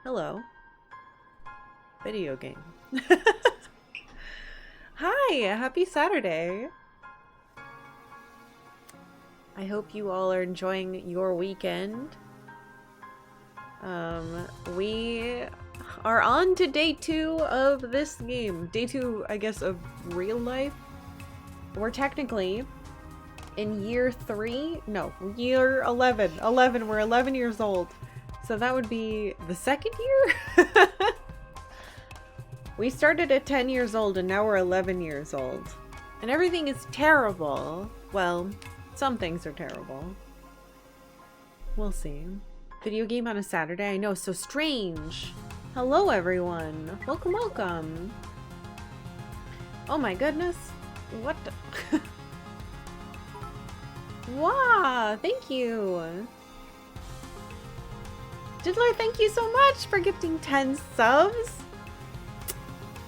Hello. Video game. Hi, happy Saturday. I hope you all are enjoying your weekend. We are on to day 2 of this game. Day 2, I guess, of real life. We're technically in year 3. No, year 11. 11. We're 11 years old. So that would be the second year? We started at 10 years old and now we're 11 years old. And everything is terrible. Well, some things are terrible. We'll see. Video game on a Saturday? I know, so strange. Hello, everyone. Welcome, welcome. Oh my goodness. What the... Wow, thank you. Diddler, thank you so much for gifting 10 subs.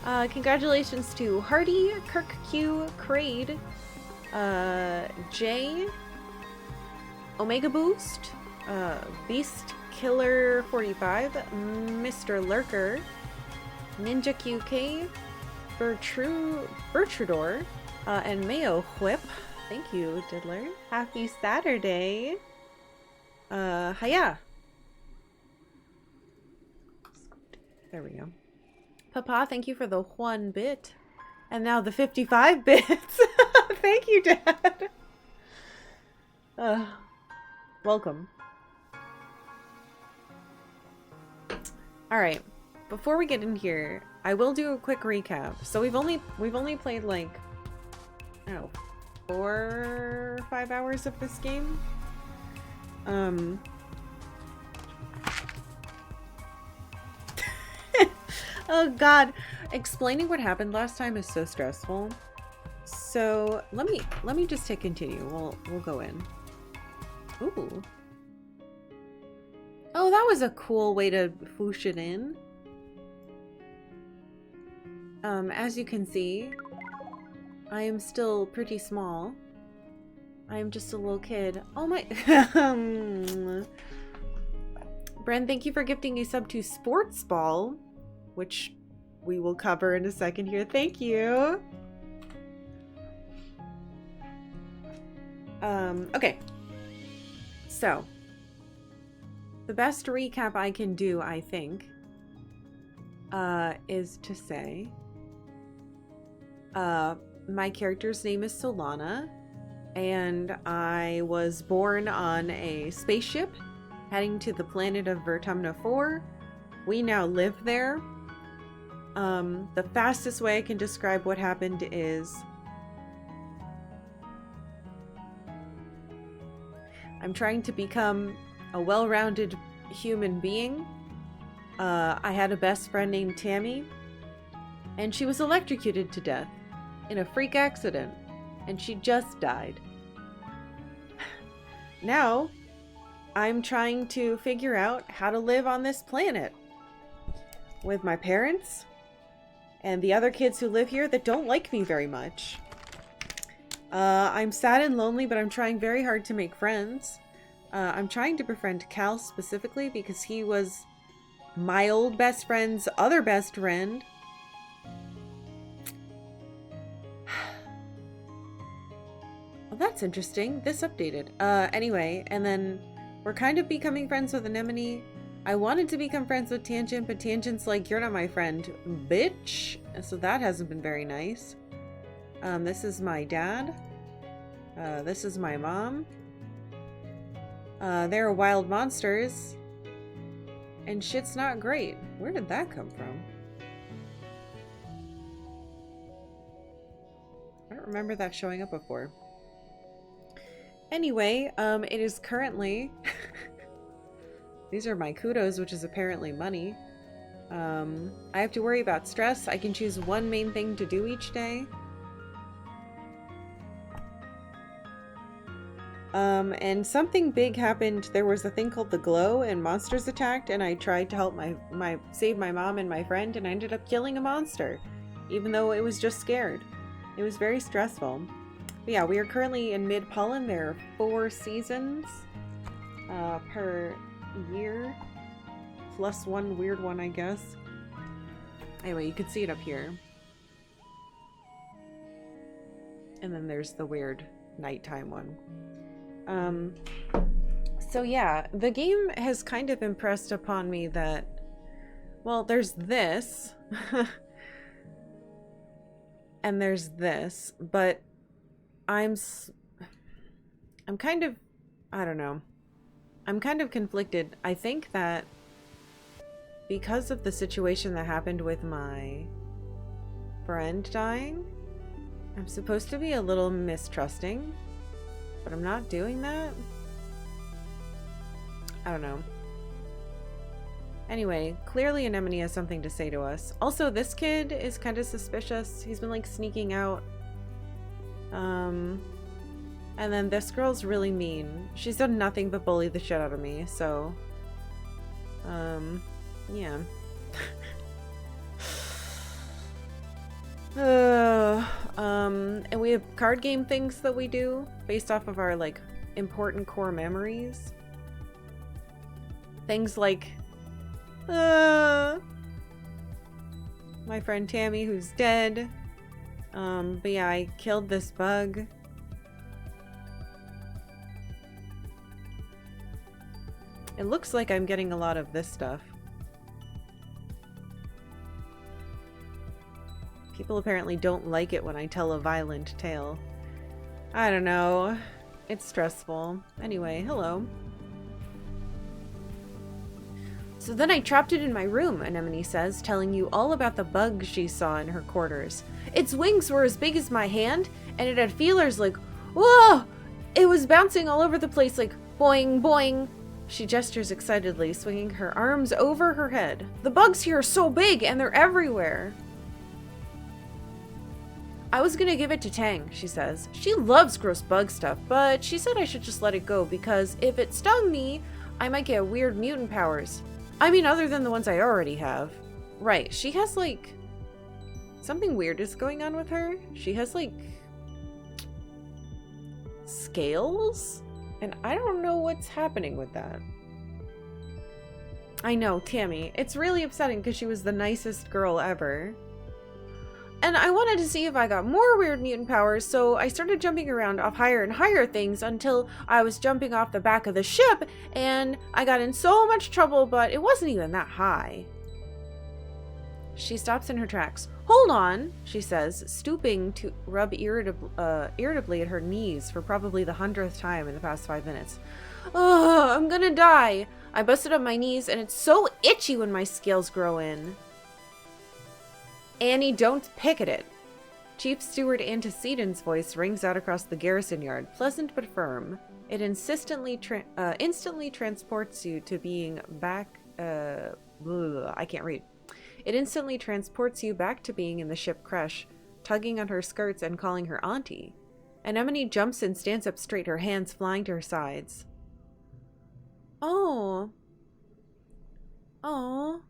Congratulations to Hardy, Kirk Q, Kraid, Jay, Omega Boost, Beast Killer 45, Mr. Lurker, Ninja QK, Bertrudor, and Mayo Whip. Thank you, Diddler. Happy Saturday. Hiya. There we go. Papa, thank you for the 1 bit. And now the 55 bits. Thank you, Dad. Welcome. Alright. Before we get in here, I will do a quick recap. So we've only played like, I don't know, 4 or 5 hours of this game. Oh god, explaining what happened last time is so stressful. So let me just hit continue. We'll go in. Ooh. Oh, that was a cool way to foosh it in. As you can see, I am still pretty small. I am just a little kid. Oh my Bren, thank you for gifting a sub to Sports Ball, which we will cover in a second here. Thank you. Okay. So, the best recap I can do, I think, is to say, my character's name is Solana, and I was born on a spaceship heading to the planet of Vertumna 4. We now live there. The fastest way I can describe what happened is I'm trying to become a well-rounded human being. I had a best friend named Tammy, and she was electrocuted to death in a freak accident, and she just died. Now, I'm trying to figure out how to live on this planet with my parents and the other kids who live here that don't like me very much. I'm sad and lonely, but I'm trying very hard to make friends. I'm trying to befriend Cal specifically because he was my old best friend's other best friend. Well, that's interesting. This updated. Anyway, and then we're kind of becoming friends with Anemone. I wanted to become friends with Tangent, but Tangent's like, you're not my friend, bitch. So that hasn't been very nice. This is my dad. This is my mom. They're wild monsters. And shit's not great. Where did that come from? I don't remember that showing up before. Anyway, it is currently... These are my kudos, which is apparently money. I have to worry about stress. I can choose one main thing to do each day. And something big happened. There was a thing called the glow and monsters attacked, and I tried to help save my mom and my friend, and I ended up killing a monster, even though it was just scared. It was very stressful. But yeah, we are currently in mid-pollen. There are 4 seasons per year. plus one weird one, I guess. Anyway, you can see it up here. And then there's the weird nighttime one. So yeah, the game has kind of impressed upon me that, well, there's this, and there's this, but I'm kind of, I don't know, I'm kind of conflicted. I think that because of the situation that happened with my friend dying, I'm supposed to be a little mistrusting, but I'm not doing that. I don't know. Anyway, clearly Anemone has something to say to us. Also, this kid is kind of suspicious. He's been like sneaking out. And then this girl's really mean. She's done nothing but bully the shit out of me, so yeah. And we have card game things that we do based off of our like important core memories. Things like my friend Tammy, who's dead. But yeah, I killed this bug. It looks like I'm getting a lot of this stuff. People apparently don't like it when I tell a violent tale. I don't know. It's stressful. Anyway, hello. So then I trapped it in my room, Anemone says, telling you all about the bug she saw in her quarters. Its wings were as big as my hand, and it had feelers like, whoa! It was bouncing all over the place like, boing, boing. She gestures excitedly, swinging her arms over her head. The bugs here are so big, and they're everywhere. I was gonna give it to Tang, she says. She loves gross bug stuff, but she said I should just let it go because if it stung me, I might get weird mutant powers. I mean, other than the ones I already have. Right, she has like... something weird is going on with her. She has like... scales? And I don't know what's happening with that. I know, Tammy. It's really upsetting because she was the nicest girl ever. And I wanted to see if I got more weird mutant powers, so I started jumping around off higher and higher things until I was jumping off the back of the ship, and I got in so much trouble, but it wasn't even that high. She stops in her tracks. Hold on, she says, stooping to rub irritably at her knees for probably the 100th time in the past 5 minutes. Ugh, I'm gonna die. I busted up my knees, and it's so itchy when my scales grow in. Annie, don't pick at it. Chief Steward Antecedent's voice rings out across the garrison yard, pleasant but firm. It instantly transports you to being back... I can't read. It instantly transports you back to being in the ship Crush, tugging on her skirts and calling her auntie. Anemone jumps and stands up straight, her hands flying to her sides. Oh. Oh.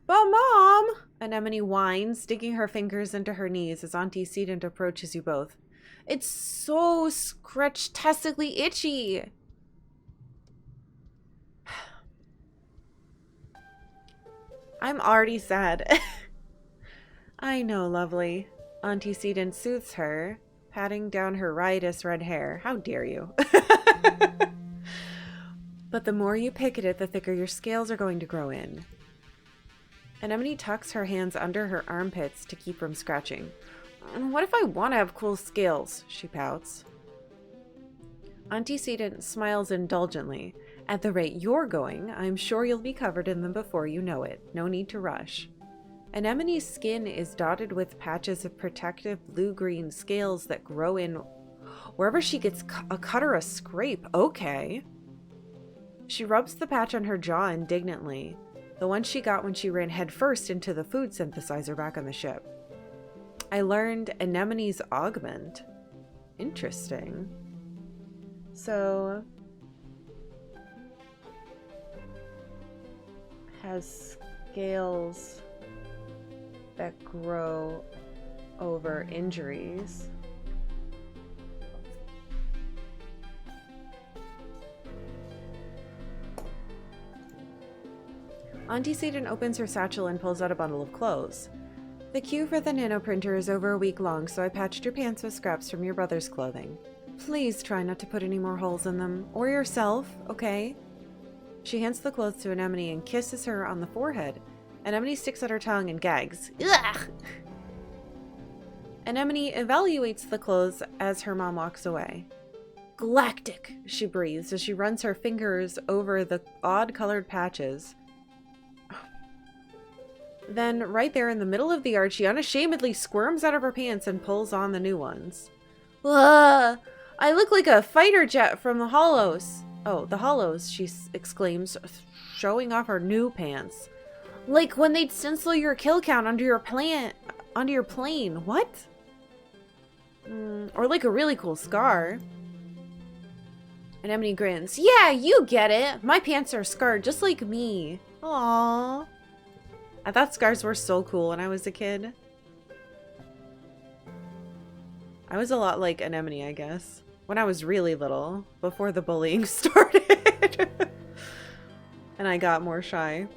But Mom! Anemone whines, digging her fingers into her knees as Antecedent approaches you both. It's so scratch-tastically itchy! I'm already sad. I know, lovely. Antecedent soothes her, patting down her riotous red hair. How dare you? But the more you pick at it, the thicker your scales are going to grow in. Anemone tucks her hands under her armpits to keep from scratching. What if I want to have cool scales? She pouts. Antecedent smiles indulgently. At the rate you're going, I'm sure you'll be covered in them before you know it. No need to rush. Anemone's skin is dotted with patches of protective blue-green scales that grow in wherever she gets a cut or a scrape. Okay. She rubs the patch on her jaw indignantly. The one she got when she ran headfirst into the food synthesizer back on the ship. I learned Anemone's augment. Interesting. So... has scales that grow over injuries. Auntie Satan opens her satchel and pulls out a bundle of clothes. The queue for the nanoprinter is over a week long, so I patched your pants with scraps from your brother's clothing. Please try not to put any more holes in them. Or yourself, okay? She hands the clothes to Anemone and kisses her on the forehead. Anemone sticks out her tongue and gags. Ugh! Anemone evaluates the clothes as her mom walks away. Galactic, she breathes as she runs her fingers over the odd-colored patches. Then, right there in the middle of the art, she unashamedly squirms out of her pants and pulls on the new ones. Ugh! I look like a fighter jet from the Hollows. Oh, the Hollows, she exclaims, showing off her new pants. Like when they'd stencil your kill count onto your plane. What? Or like a really cool scar. Anemone grins. Yeah, you get it. My pants are scarred just like me. Aww. I thought scars were so cool when I was a kid. I was a lot like Anemone, I guess. When I was really little, before the bullying started. And I got more shy.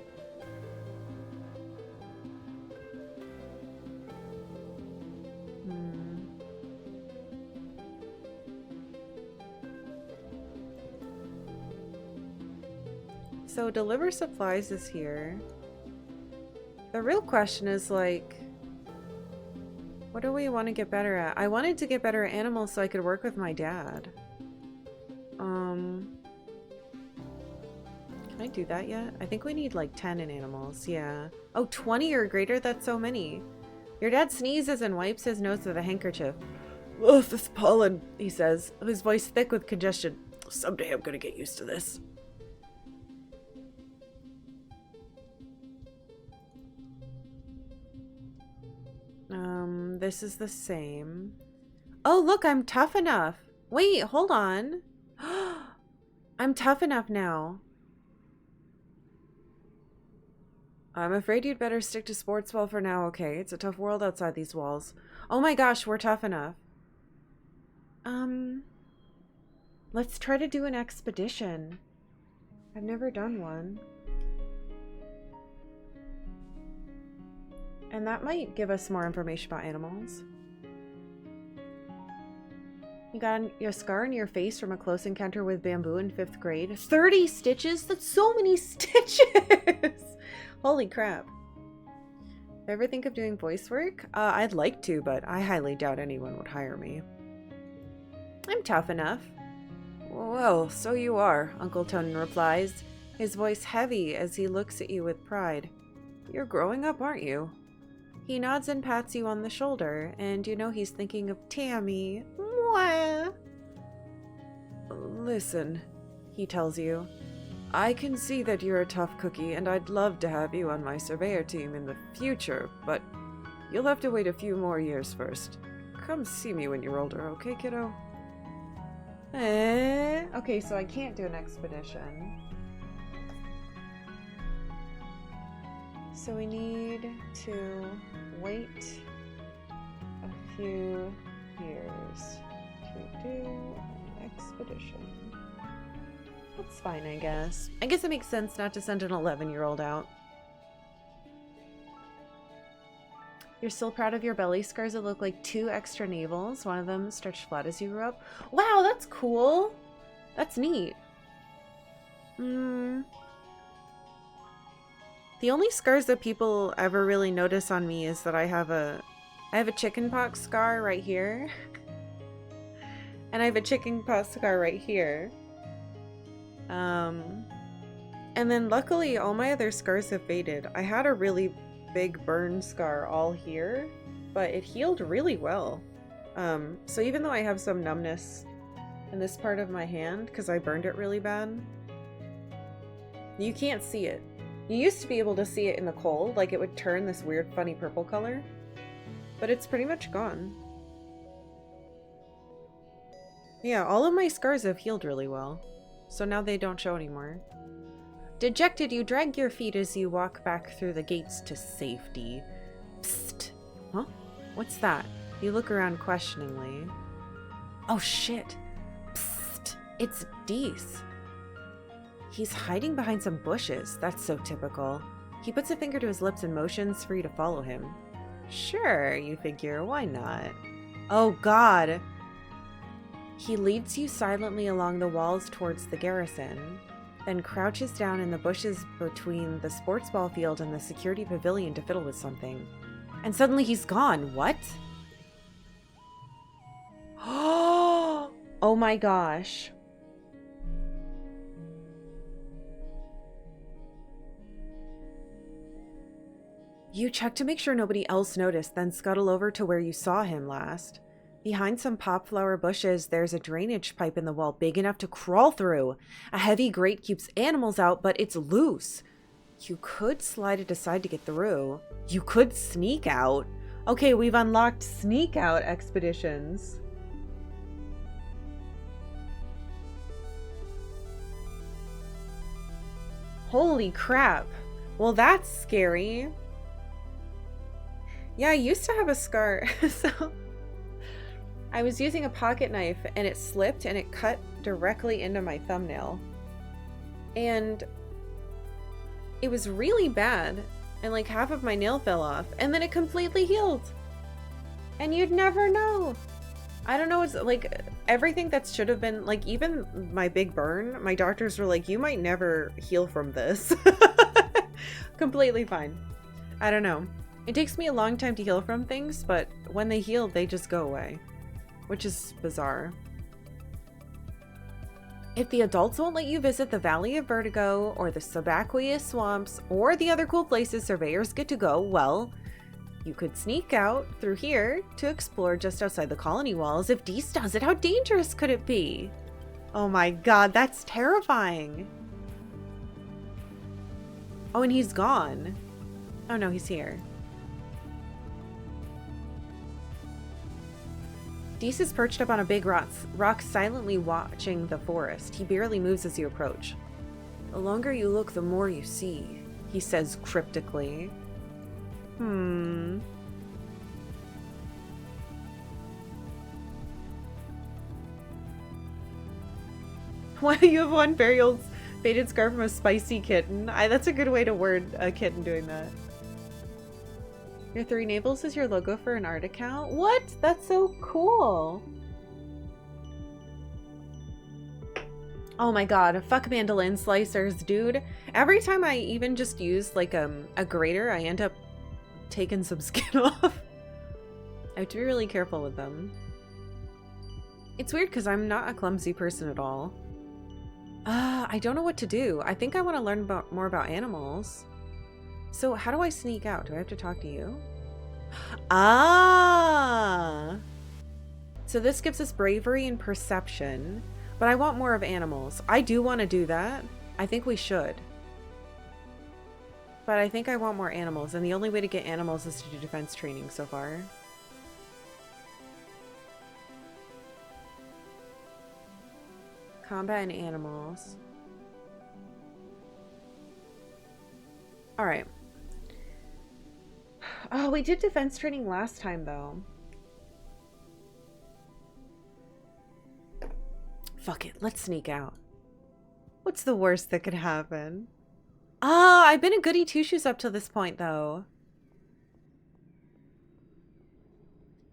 So deliver supplies is here. The real question is like, what do we want to get better at? I wanted to get better at animals so I could work with my dad. Can I do that yet? I think we need like 10 in animals, yeah. Oh, 20 or greater? That's so many. Your dad sneezes and wipes his nose with a handkerchief. Ugh, this pollen, he says, his voice thick with congestion. Someday I'm gonna get used to this. This is the same. Oh, look, I'm tough enough. Wait, hold on. I'm tough enough now. I'm afraid you'd better stick to sports well for now, okay? It's a tough world outside these walls. Oh my gosh, we're tough enough. Let's try to do an expedition. I've never done one. And that might give us more information about animals. You got your scar on your face from a close encounter with bamboo in 5th grade. 30 stitches? That's so many stitches! Holy crap. Ever think of doing voice work? I'd like to, but I highly doubt anyone would hire me. I'm tough enough. Well, so you are, Uncle Tonin replies, his voice heavy as he looks at you with pride. You're growing up, aren't you? He nods and pats you on the shoulder, and you know he's thinking of Tammy. Mwah. Listen, he tells you. I can see that you're a tough cookie, and I'd love to have you on my surveyor team in the future, but you'll have to wait a few more years first. Come see me when you're older, okay, kiddo? Okay, so I can't do an expedition. So we need to wait a few years to do an expedition. That's fine, I guess. I guess it makes sense not to send an 11-year-old out. You're still proud of your belly scars that look like 2 extra navels. One of them stretched flat as you grew up. Wow, that's cool. That's neat. The only scars that people ever really notice on me is that I have a chickenpox scar right here. And I have a chickenpox scar right here. And then luckily all my other scars have faded. I had a really big burn scar all here, but it healed really well. So even though I have some numbness in this part of my hand because I burned it really bad, you can't see it. You used to be able to see it in the cold, like it would turn this weird funny purple color, but it's pretty much gone. Yeah, all of my scars have healed really well, so now they don't show anymore. Dejected, you drag your feet as you walk back through the gates to safety. Psst. Huh? What's that? You look around questioningly. Oh shit. Psst. It's Dees. He's hiding behind some bushes. That's so typical. He puts a finger to his lips and motions for you to follow him. Sure, you figure, why not? Oh god! He leads you silently along the walls towards the garrison, then crouches down in the bushes between the sports ball field and the security pavilion to fiddle with something. And suddenly he's gone. What? Oh my gosh. You check to make sure nobody else noticed, then scuttle over to where you saw him last. Behind some popflower bushes, there's a drainage pipe in the wall big enough to crawl through. A heavy grate keeps animals out, but it's loose. You could slide it aside to get through. You could sneak out. Okay, we've unlocked sneak out expeditions. Holy crap. Well, that's scary. Yeah, I used to have a scar, so I was using a pocket knife and it slipped and it cut directly into my thumbnail. And it was really bad. And like half of my nail fell off and then it completely healed. And you'd never know. I don't know, it's like everything that should have been, like even my big burn, my doctors were like, you might never heal from this. Completely fine. I don't know. It takes me a long time to heal from things, but when they heal, they just go away, which is bizarre. If the adults won't let you visit the Valley of Vertigo or the subaqueous swamps or the other cool places surveyors get to go, well, you could sneak out through here to explore just outside the colony walls. If Deese does it, how dangerous could it be? Oh my god, that's terrifying. Oh, and he's gone. Oh no, he's here. Deese is perched up on a big rock, silently watching the forest. He barely moves as you approach. The longer you look, the more you see, he says cryptically. Why you have one very old faded scar from a spicy kitten? That's a good way to word a kitten doing that. Your 3 navels is your logo for an art account? What? That's so cool. Oh my god, fuck mandolin slicers, dude. Every time I even just use like a grater, I end up taking some skin off. I have to be really careful with them. It's weird because I'm not a clumsy person at all. I don't know what to do. I think I want to learn more about animals. So how do I sneak out? Do I have to talk to you? Ah! So this gives us bravery and perception, but I want more of animals. I do want to do that. I think we should. But I think I want more animals, and the only way to get animals is to do defense training so far. Combat and animals. Alright. Oh, we did defense training last time, though. Fuck it, let's sneak out. What's the worst that could happen? Ah, I've been a goody two-shoes up to this point, though.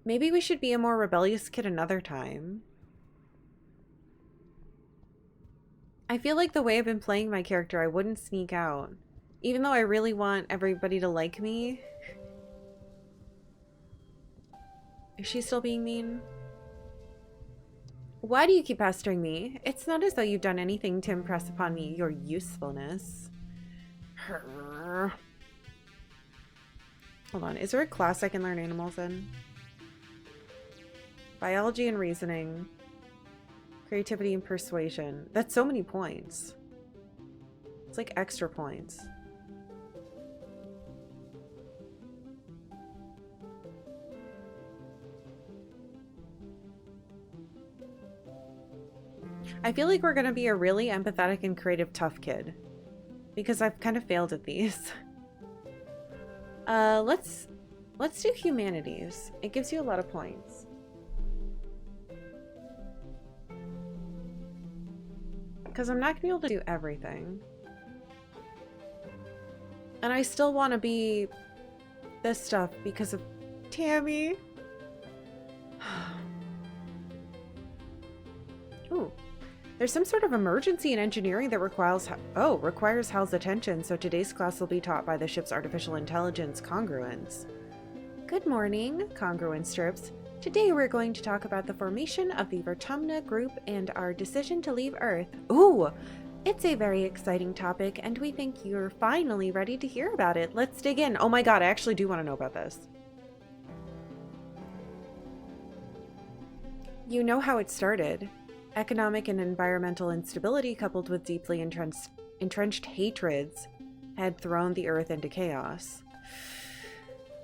Maybe we should be a more rebellious kid another time. I feel like the way I've been playing my character, I wouldn't sneak out. Even though I really want everybody to like me. Is she still being mean? Why do you keep pestering me? It's not as though you've done anything to impress upon me your usefulness. Hold on, is there a class I can learn animals in? Biology and reasoning. Creativity and persuasion. That's so many points. It's like extra points. I feel like we're gonna be a really empathetic and creative tough kid. Because I've kind of failed at these. Let's do humanities. It gives you a lot of points. Because I'm not gonna be able to do everything. And I still want to be this stuff because of Tammy. Ooh. There's some sort of emergency in engineering that requires Hal's attention, so today's class will be taught by the ship's artificial intelligence, Congruence. Good morning, Congruence chirps. Today we're going to talk about the formation of the Vertumna group and our decision to leave Earth. Ooh! It's a very exciting topic, and we think you're finally ready to hear about it. Let's dig in. Oh my god, I actually do want to know about this. You know how it started. Economic and environmental instability coupled with deeply entrenched hatreds had thrown the Earth into chaos.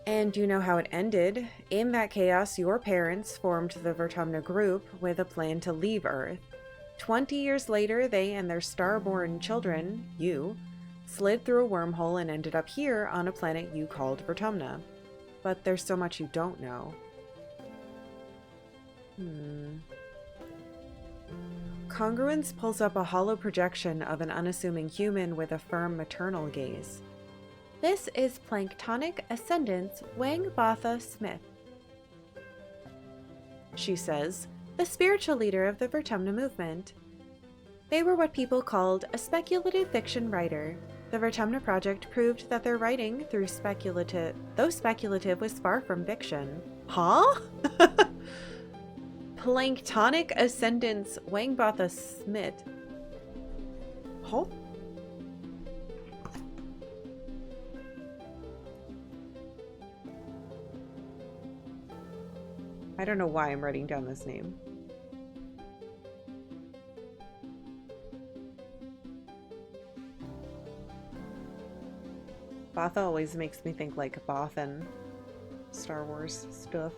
And you know how it ended. In that chaos, your parents formed the Vertumna group with a plan to leave Earth. 20 years later, they and their star-born children, you, slid through a wormhole and ended up here on a planet you called Vertumna. But there's so much you don't know. Congruence pulls up a hollow projection of an unassuming human with a firm maternal gaze. This is Planktonic Ascendant's Wangbatha Smith, she says, the spiritual leader of the Vertumna movement. They were what people called a speculative fiction writer. The Vertumna Project proved that their writing, though speculative, was far from fiction. Huh? Planktonic Ascendant's Wangbatha Smith. Huh? I don't know why I'm writing down this name. Botha always makes me think like Bothan Star Wars stuff.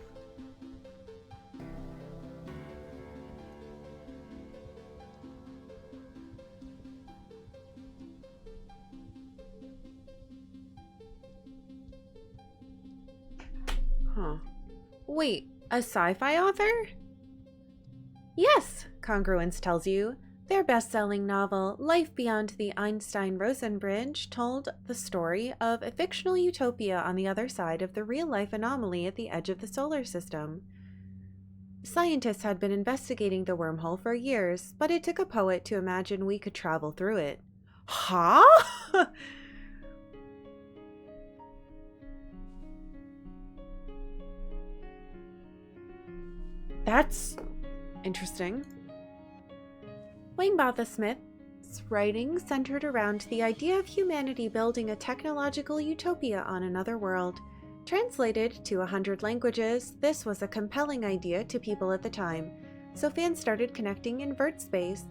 Huh. Wait. A sci-fi author? Yes, Congruence tells you. Their best-selling novel, Life Beyond the Einstein-Rosen Bridge, told the story of a fictional utopia on the other side of the real-life anomaly at the edge of the solar system. Scientists had been investigating the wormhole for years, but it took a poet to imagine we could travel through it. Huh? That's interesting. Wangbatha Smith's writing centered around the idea of humanity building a technological utopia on another world. Translated to 100 languages, this was a compelling idea to people at the time, so fans started connecting in VertSpace.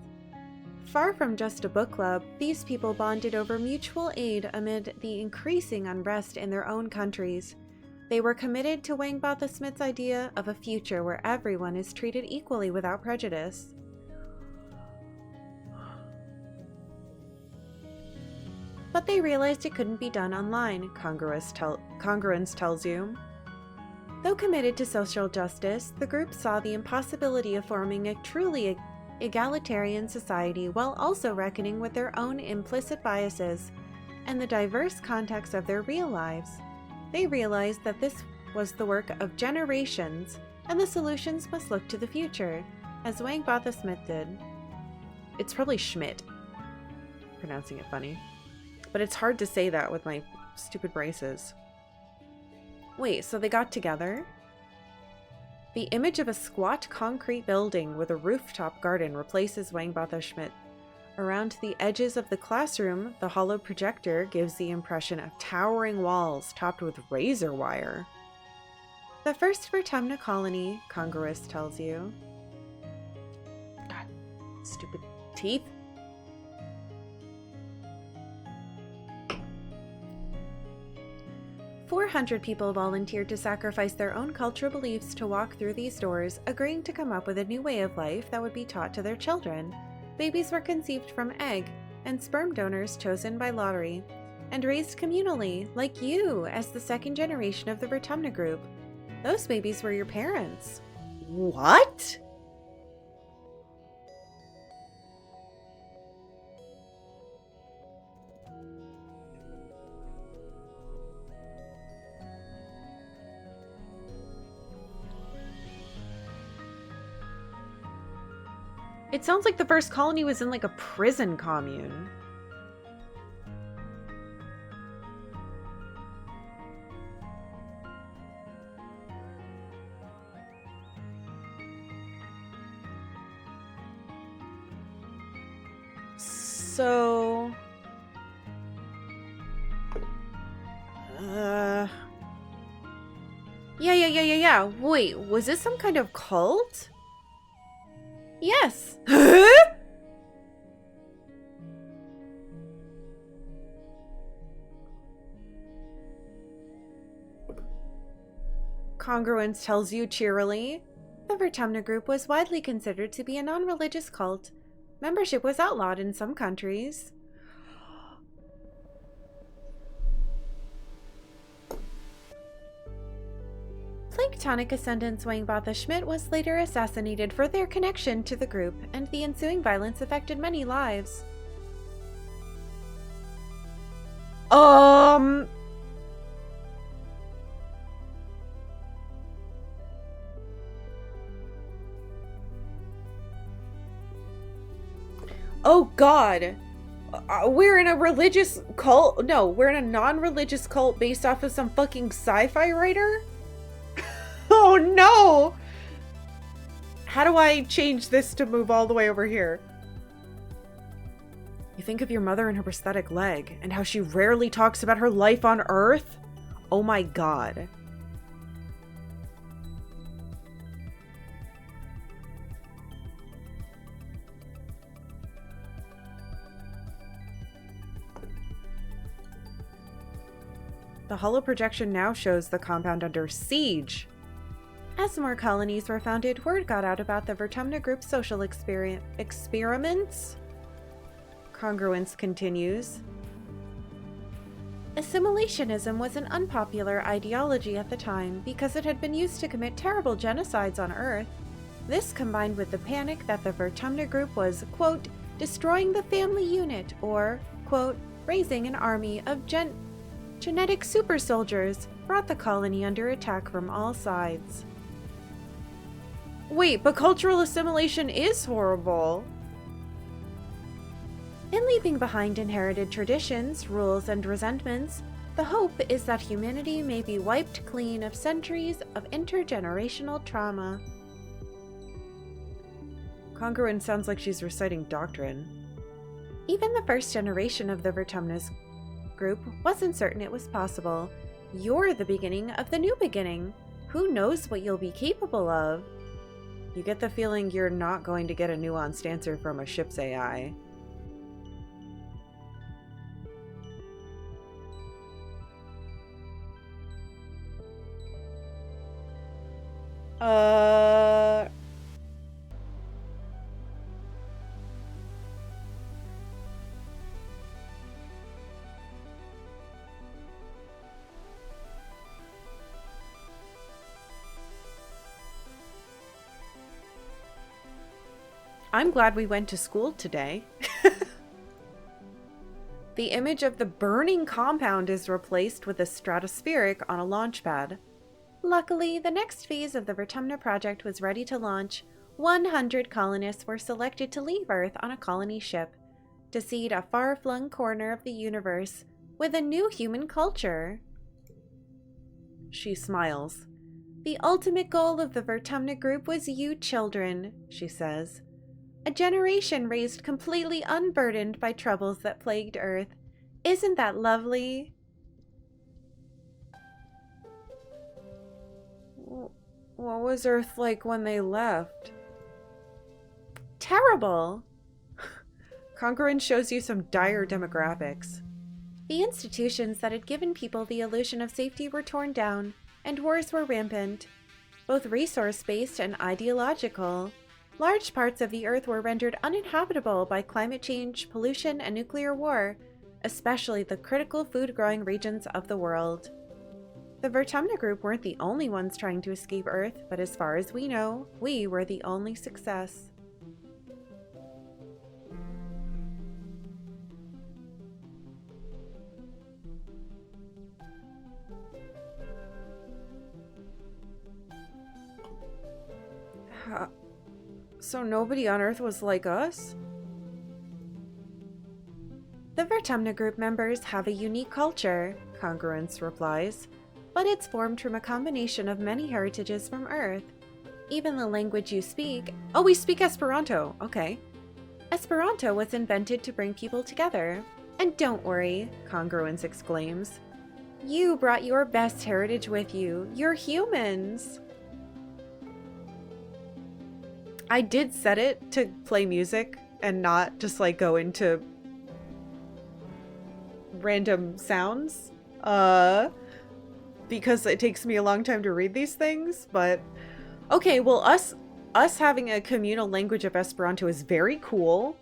Far from just a book club, these people bonded over mutual aid amid the increasing unrest in their own countries. They were committed to Wangbatha Smith's idea of a future where everyone is treated equally without prejudice. But they realized it couldn't be done online, Congruence tells you. Though committed to social justice, the group saw the impossibility of forming a truly egalitarian society while also reckoning with their own implicit biases and the diverse context of their real lives. They realized that this was the work of generations, and the solutions must look to the future, as Wangbatha Smith did. It's probably Schmidt. Pronouncing it funny. But it's hard to say that with my stupid braces. Wait, so they got together? The image of a squat concrete building with a rooftop garden replaces Wangbatha Schmidt. Around the edges of the classroom, the hollow projector gives the impression of towering walls topped with razor wire. The first Vertumna colony, Congruous tells you. God, stupid teeth. "400 people volunteered to sacrifice their own cultural beliefs to walk through these doors, agreeing to come up with a new way of life that would be taught to their children. Babies were conceived from egg, and sperm donors chosen by lottery, and raised communally, like you, as the second generation of the Vertumna group. Those babies were your parents." What? It sounds like the first colony was in like a prison commune. So... Yeah. Wait, was this some kind of cult? Yes. Congruence tells you cheerily. The Vertumna group was widely considered to be a non-religious cult. Membership was outlawed in some countries. Planktonic ascendant Swangbotha Schmidt was later assassinated for their connection to the group, and the ensuing violence affected many lives. Oh God! We're in a religious cult? No, we're in a non-religious cult based off of some fucking sci-fi writer? Oh no! How do I change this to move all the way over here? You think of your mother and her prosthetic leg, and how she rarely talks about her life on Earth? Oh my God. The hollow projection now shows the compound under siege. As more colonies were founded, word got out about the Vertumna group's social experiments. Congruence continues. Assimilationism was an unpopular ideology at the time because it had been used to commit terrible genocides on Earth. This combined with the panic that the Vertumna group was, quote, destroying the family unit or, quote, raising an army of genetic super soldiers, brought the colony under attack from all sides. Wait, but cultural assimilation is horrible. In leaving behind inherited traditions, rules, and resentments, the hope is that humanity may be wiped clean of centuries of intergenerational trauma. Congruence sounds like she's reciting doctrine. Even the first generation of the Vertumna's group wasn't certain it was possible. You're the beginning of the new beginning. Who knows what you'll be capable of? You get the feeling you're not going to get a nuanced answer from a ship's AI. I'm glad we went to school today. The image of the burning compound is replaced with a stratospheric on a launch pad. Luckily, the next phase of the Vertumna project was ready to launch. 100 colonists were selected to leave Earth on a colony ship to seed a far-flung corner of the universe with a new human culture. She smiles. The ultimate goal of the Vertumna group was you children, she says. A generation raised completely unburdened by troubles that plagued Earth. Isn't that lovely? What was Earth like when they left? Terrible! Congruence shows you some dire demographics. The institutions that had given people the illusion of safety were torn down, and wars were rampant, both resource-based and ideological. Large parts of the Earth were rendered uninhabitable by climate change, pollution, and nuclear war, especially the critical food-growing regions of the world. The Vertumna group weren't the only ones trying to escape Earth, but as far as we know, we were the only success. So nobody on Earth was like us? The Vertumna group members have a unique culture, Congruence replies, but it's formed from a combination of many heritages from Earth. Even the language you speak— Oh, we speak Esperanto. Okay. Esperanto was invented to bring people together. And don't worry, Congruence exclaims. You brought your best heritage with you. You're humans. I did set it to play music and not just like go into random sounds. Because it takes me a long time to read these things, but okay, well us having a communal language of Esperanto is very cool.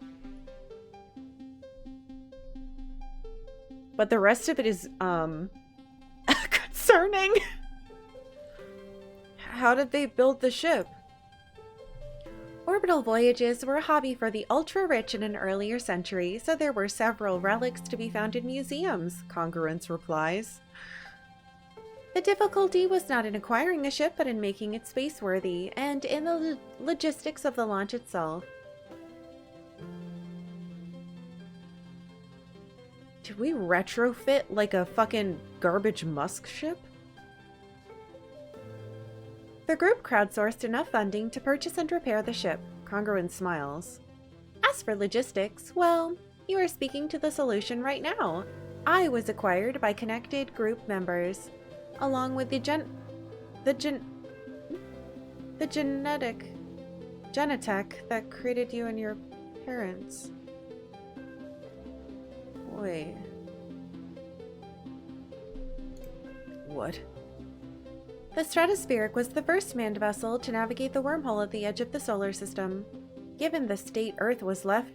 But the rest of it is concerning. How did they build the ship? Orbital voyages were a hobby for the ultra-rich in an earlier century, so there were several relics to be found in museums, Congruence replies. The difficulty was not in acquiring the ship, but in making it space-worthy, and in the logistics of the launch itself. Did we retrofit like a fucking garbage Musk ship? The group crowdsourced enough funding to purchase and repair the ship. Congruence smiles. As for logistics, well, you are speaking to the solution right now. I was acquired by connected group members, along with the genetech that created you and your parents. Wait. What? The Stratospheric was the first manned vessel to navigate the wormhole at the edge of the solar system. Given the state Earth was left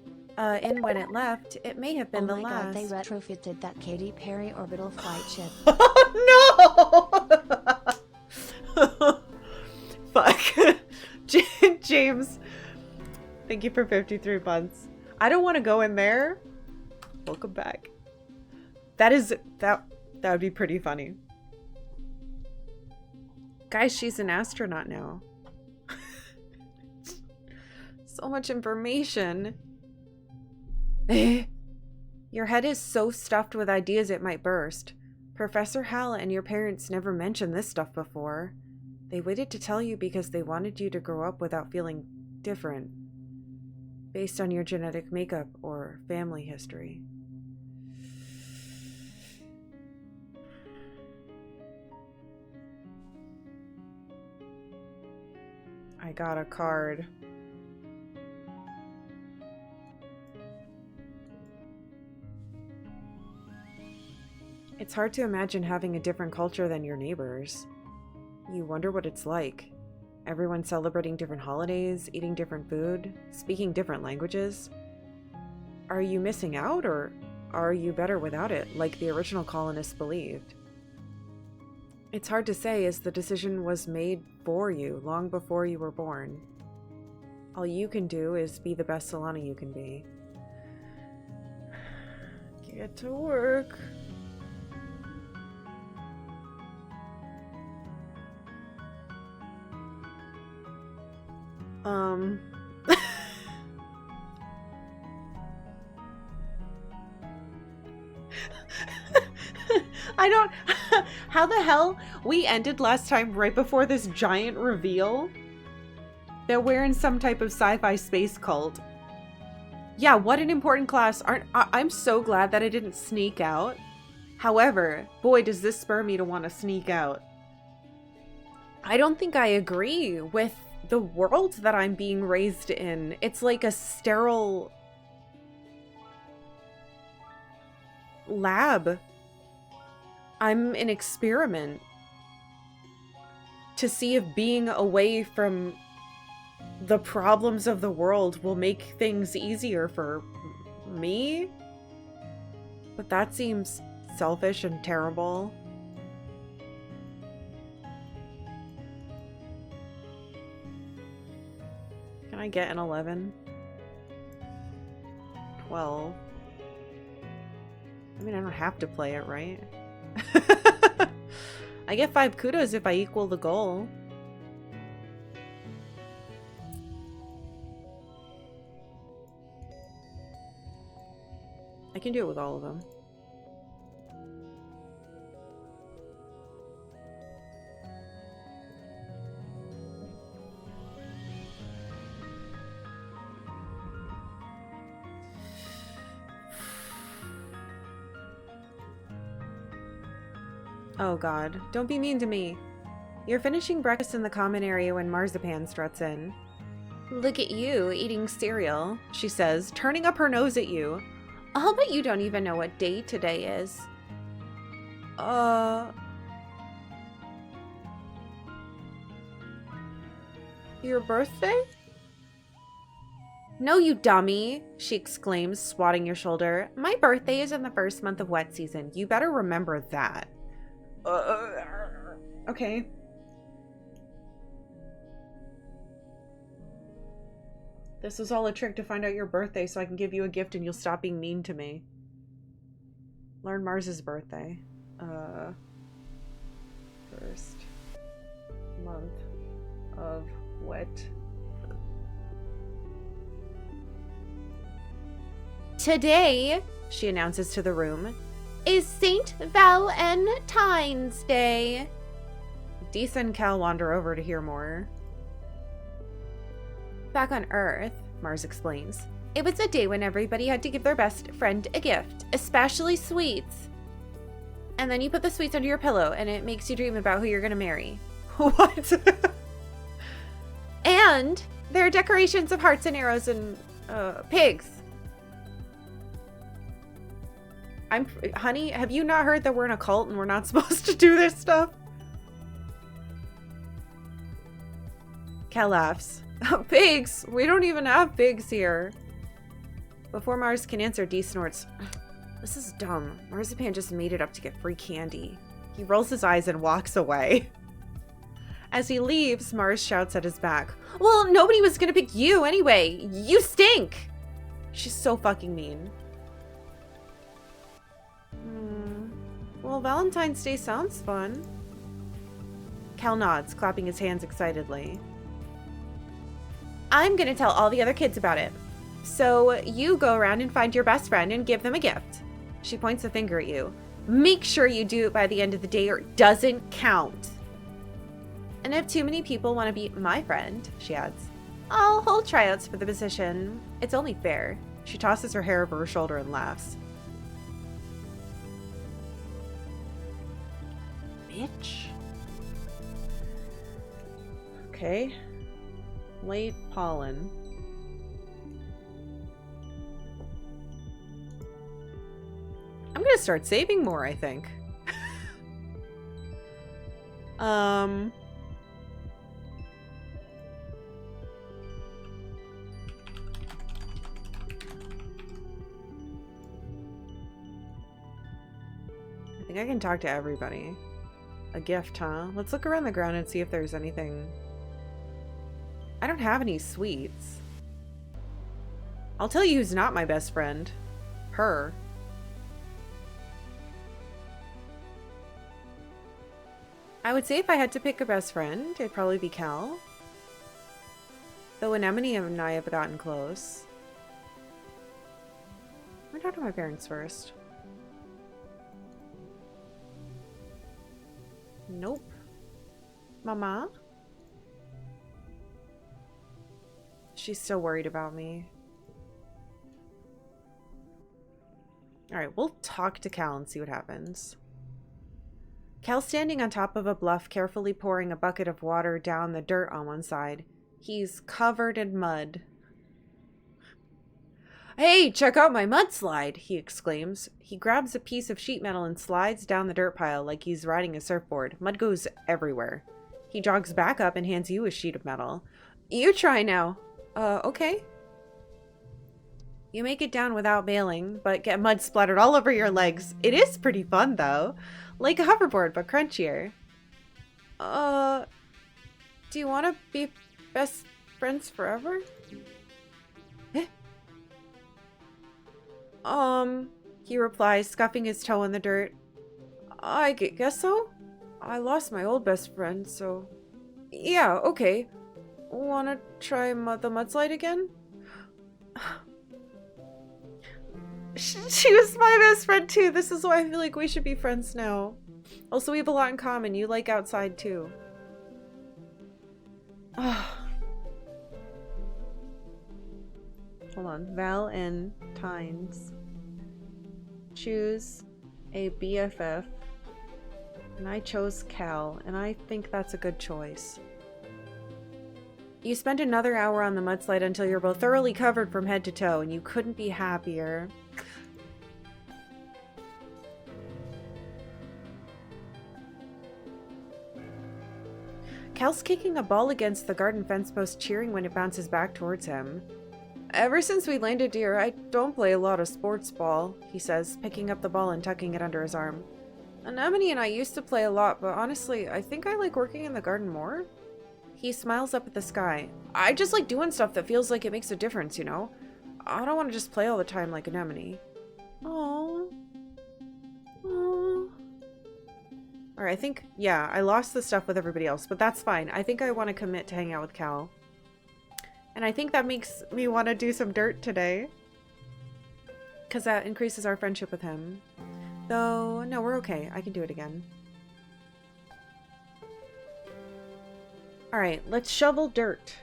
in when it left, it may have been the last. Oh my god, they retrofitted that Katy Perry orbital flight ship. Oh no! Fuck. James, thank you for 53 months. I don't want to go in there. Welcome back. That would be pretty funny. Guys, she's an astronaut now. So much information. Your head is so stuffed with ideas it might burst. Professor Hal and your parents never mentioned this stuff before. They waited to tell you because they wanted you to grow up without feeling different, based on your genetic makeup or family history. I got a card. It's hard to imagine having a different culture than your neighbors. You wonder what it's like. Everyone celebrating different holidays, eating different food, speaking different languages. Are you missing out, or are you better without it, like the original colonists believed? It's hard to say, as the decision was made for you long before you were born. All you can do is be the best Solana you can be. Get to work. I don't... How the hell? We ended last time right before this giant reveal that we're in some type of sci-fi space cult. Yeah, what an important class. I'm so glad that I didn't sneak out. However, boy, does this spur me to want to sneak out. I don't think I agree with the world that I'm being raised in. It's like a sterile lab. I'm an experiment to see if being away from the problems of the world will make things easier for me. But that seems selfish and terrible. Can I get an 11? 12? I mean, I don't have to play it, right? I get 5 kudos if I equal the goal. I can do it with all of them. Oh god, don't be mean to me. You're finishing breakfast in the common area when Marzipan struts in. Look at you, eating cereal, she says, turning up her nose at you. I'll bet you don't even know what day today is. Your birthday? No, you dummy, she exclaims, swatting your shoulder. My birthday is in the first month of wet season. You better remember that. Okay. This was all a trick to find out your birthday so I can give you a gift and you'll stop being mean to me. Learn Mars's birthday. First month of wet. Today, she announces to the room, is St. Valentine's Day. Deesa and Cal wander over to hear more. Back on Earth, Mars explains, it was a day when everybody had to give their best friend a gift, especially sweets. And then you put the sweets under your pillow and it makes you dream about who you're going to marry. What? And there are decorations of hearts and arrows and pigs. Honey, have you not heard that we're in a cult and we're not supposed to do this stuff? Cal laughs. Pigs? We don't even have pigs here. Before Mars can answer, Dee snorts. This is dumb. Marzipan just made it up to get free candy. He rolls his eyes and walks away. As he leaves, Mars shouts at his back. Well, nobody was gonna pick you anyway. You stink! She's so fucking mean. Well, Valentine's Day sounds fun. Cal nods, clapping his hands excitedly. I'm gonna tell all the other kids about it. So you go around and find your best friend and give them a gift. She points a finger at you. Make sure you do it by the end of the day or it doesn't count. And if too many people want to be my friend, she adds, I'll hold tryouts for the position. it's only fair. She tosses her hair over her shoulder and laughs. Bitch. Okay. Late pollen. I'm gonna start saving more, I think. I think I can talk to everybody. A gift, huh? Let's look around the ground and see if there's anything. I don't have any sweets. I'll tell you who's not my best friend. Her. I would say if I had to pick a best friend, it'd probably be Cal. Though Anemone and I have gotten close. I'm gonna talk to my parents first. Nope. Mama? She's still worried about me. Alright, we'll talk to Cal and see what happens. Cal's standing on top of a bluff, carefully pouring a bucket of water down the dirt on one side. He's covered in mud. Hey, check out my mudslide, he exclaims. He grabs a piece of sheet metal and slides down the dirt pile like he's riding a surfboard. Mud goes everywhere. He jogs back up and hands you a sheet of metal. You try now. Okay. You make it down without bailing, but get mud splattered all over your legs. It is pretty fun, though. Like a hoverboard, but crunchier. Do you want to be best friends forever? He replies, scuffing his toe in the dirt. I guess so? I lost my old best friend, so... Yeah, okay. Wanna try the mudslide again? She was my best friend too. This is why I feel like we should be friends now. Also, we have a lot in common. You like outside too. Oh. Hold on. Val and Tynes. Choose a BFF. And I chose Cal, and I think that's a good choice. You spent another hour on the mudslide until you're both thoroughly covered from head to toe, and you couldn't be happier. Cal's kicking a ball against the garden fence post, cheering when it bounces back towards him. Ever since we landed here, I don't play a lot of sports ball, he says, picking up the ball and tucking it under his arm. Anemone and I used to play a lot, but honestly, I think I like working in the garden more. He smiles up at the sky. I just like doing stuff that feels like it makes a difference, you know? I don't want to just play all the time like Anemone. Aww. Aww. Alright, I think, yeah, I lost the stuff with everybody else, but that's fine. I think I want to commit to hang out with Cal. And I think that makes me want to do some dirt today. Because that increases our friendship with him. Though, no, we're okay. I can do it again. Alright, let's shovel dirt.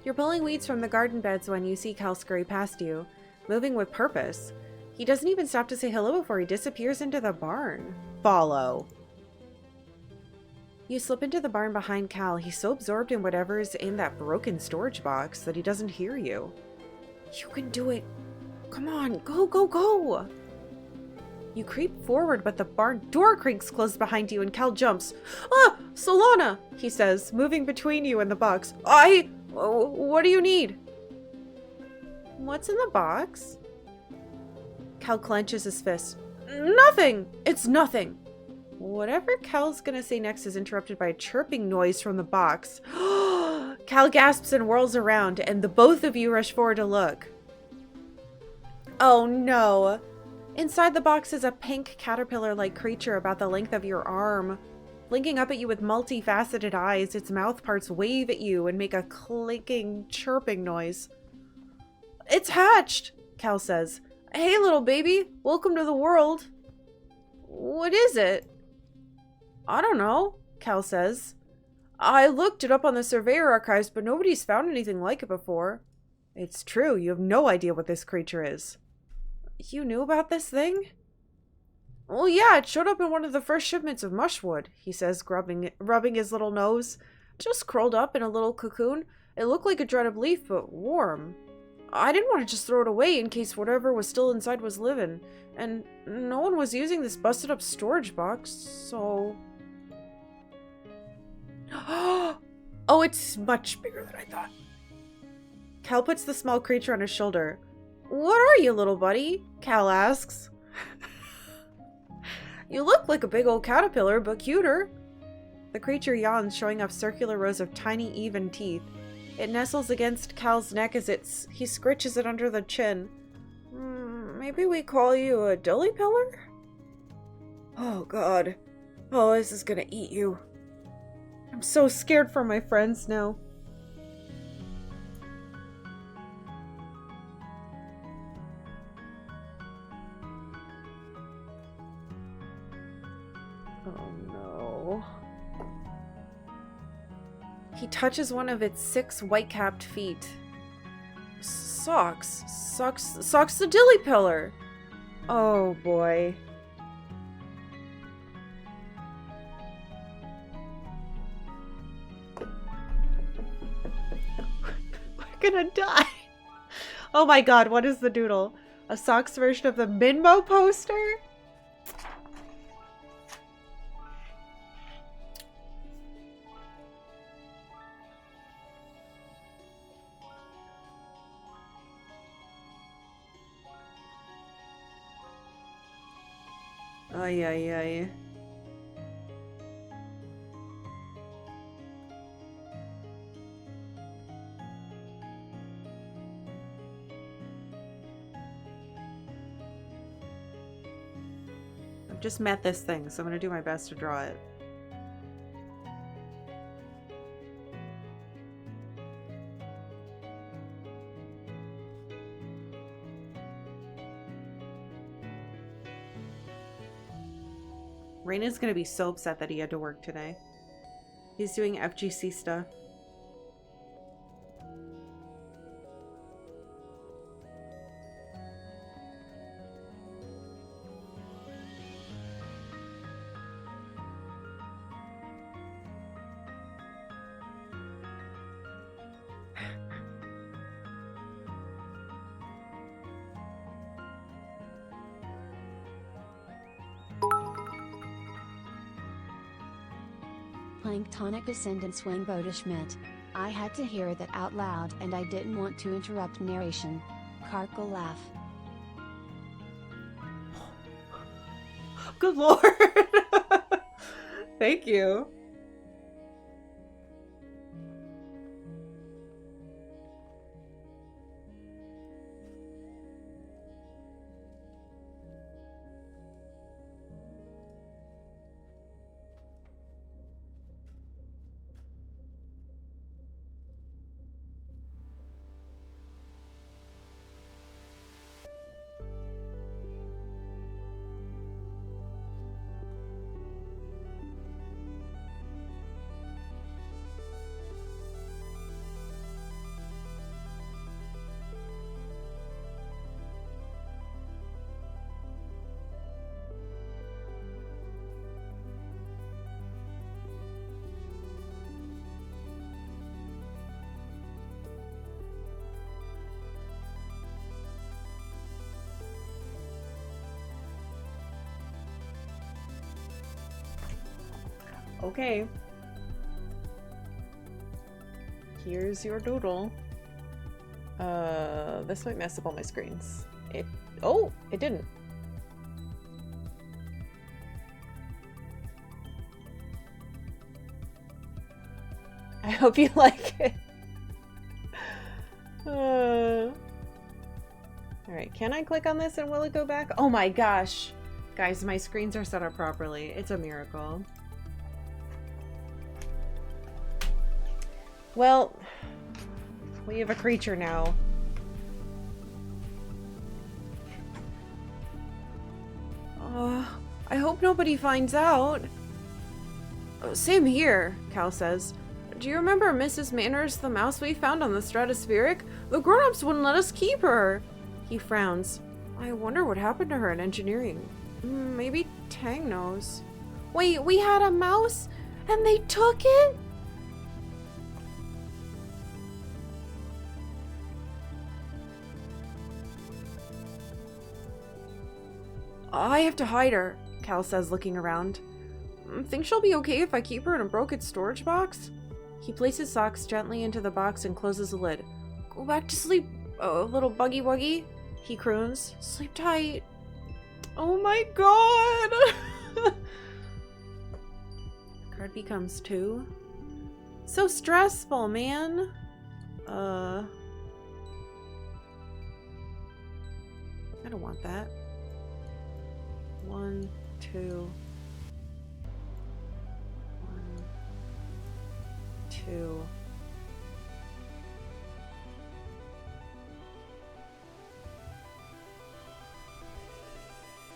You're pulling weeds from the garden beds when you see Cal scurry past you, moving with purpose. He doesn't even stop to say hello before he disappears into the barn. Follow. You slip into the barn behind Cal. He's so absorbed in whatever's in that broken storage box that he doesn't hear you. You can do it. Come on, go, go, go! You creep forward, but the barn door creaks closed behind you and Cal jumps. Ah! Solana! He says, moving between you and the box. What do you need? What's in the box? Cal clenches his fist. Nothing! It's nothing! Whatever Cal's gonna say next is interrupted by a chirping noise from the box. Cal gasps and whirls around, and the both of you rush forward to look. Oh no! Inside the box is a pink caterpillar-like creature about the length of your arm. Blinking up at you with multifaceted eyes, its mouth parts wave at you and make a clinking, chirping noise. It's hatched, Cal says. Hey, little baby, welcome to the world. What is it? I don't know, Cal says. I looked it up on the Surveyor Archives, but nobody's found anything like it before. It's true, you have no idea what this creature is. You knew about this thing? Well, yeah, it showed up in one of the first shipments of mushwood, he says, rubbing his little nose. Just curled up in a little cocoon. It looked like a dried up leaf, but warm. I didn't want to just throw it away in case whatever was still inside was living. And no one was using this busted up storage box, so... Oh, it's much bigger than I thought. Cal puts the small creature on his shoulder. What are you, little buddy? Cal asks. You look like a big old caterpillar, but cuter. The creature yawns, showing off circular rows of tiny, even teeth. It nestles against Cal's neck as he scritches it under the chin. Maybe we call you a dilly-pillar? Oh, God. Oh, this is gonna eat you. I'm so scared for my friends now. Oh, no. He touches one of its 6 white-capped feet. Socks the dilly-pillar. Oh, boy. We're gonna die. Oh my god, what is the doodle? A socks version of the Minmo poster? Ay, ay, ay. I've just met this thing, so I'm gonna do my best to draw it. Raina's gonna be so upset that he had to work today. He's doing FGC stuff. Planktonic descendants Wingboda Schmidt. I had to hear that out loud and I didn't want to interrupt narration. Karkalla laugh. Good lord. Thank you. Okay. Here's your doodle. This might mess up all my screens. Oh, it didn't. I hope you like it. Alright, can I click on this and will it go back? Oh my gosh. Guys, my screens are set up properly. It's a miracle. Well, we have a creature now. I hope nobody finds out. Same here, Cal says. Do you remember Mrs. Manners, the mouse we found on the stratospheric? The grown-ups wouldn't let us keep her. He frowns. I wonder what happened to her in engineering. Maybe Tang knows. Wait, we had a mouse and they took it? I have to hide her, Cal says, looking around. Think she'll be okay if I keep her in a broken storage box? He places socks gently into the box and closes the lid. Go back to sleep, little buggy wuggy, he croons. Sleep tight. Oh my god! Card becomes 2. So stressful, man. I don't want that. 1, 2. 1, 2.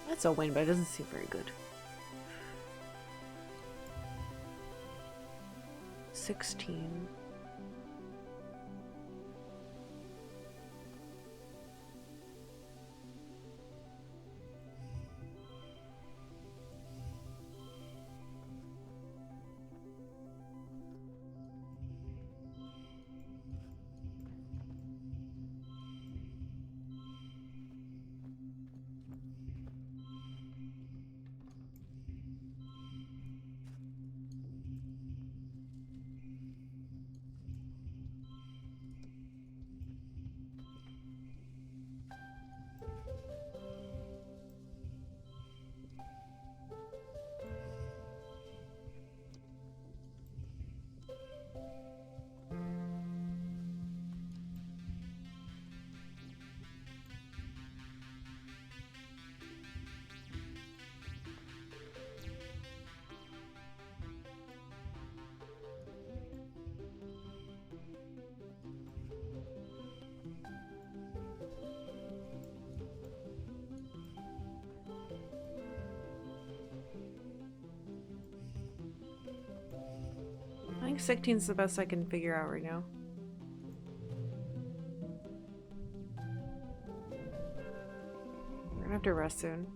That's a win, but it doesn't seem very good. 16. think 16's the best I can figure out right now. We're gonna have to rest soon.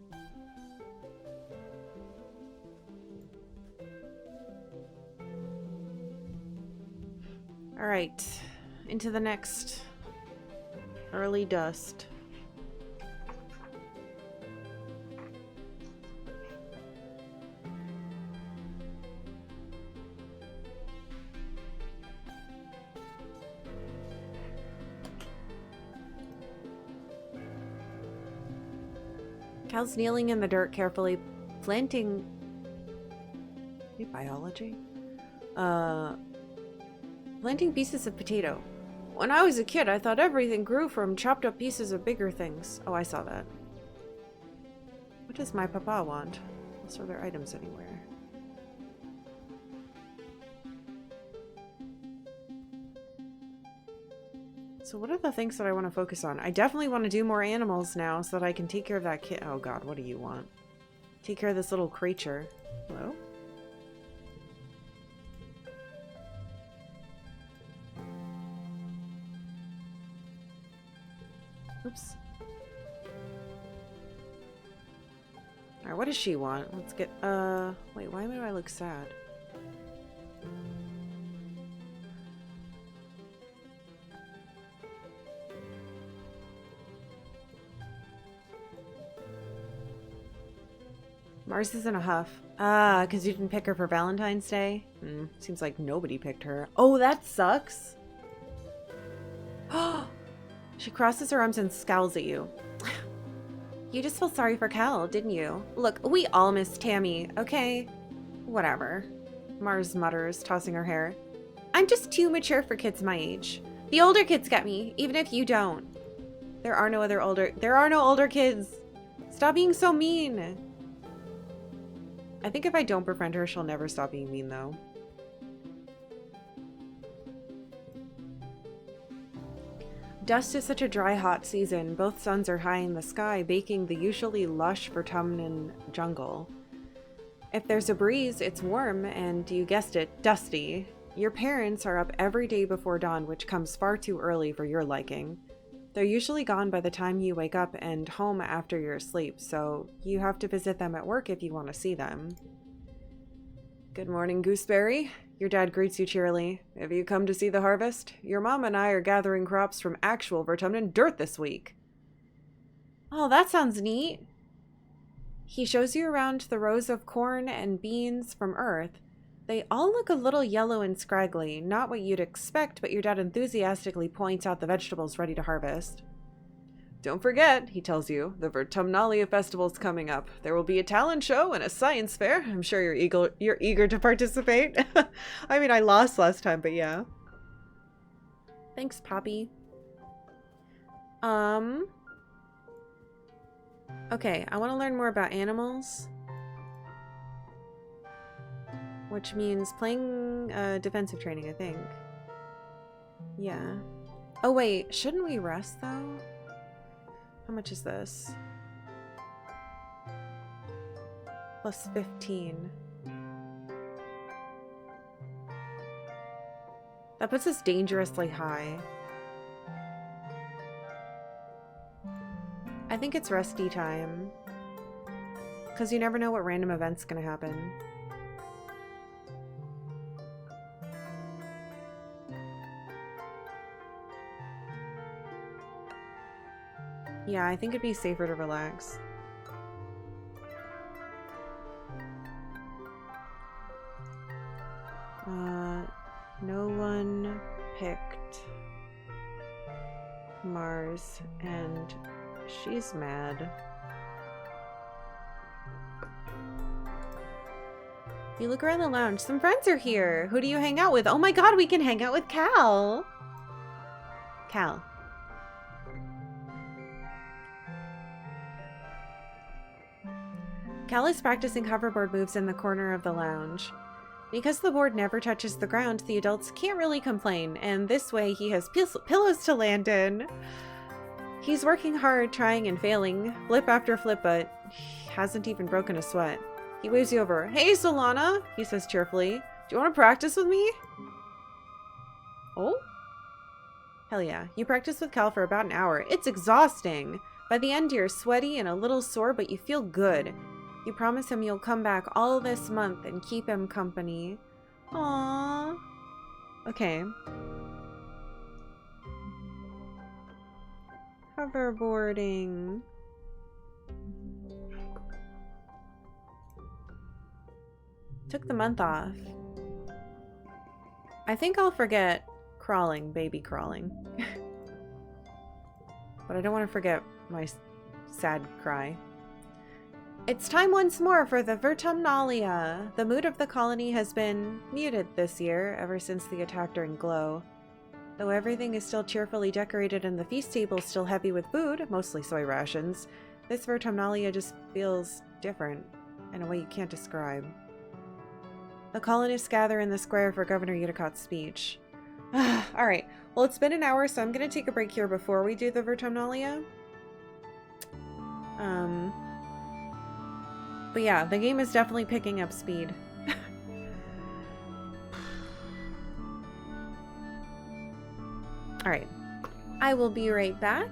Alright, into the next early dust. Cal's kneeling in the dirt, carefully planting... biology? Planting pieces of potato. When I was a kid, I thought everything grew from chopped up pieces of bigger things. Oh, I saw that. What does my papa want? Are there items anywhere? So what are the things that I want to focus on? I definitely want to do more animals now so that I can take care of that kid. Oh god, what do you want? Take care of this little creature. Hello? Oops. Alright, what does she want? Let's get, wait, why do I look sad? Mars is in a huff. Ah, because you didn't pick her for Valentine's Day? Seems like nobody picked her. Oh, that sucks! She crosses her arms and scowls at you. You just felt sorry for Cal, didn't you? Look, we all miss Tammy, okay? Whatever. Mars mutters, tossing her hair. I'm just too mature for kids my age. The older kids get me, even if you don't. There are no older kids. Stop being so mean. I think if I don't befriend her, she'll never stop being mean, though. Dust is such a dry, hot season. Both suns are high in the sky, baking the usually lush Vertumnan jungle. If there's a breeze, it's warm and, you guessed it, dusty. Your parents are up every day before dawn, which comes far too early for your liking. They're usually gone by the time you wake up and home after you're asleep, so you have to visit them at work if you want to see them. Good morning, Gooseberry. Your dad greets you cheerily. Have you come to see the harvest? Your mom and I are gathering crops from actual Vertumnan dirt this week. Oh, that sounds neat. He shows you around the rows of corn and beans from Earth. They all look a little yellow and scraggly, not what you'd expect, but your dad enthusiastically points out the vegetables ready to harvest. Don't forget, he tells you, the Vertumnalia Festival's coming up. There will be a talent show and a science fair. I'm sure you're eager to participate. I mean, I lost last time, but yeah. Thanks, Poppy. Okay, I want to learn more about animals. Which means playing defensive training, I think. Yeah. Oh wait, shouldn't we rest though? How much is this? Plus 15. That puts us dangerously high. I think it's resty time. Because you never know what random event's gonna happen. Yeah, I think it'd be safer to relax. No one picked Mars, and she's mad. You look around the lounge. Some friends are here. Who do you hang out with? Oh my god, we can hang out with Cal. Cal. Cal is practicing hoverboard moves in the corner of the lounge. Because the board never touches the ground, the adults can't really complain, and this way he has pillows to land in. He's working hard, trying and failing, flip after flip, but he hasn't even broken a sweat. He waves you over. Hey, Solana, he says cheerfully. Do you want to practice with me? Oh? Hell yeah. You practice with Cal for about an hour. It's exhausting. By the end, you're sweaty and a little sore, but you feel good. You promise him you'll come back all this month and keep him company. Aww. Okay. Hoverboarding. Took the month off. I think I'll forget crawling, baby crawling. But I don't want to forget my sad cry. It's time once more for the Vertumnalia. The mood of the colony has been muted this year, ever since the attack during Glow. Though everything is still cheerfully decorated and the feast table is still heavy with food, mostly soy rations, this Vertumnalia just feels different, in a way you can't describe. The colonists gather in the square for Governor Udicott's speech. Alright, well it's been an hour, so I'm gonna take a break here before we do the Vertumnalia. But yeah, the game is definitely picking up speed. Alright, I will be right back.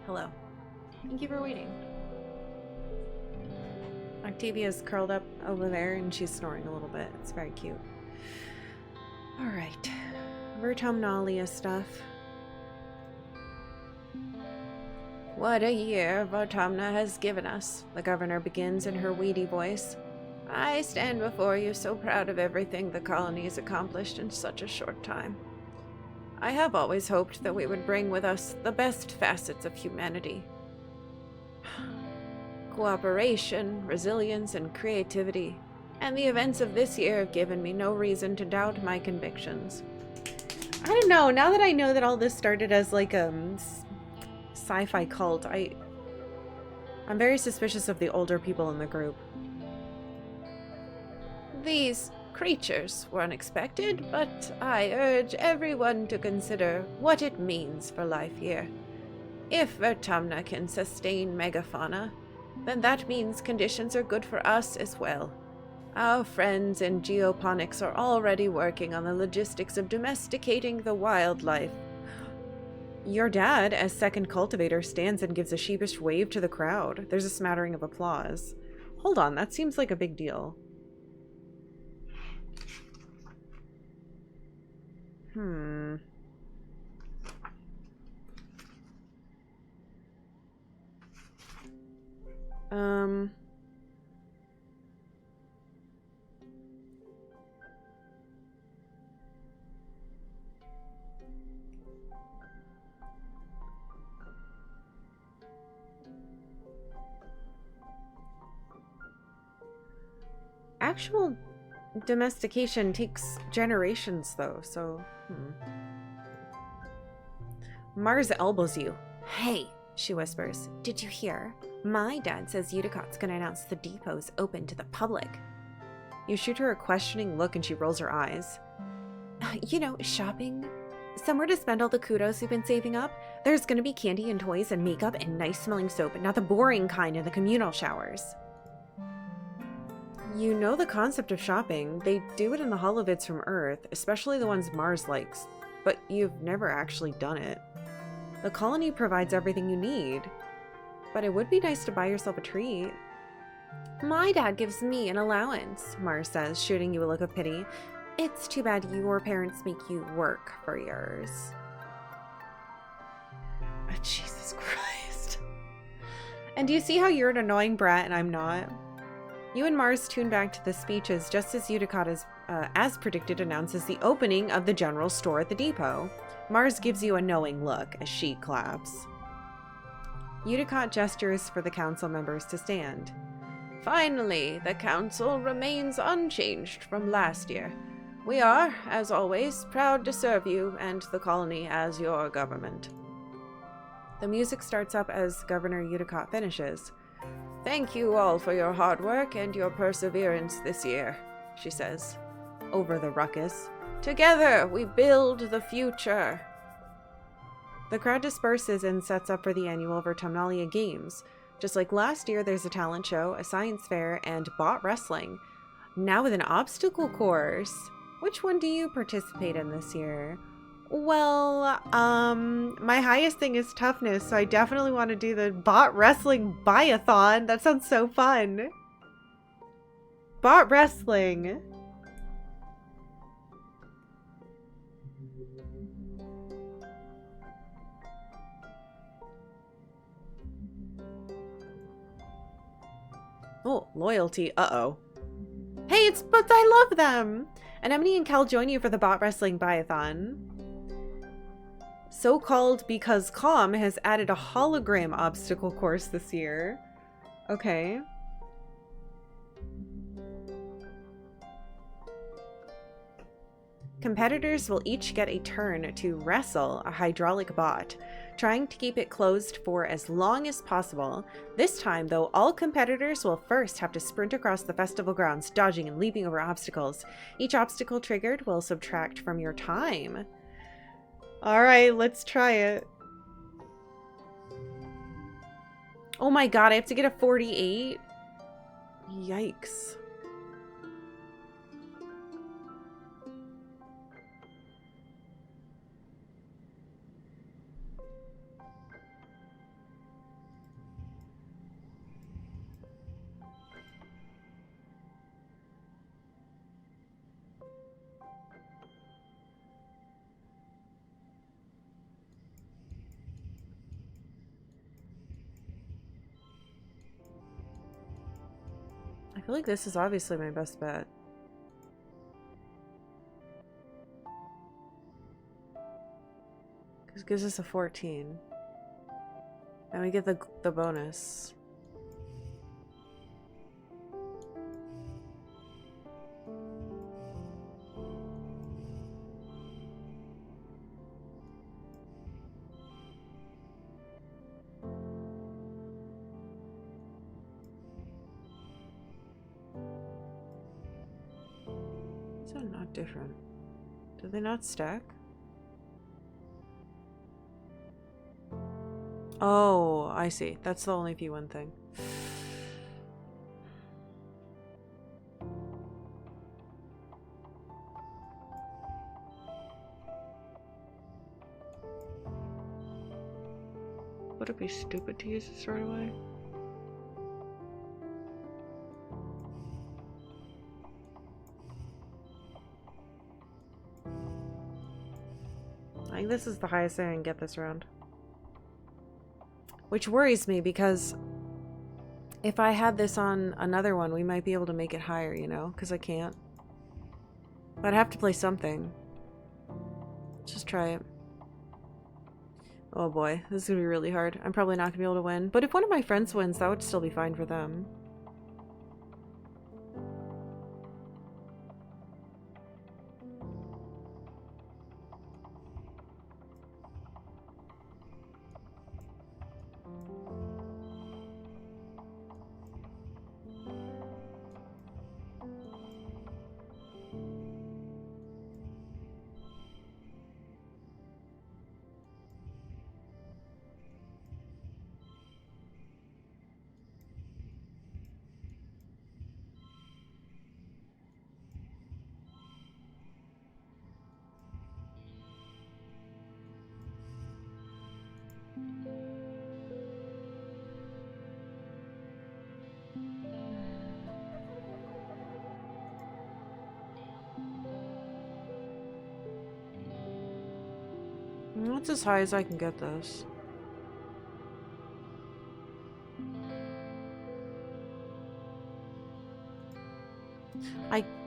Hello. Thank you for waiting. Octavia's curled up over there and she's snoring a little bit. It's very cute. Alright. Vertumnalia stuff. What a year Vartamna has given us, the governor begins in her weedy voice. I stand before you so proud of everything the colony has accomplished in such a short time. I have always hoped that we would bring with us the best facets of humanity. Cooperation, resilience, and creativity, and the events of this year have given me no reason to doubt my convictions. I don't know. Now that I know that all this started as like a sci-fi cult, I'm very suspicious of the older people in the group. These creatures were unexpected, but I urge everyone to consider what it means for life here. If Vertamna can sustain megafauna, then that means conditions are good for us as well. Our friends in geoponics are already working on the logistics of domesticating the wildlife. Your dad, as second cultivator, stands and gives a sheepish wave to the crowd. There's a smattering of applause. Hold on, that seems like a big deal. Actual domestication takes generations, though, so... Mars elbows you. Hey, she whispers, did you hear? My dad says Uticot's gonna announce the depot's open to the public. You shoot her a questioning look and she rolls her eyes. You know, shopping. Somewhere to spend all the kudos we've been saving up. There's gonna be candy and toys and makeup and nice-smelling soap, not the boring kind in the communal showers. You know the concept of shopping. They do it in the holovids from Earth, especially the ones Mars likes, but you've never actually done it. The colony provides everything you need, but it would be nice to buy yourself a treat. My dad gives me an allowance, Mars says, shooting you a look of pity. It's too bad your parents make you work for yours. Oh, Jesus Christ. And do you see how you're an annoying brat and I'm not? You and Mars tune back to the speeches just as Uticott, as predicted, announces the opening of the general store at the depot. Mars gives you a knowing look as she claps. Uticott gestures for the council members to stand. Finally, the council remains unchanged from last year. We are, as always, proud to serve you and the colony as your government. The music starts up as Governor Uticott finishes. Thank you all for your hard work and your perseverance this year, she says, over the ruckus. Together we build the future. The crowd disperses and sets up for the annual Vertumnalia Games. Just like last year, there's a talent show, a science fair, and bot wrestling. Now with an obstacle course. Which one do you participate in this year? Well, my highest thing is toughness, so I definitely want to do the bot wrestling biathon. That sounds so fun. Bot wrestling. Oh, loyalty. Uh-oh. Hey, but I love them! Anemone and Cal join you for the bot wrestling biathon. So called because Calm has added a hologram obstacle course this year. Okay. Competitors will each get a turn to wrestle a hydraulic bot, trying to keep it closed for as long as possible. This time, though, all competitors will first have to sprint across the festival grounds, dodging and leaping over obstacles. Each obstacle triggered will subtract from your time. Alright, let's try it. Oh my god, I have to get a 48? Yikes. I feel like this is obviously my best bet. Because it gives us a 14. And we get the bonus. These are not different. Do they not stack? Oh, I see. That's the only P1 thing. Would it be stupid to use this right away? I think this is the highest I can get this round. Which worries me because if I had this on another one, we might be able to make it higher, you know? Because I can't. But I'd have to play something. Let's just try it. Oh boy, this is gonna be really hard. I'm probably not gonna be able to win. But if one of my friends wins, that would still be fine for them. That's as high as I can get this.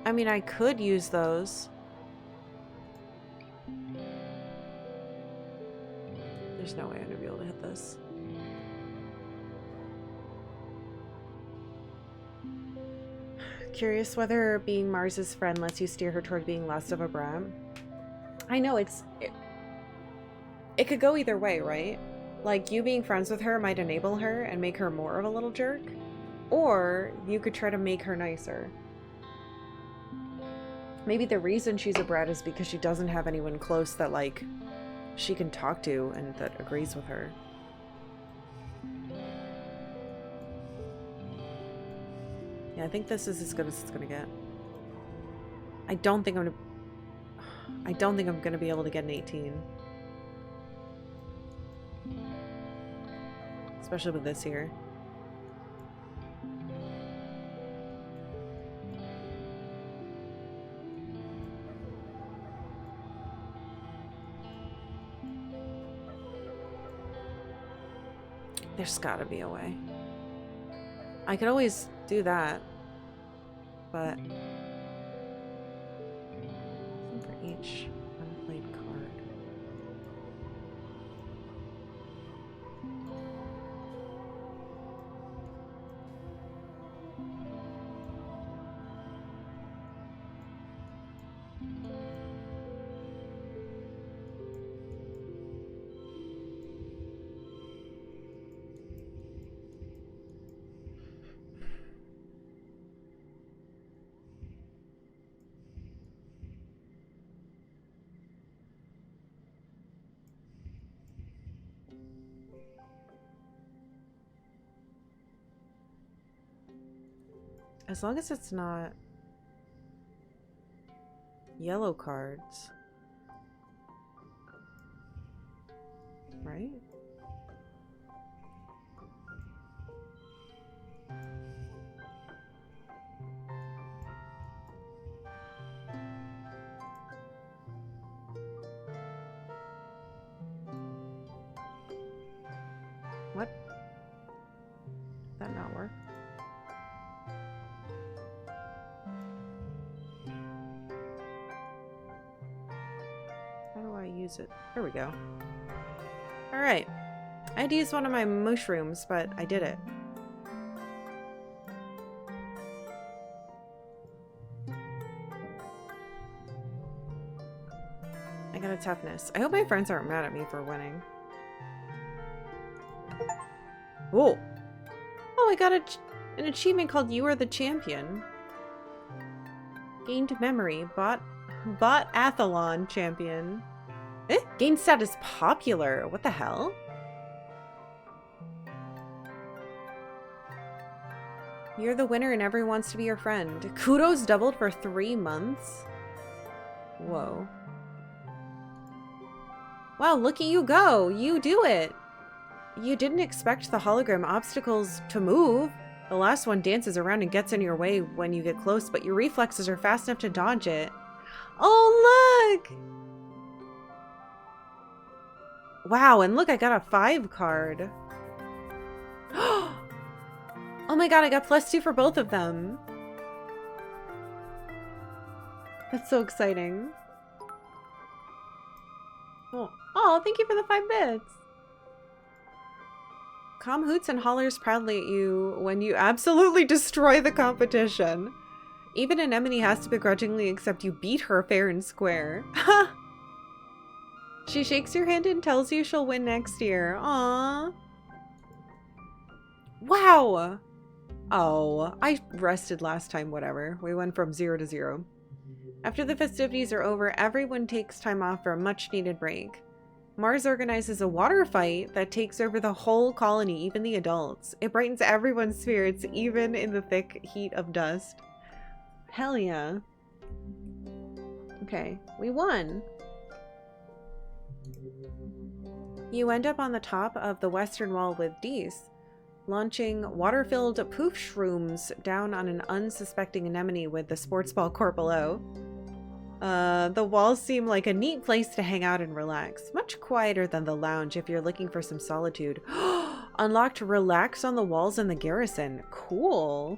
I mean, I could use those. There's no way I'm gonna be able to hit this. Curious whether being Mars's friend lets you steer her toward being less of a brat. I know it could go either way, right? Like, you being friends with her might enable her and make her more of a little jerk. Or you could try to make her nicer. Maybe the reason she's a brat is because she doesn't have anyone close that, like, she can talk to and that agrees with her. Yeah, I think this is as good as it's gonna get. I don't think I'm gonna be able to get an 18. Especially with this here. There's gotta be a way. I could always do that, but for each unplayed card. As long as it's not yellow cards, right? What? Did that not work? use it. There we go. Alright. I had to use one of my mushrooms, but I did it. I got a toughness. I hope my friends aren't mad at me for winning. Whoa! Oh, I got an achievement called You Are the Champion. Gained memory. Bought Athlon champion. Gained status popular. What the hell? You're the winner and everyone wants to be your friend. Kudos doubled for 3 months? Whoa. Wow, look at you go! You do it! You didn't expect the hologram obstacles to move. The last one dances around and gets in your way when you get close, but your reflexes are fast enough to dodge it. Oh, look! Wow, and look, I got a 5 card. Oh my god, I got +2 for both of them. That's so exciting. Oh, thank you for the 5 bits. Com hoots and hollers proudly at you when you absolutely destroy the competition. Even Anemone has to begrudgingly accept you beat her fair and square. She shakes your hand and tells you she'll win next year. Aww. Wow. Oh, I rested last time, whatever. We went from 0 to 0. After the festivities are over, everyone takes time off for a much-needed break. Mars organizes a water fight that takes over the whole colony, even the adults. It brightens everyone's spirits, even in the thick heat of dust. Hell yeah. Okay, we won. You end up on the top of the western wall with Dees, launching water-filled poof shrooms down on an unsuspecting anemone with the sports ball court below. The walls seem like a neat place to hang out and relax. Much quieter than the lounge if you're looking for some solitude. Unlocked relax on the walls in the garrison. Cool.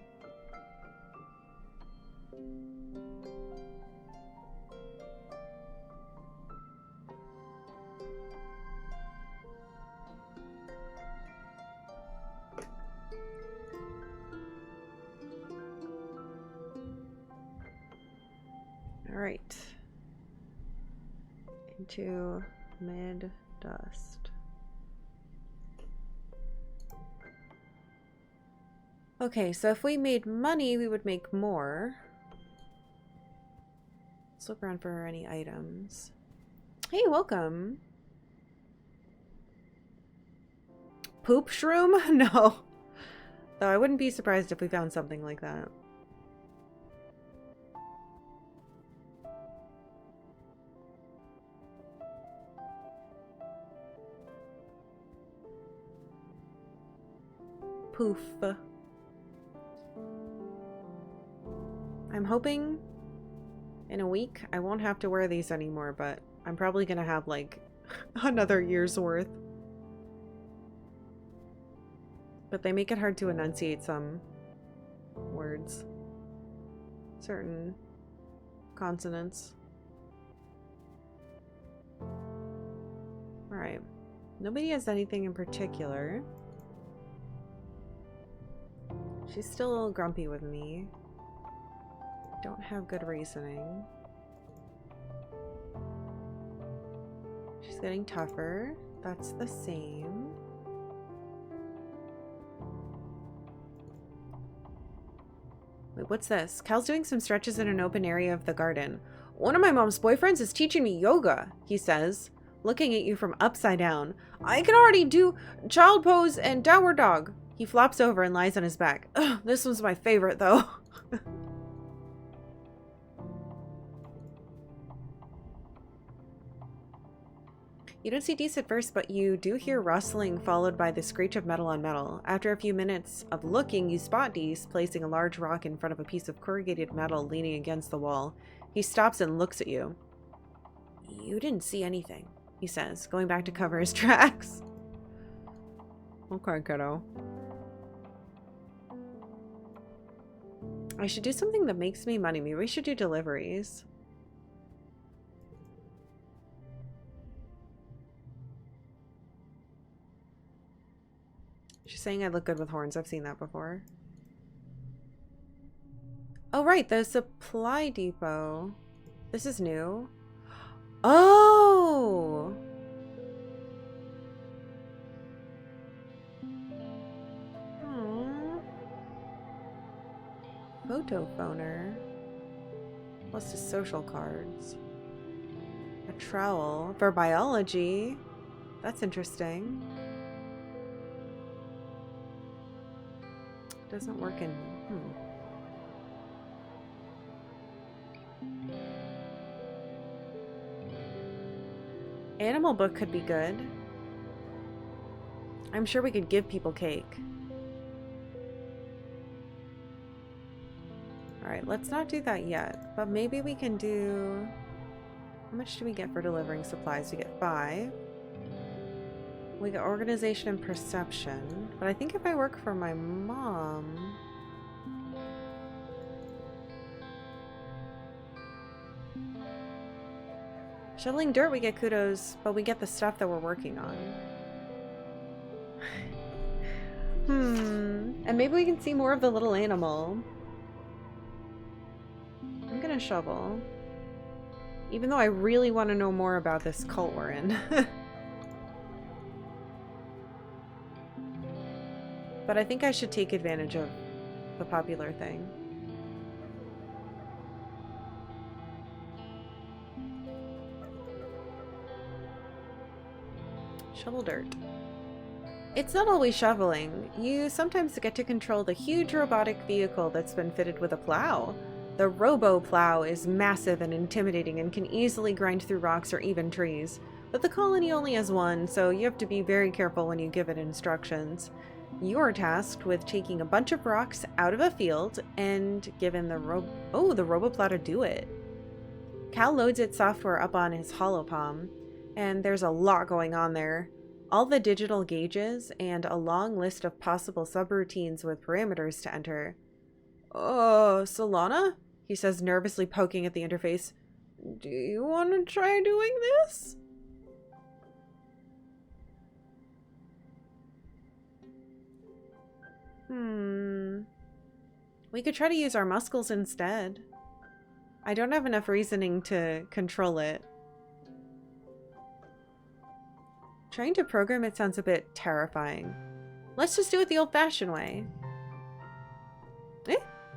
Alright. Into mid-dust. Okay, so if we made money, we would make more. Let's look around for any items. Hey, welcome. Poop shroom? No. Though I wouldn't be surprised if we found something like that. Poof. I'm hoping in a week I won't have to wear these anymore, but I'm probably gonna have like another year's worth. But they make it hard to enunciate some words. Certain consonants. Alright. Nobody has anything in particular. She's still grumpy with me. Don't have good reasoning. She's getting tougher. That's the same. Wait, what's this? Cal's doing some stretches in an open area of the garden. One of my mom's boyfriends is teaching me yoga, he says, looking at you from upside down. I can already do child pose and downward dog. He flops over and lies on his back. Ugh, this one's my favorite, though. You don't see Dees at first, but you do hear rustling followed by the screech of metal on metal. After a few minutes of looking, you spot Dees placing a large rock in front of a piece of corrugated metal leaning against the wall. He stops and looks at you. You didn't see anything, he says, going back to cover his tracks. Okay, kiddo. I should do something that makes me money. Maybe we should do deliveries. saying I look good with horns. I've seen that before. Oh, right. The supply depot. This is new. Oh! Aww. Photo phoner. What's the social cards? A trowel for biology. That's interesting. Doesn't work in... Animal book could be good. I'm sure we could give people cake. Alright, let's not do that yet. But maybe we can do... How much do we get for delivering supplies? We get 5. We get organization and perception. But I think if I work for my mom... Shoveling dirt, we get kudos, but we get the stuff that we're working on. And maybe we can see more of the little animal. I'm gonna shovel. Even though I really want to know more about this cult we're in. But I think I should take advantage of the popular thing. Shovel dirt. It's not always shoveling. You sometimes get to control the huge robotic vehicle that's been fitted with a plow. The robo-plow is massive and intimidating and can easily grind through rocks or even trees. But the colony only has one, so you have to be very careful when you give it instructions. You're tasked with taking a bunch of rocks out of a field and given the robo-plow to do it. Cal loads its software up on his holopalm, and there's a lot going on there. All the digital gauges and a long list of possible subroutines with parameters to enter. Oh, Solana? He says, nervously poking at the interface. Do you want to try doing this? We could try to use our muscles instead. I don't have enough reasoning to control it. Trying to program it sounds a bit terrifying. Let's just do it the old-fashioned way.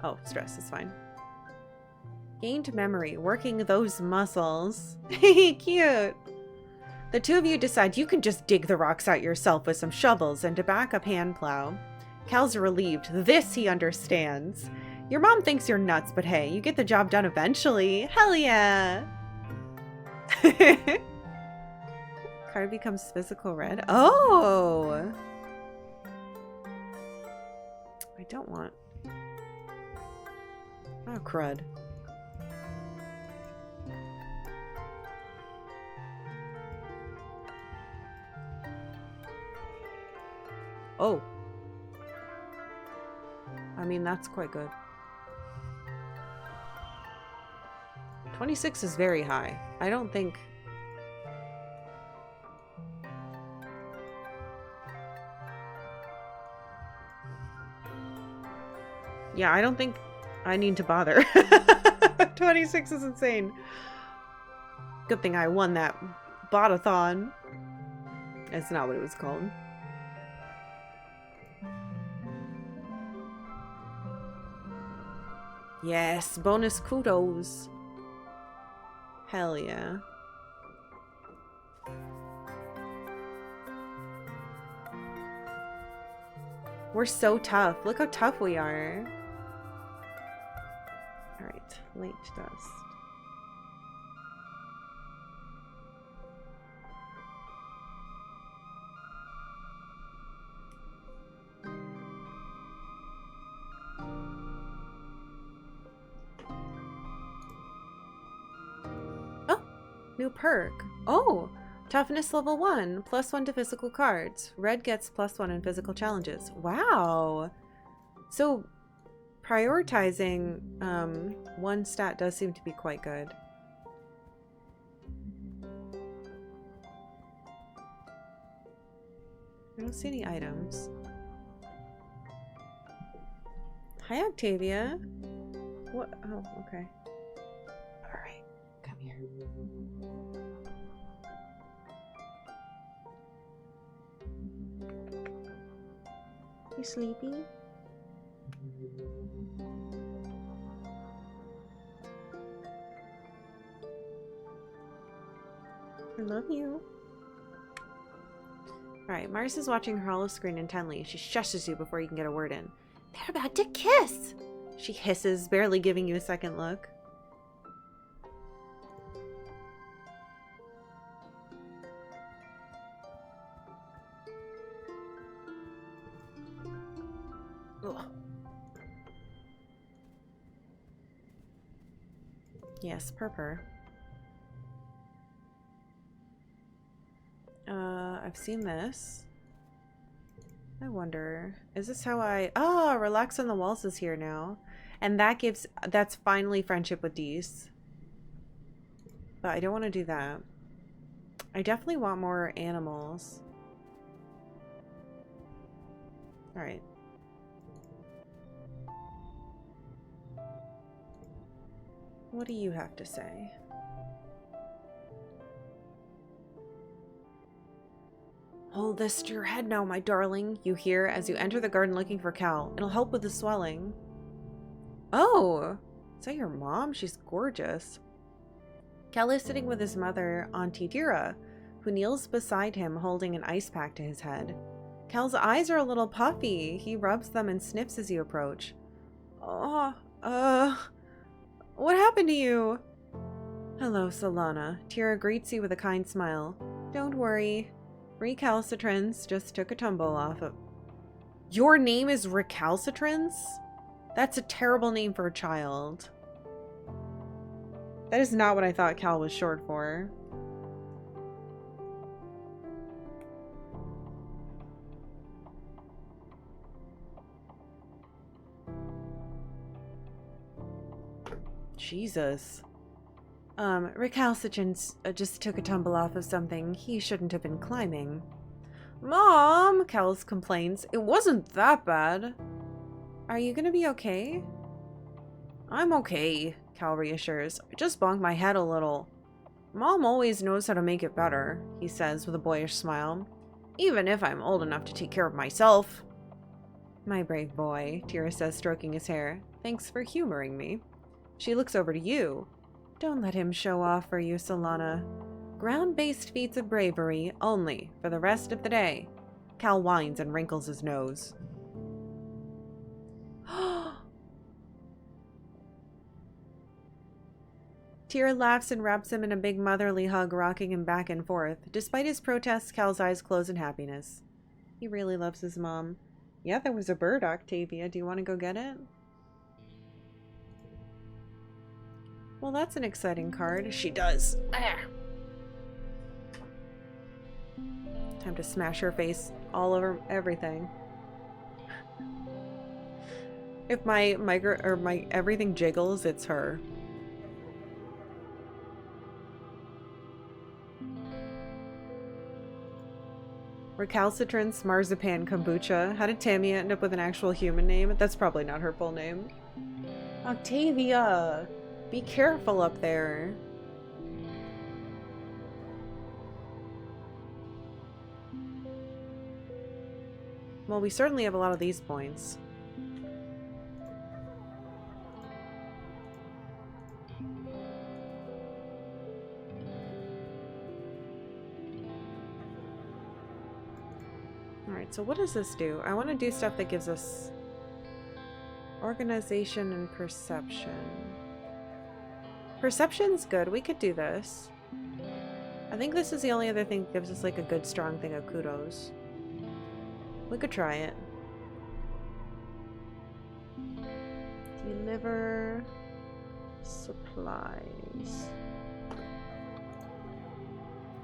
Oh, stress is fine. Gained memory, working those muscles. Cute! The two of you decide you can just dig the rocks out yourself with some shovels and a backup hand plow. Cal's relieved. This he understands. Your mom thinks you're nuts, but hey, you get the job done eventually. Hell yeah! Card becomes physical red. Oh! I don't want... Oh, crud. Oh. I mean, that's quite good. 26 is very high. I don't think... Yeah, I don't think I need to bother. 26 is insane. Good thing I won that botathon. That's not what it was called. Yes, bonus kudos. Hell yeah. We're so tough. Look how tough we are. Alright, late dust. New perk. Oh! Toughness level 1. +1 to physical cards. Red gets +1 in physical challenges. Wow! So, prioritizing one stat does seem to be quite good. I don't see any items. Hi, Octavia. What? Oh, okay. Alright, come here. You sleepy? I love you. Alright, Mars is watching her holoscreen intently. She shushes you before you can get a word in. They're about to kiss! She hisses, barely giving you a second look. Ugh. Yes, purr. I've seen this. I wonder, is this how I... Oh, Relax on the Walls is here now. And that's finally friendship with Dees. But I don't want to do that. I definitely want more animals. Alright. What do you have to say? Hold this to your head now, my darling, you hear as you enter the garden looking for Cal. It'll help with the swelling. Oh! Is that your mom? She's gorgeous. Cal is sitting with his mother, Auntie Dira, who kneels beside him holding an ice pack to his head. Cal's eyes are a little puffy. He rubs them and sniffs as you approach. Oh, what happened to you? Hello, Solana. Tira greets you with a kind smile. Don't worry. Recalcitrance just took a tumble off of... Your name is Recalcitrance? That's a terrible name for a child. That is not what I thought Cal was short for. Jesus. Recalcitrance just took a tumble off of something he shouldn't have been climbing. Mom, Cal complains. It wasn't that bad. Are you gonna be okay? I'm okay, Cal reassures. I just bonked my head a little. Mom always knows how to make it better, he says with a boyish smile. Even if I'm old enough to take care of myself. My brave boy, Tira says, stroking his hair. Thanks for humoring me. She looks over to you. Don't let him show off for you, Solana. Ground-based feats of bravery only for the rest of the day. Cal whines and wrinkles his nose. Tira laughs and wraps him in a big motherly hug, rocking him back and forth. Despite his protests, Cal's eyes close in happiness. He really loves his mom. Yeah, there was a bird, Octavia. Do you want to go get it? Well, that's an exciting card. She does. Time to smash her face all over everything. If my everything jiggles, it's her. Recalcitrance Marzipan Kombucha. How did Tammy end up with an actual human name? That's probably not her full name. Octavia! Be careful up there. Well, we certainly have a lot of these points. Alright, so what does this do? I want to do stuff that gives us organization and perception. Perception's good. We could do this. I think this is the only other thing that gives us like a good strong thing of kudos. We could try it. Deliver supplies.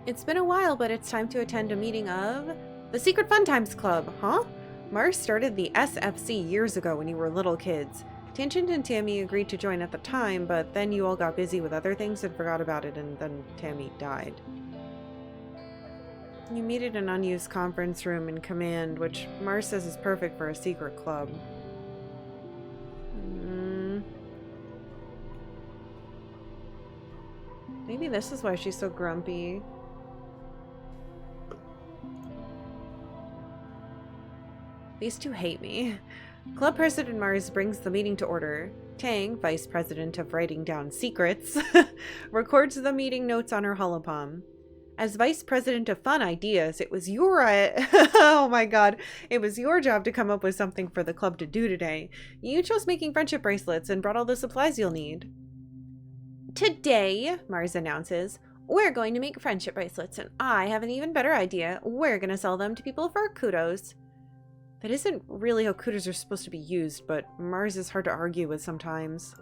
It's been a while, but it's time to attend a meeting of the Secret Fun Times Club, huh? Mars started the SFC years ago when you were little kids. Tangent and Tammy agreed to join at the time, but then you all got busy with other things and forgot about it, and then Tammy died. You meet at an unused conference room in Command, which Mars says is perfect for a secret club. Maybe this is why she's so grumpy. These two hate me. Club President Mars brings the meeting to order. Tang, Vice President of Writing Down Secrets, records the meeting notes on her holopalm. As Vice President of Fun Ideas, it was your oh my god, it was your job to come up with something for the club to do today. You chose making friendship bracelets and brought all the supplies you'll need. Today, Mars announces, we're going to make friendship bracelets, and I have an even better idea. We're going to sell them to people for kudos. That isn't really how kudos are supposed to be used, but Mars is hard to argue with sometimes.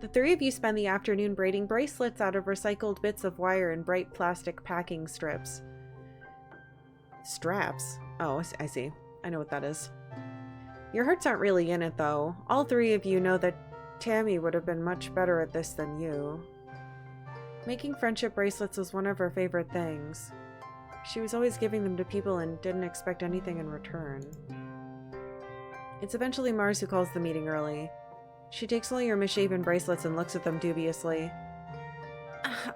The three of you spend the afternoon braiding bracelets out of recycled bits of wire and bright plastic packing strips. Straps? Oh, I see. I know what that is. Your hearts aren't really in it, though. All three of you know that Tammy would have been much better at this than you. Making friendship bracelets was one of her favorite things. She was always giving them to people and didn't expect anything in return. It's eventually Mars who calls the meeting early. She takes all your misshapen bracelets and looks at them dubiously.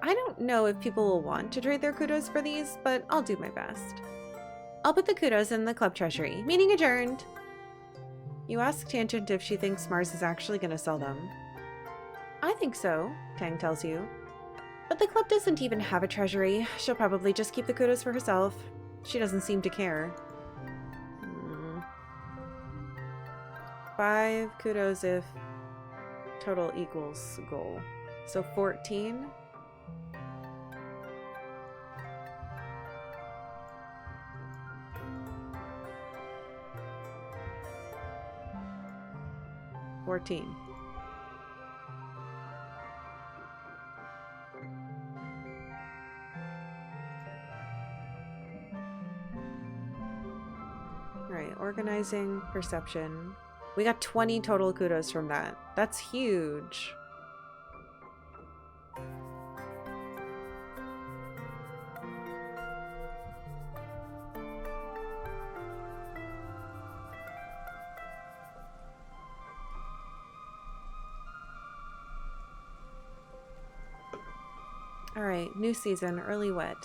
I don't know if people will want to trade their kudos for these, but I'll do my best. I'll put the kudos in the club treasury. Meeting adjourned. You ask Tangent if she thinks Mars is actually going to sell them. I think so, Tang tells you. But the club doesn't even have a treasury. She'll probably just keep the kudos for herself. She doesn't seem to care. 5 kudos if total equals goal. So 14. Right, organizing, perception. We got 20 total kudos from that. That's huge. Alright, new season, early wet.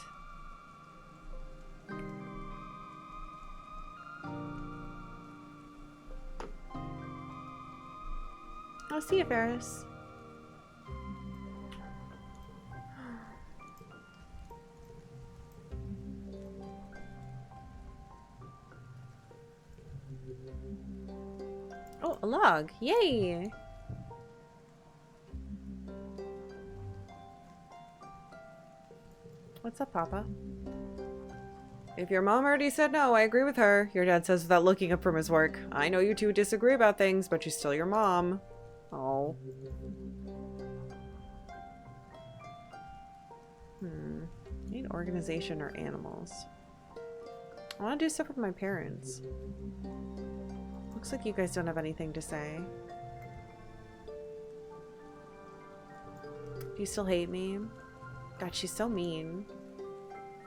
I'll see you, Ferris. Oh, a log. Yay! What's up, Papa? If your mom already said no, I agree with her, your dad says without looking up from his work. I know you two disagree about things, but she's still your mom. Oh. Need organization or animals. I want to do stuff with my parents. Looks like you guys don't have anything to say. Do you still hate me? God, she's so mean.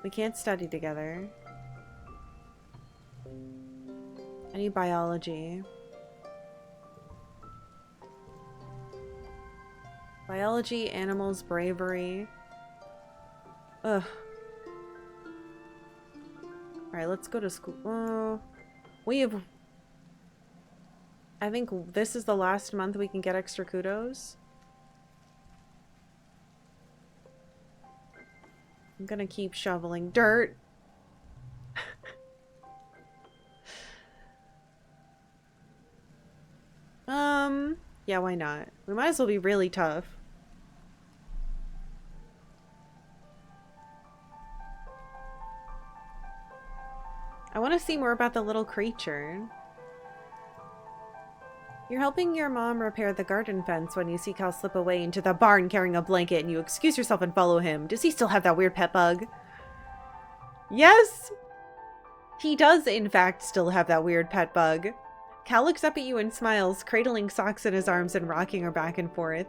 We can't study together. I need biology. Biology, animals, bravery. Ugh. Alright, let's go to school. I think this is the last month we can get extra kudos. I'm gonna keep shoveling dirt. Yeah, why not? We might as well be really tough. I want to see more about the little creature. You're helping your mom repair the garden fence when you see Cal slip away into the barn carrying a blanket and you excuse yourself and follow him. Does he still have that weird pet bug? Yes! He does, in fact, still have that weird pet bug. Cal looks up at you and smiles, cradling Socks in his arms and rocking her back and forth.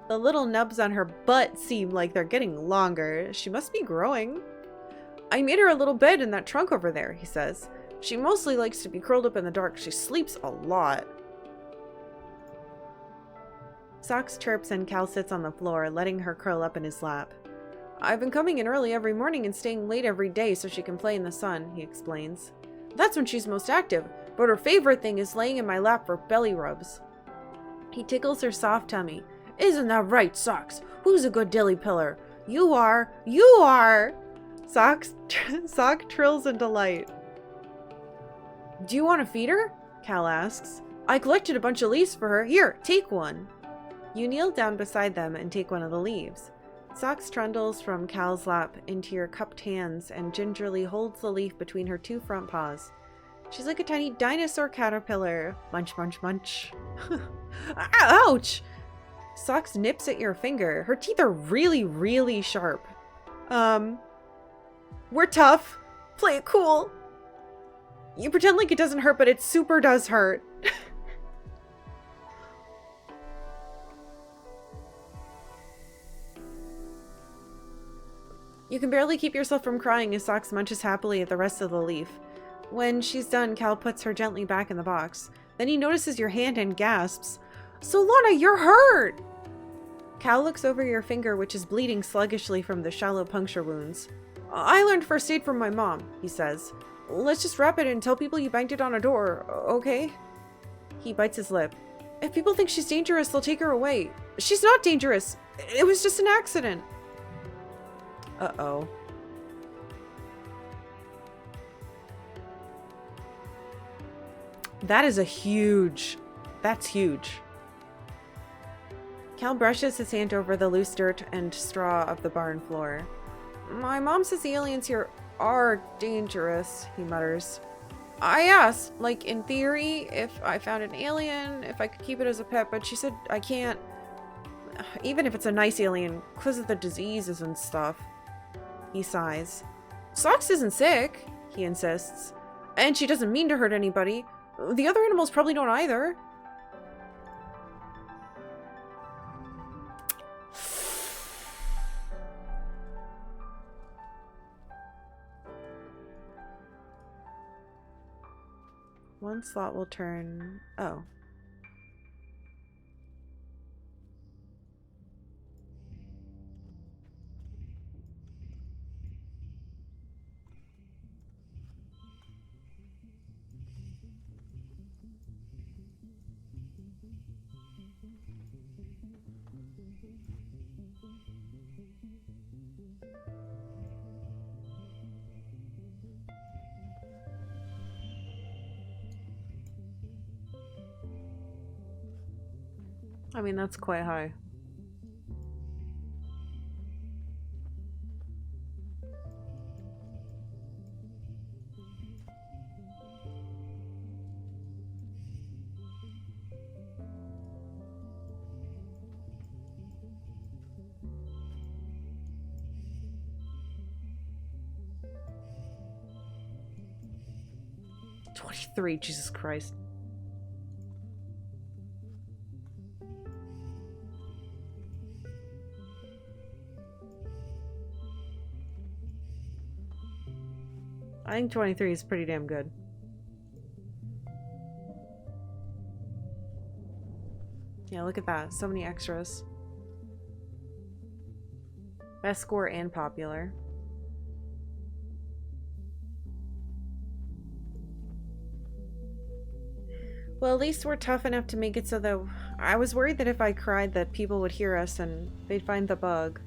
The little nubs on her butt seem like they're getting longer. She must be growing. I made her a little bed in that trunk over there, he says. She mostly likes to be curled up in the dark. She sleeps a lot. Socks chirps and Cal sits on the floor, letting her curl up in his lap. I've been coming in early every morning and staying late every day so she can play in the sun, he explains. That's when she's most active, but her favorite thing is laying in my lap for belly rubs. He tickles her soft tummy. Isn't that right, Socks? Who's a good dilly piller? You are! You are! Sock trills in delight. Do you want to feed her? Cal asks. I collected a bunch of leaves for her. Here, take one. You kneel down beside them and take one of the leaves. Socks trundles from Cal's lap into your cupped hands and gingerly holds the leaf between her two front paws. She's like a tiny dinosaur caterpillar. Munch, munch, munch. Ouch! Socks nips at your finger. Her teeth are really, really sharp. We're tough. Play it cool. You pretend like it doesn't hurt, but it super does hurt. You can barely keep yourself from crying as Socks munches happily at the rest of the leaf. When she's done, Cal puts her gently back in the box. Then he notices your hand and gasps, Solana, you're hurt! Cal looks over your finger, which is bleeding sluggishly from the shallow puncture wounds. I learned first aid from my mom, he says. Let's just wrap it and tell people you banged it on a door, okay? He bites his lip. If people think she's dangerous, they'll take her away. She's not dangerous. It was just an accident. Uh-oh. That is that's huge. Cal brushes his hand over the loose dirt and straw of the barn floor. My mom says the aliens here are dangerous, he mutters. I asked, like in theory, if I found an alien, if I could keep it as a pet, but she said I can't. Even if it's a nice alien, because of the diseases and stuff. He sighs. Socks isn't sick, he insists. And she doesn't mean to hurt anybody. The other animals probably don't either. One slot will turn... Oh. I mean, that's quite high. $23, Jesus Christ. I think 23 is pretty damn good. Yeah, look at that. So many extras. Best score and popular. Well, at least we're tough enough to make it so that I was worried that if I cried that people would hear us and they'd find the bug.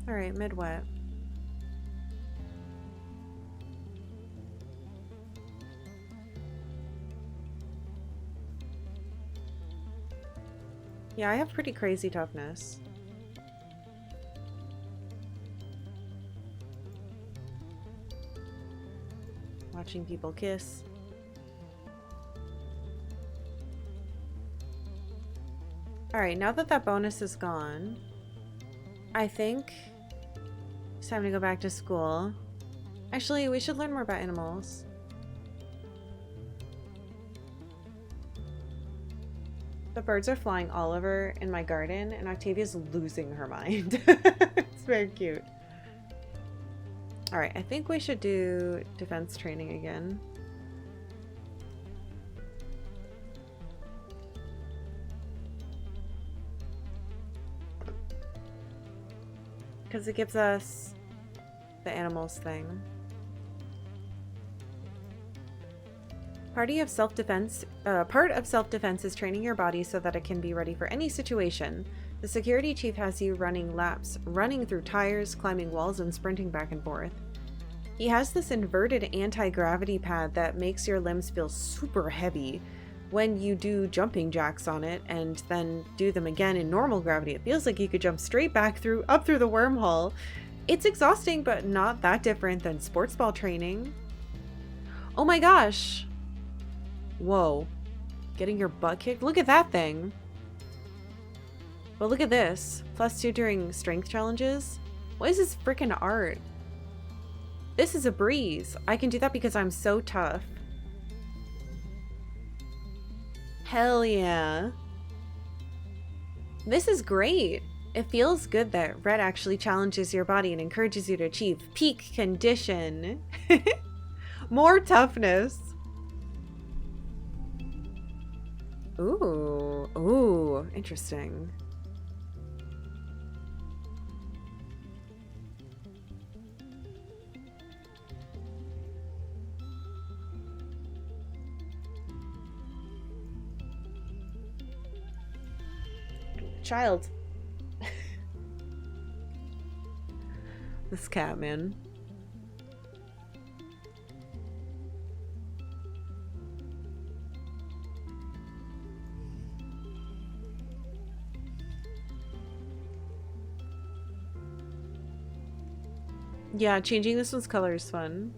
Alright, mid-wet. Yeah, I have pretty crazy toughness. Watching people kiss. Alright, now that that bonus is gone, I think it's time to go back to school. Actually, we should learn more about animals. The birds are flying all over in my garden, and Octavia's losing her mind. It's very cute. Alright, I think we should do defense training again. Because it gives us the animals thing. Part of self-defense is training your body so that it can be ready for any situation. The security chief has you running laps, running through tires, climbing walls, and sprinting back and forth. He has this inverted anti-gravity pad that makes your limbs feel super heavy when you do jumping jacks on it and then do them again in normal gravity. It feels like you could jump straight back up through the wormhole. It's exhausting, but not that different than sports ball training. Oh my gosh! Whoa. Getting your butt kicked? Look at that thing! But look at this. +2 during strength challenges? What is this freaking art? This is a breeze. I can do that because I'm so tough. Hell yeah. This is great. It feels good that red actually challenges your body and encourages you to achieve peak condition. More toughness. Ooh, interesting. Child. This cat, man. Yeah, changing this one's color is fun.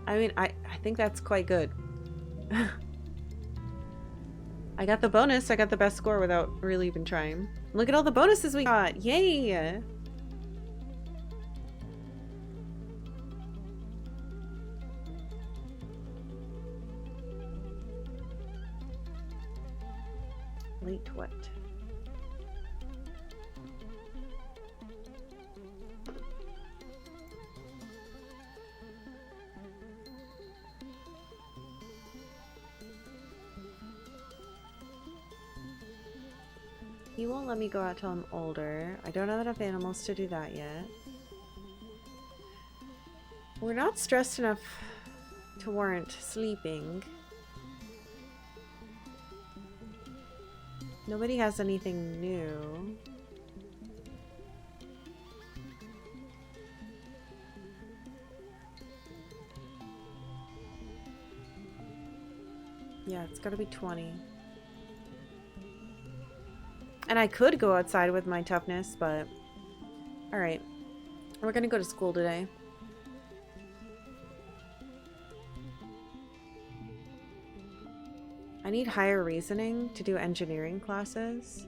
I mean, I think that's quite good. I got the bonus. I got the best score without really even trying. Look at all the bonuses we got. Yay! Late what? He won't let me go out till I'm older. I don't have enough animals to do that yet. We're not stressed enough to warrant sleeping. Nobody has anything new. Yeah, it's gotta be 20. And I could go outside with my toughness, but... Alright. We're gonna go to school today. I need higher reasoning to do engineering classes.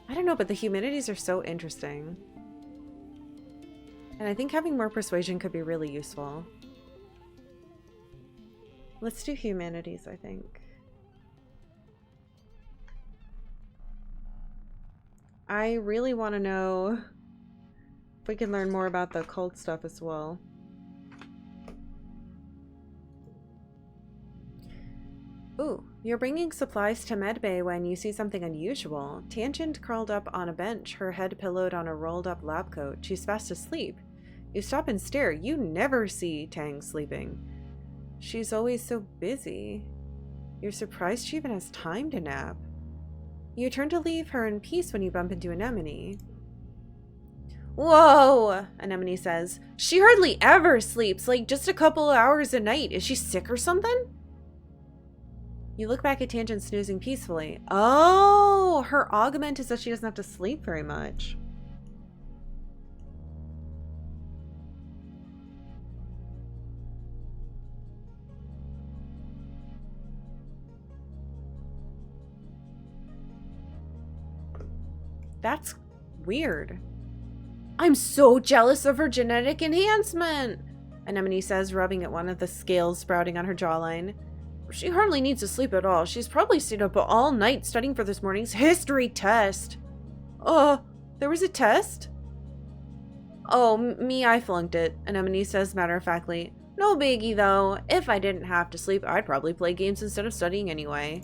I don't know, but the humanities are so interesting. And I think having more persuasion could be really useful. Let's do humanities, I think. I really want to know if we can learn more about the occult stuff as well. Ooh, you're bringing supplies to medbay when you see something unusual. Tangent curled up on a bench, her head pillowed on a rolled up lab coat. She's fast asleep. You stop and stare. You never see Tang sleeping. She's always so busy. You're surprised she even has time to nap. You turn to leave her in peace when you bump into Anemone. Whoa, Anemone says. She hardly ever sleeps, like just a couple of hours a night. Is she sick or something? You look back at Tangent snoozing peacefully. Oh, her augment is that she doesn't have to sleep very much. That's weird. I'm so jealous of her genetic enhancement, Anemone says, rubbing at one of the scales sprouting on her jawline. She hardly needs to sleep at all. She's probably stayed up all night studying for this morning's history test. There was a test? Oh, me, I flunked it, Anemone says matter-of-factly. No biggie, though. If I didn't have to sleep, I'd probably play games instead of studying anyway.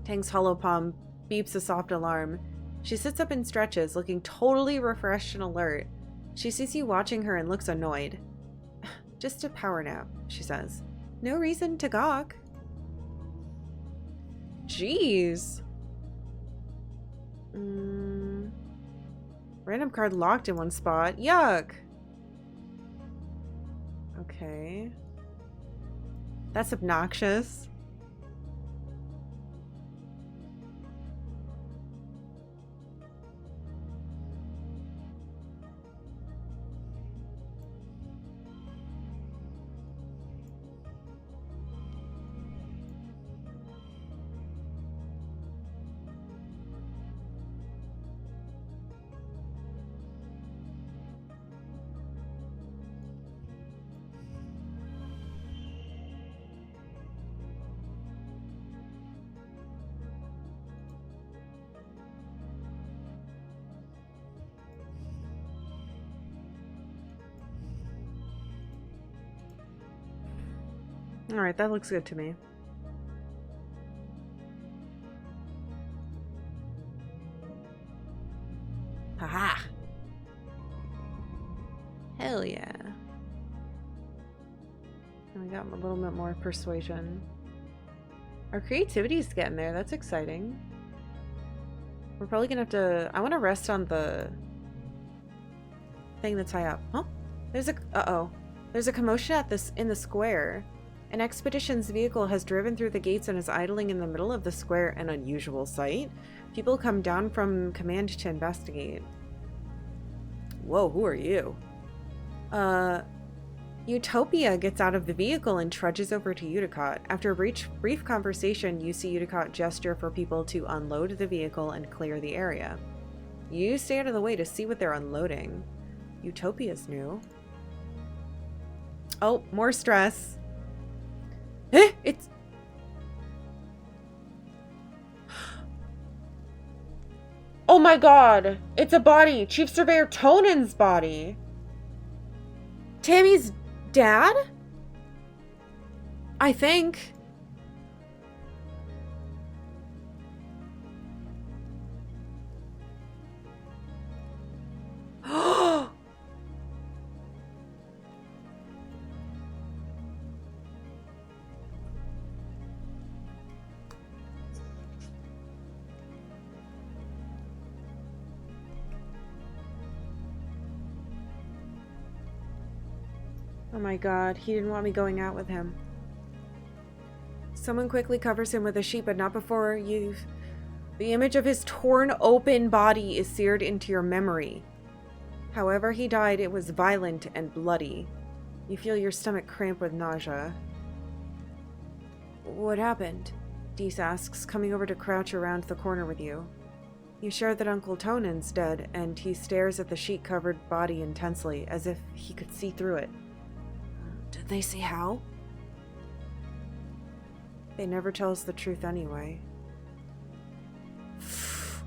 Tang's hollow palm beeps a soft alarm. She sits up and stretches, looking totally refreshed and alert. She sees you watching her and looks annoyed. Just a power nap, she says. No reason to gawk. Jeez. Random card locked in one spot. Yuck. Okay. That's obnoxious. Alright, that looks good to me. Haha! Hell yeah. And we got a little bit more persuasion. Our creativity's getting there, that's exciting. We're probably gonna have to... I want to rest on the thing that's high up. Huh? There's a... Uh-oh. There's a commotion in the square. An expedition's vehicle has driven through the gates and is idling in the middle of the square, an unusual sight. People come down from command to investigate. Whoa, who are you? Utopia gets out of the vehicle and trudges over to Uticott. After a brief conversation, you see Uticott gesture for people to unload the vehicle and clear the area. You stay out of the way to see what they're unloading. Utopia's new. Oh, more stress. It's... Oh my god! It's a body! Chief Surveyor Tonan's body! Tammy's dad? I think. Oh my god, he didn't want me going out with him. Someone quickly covers him with a sheet, but not before you've... The image of his torn open body is seared into your memory. However he died, it was violent and bloody. You feel your stomach cramp with nausea. What happened? Dees asks, coming over to crouch around the corner with you. You share that Uncle Tonan's dead, and he stares at the sheet-covered body intensely, as if he could see through it. Did they say how? They never tell us the truth anyway.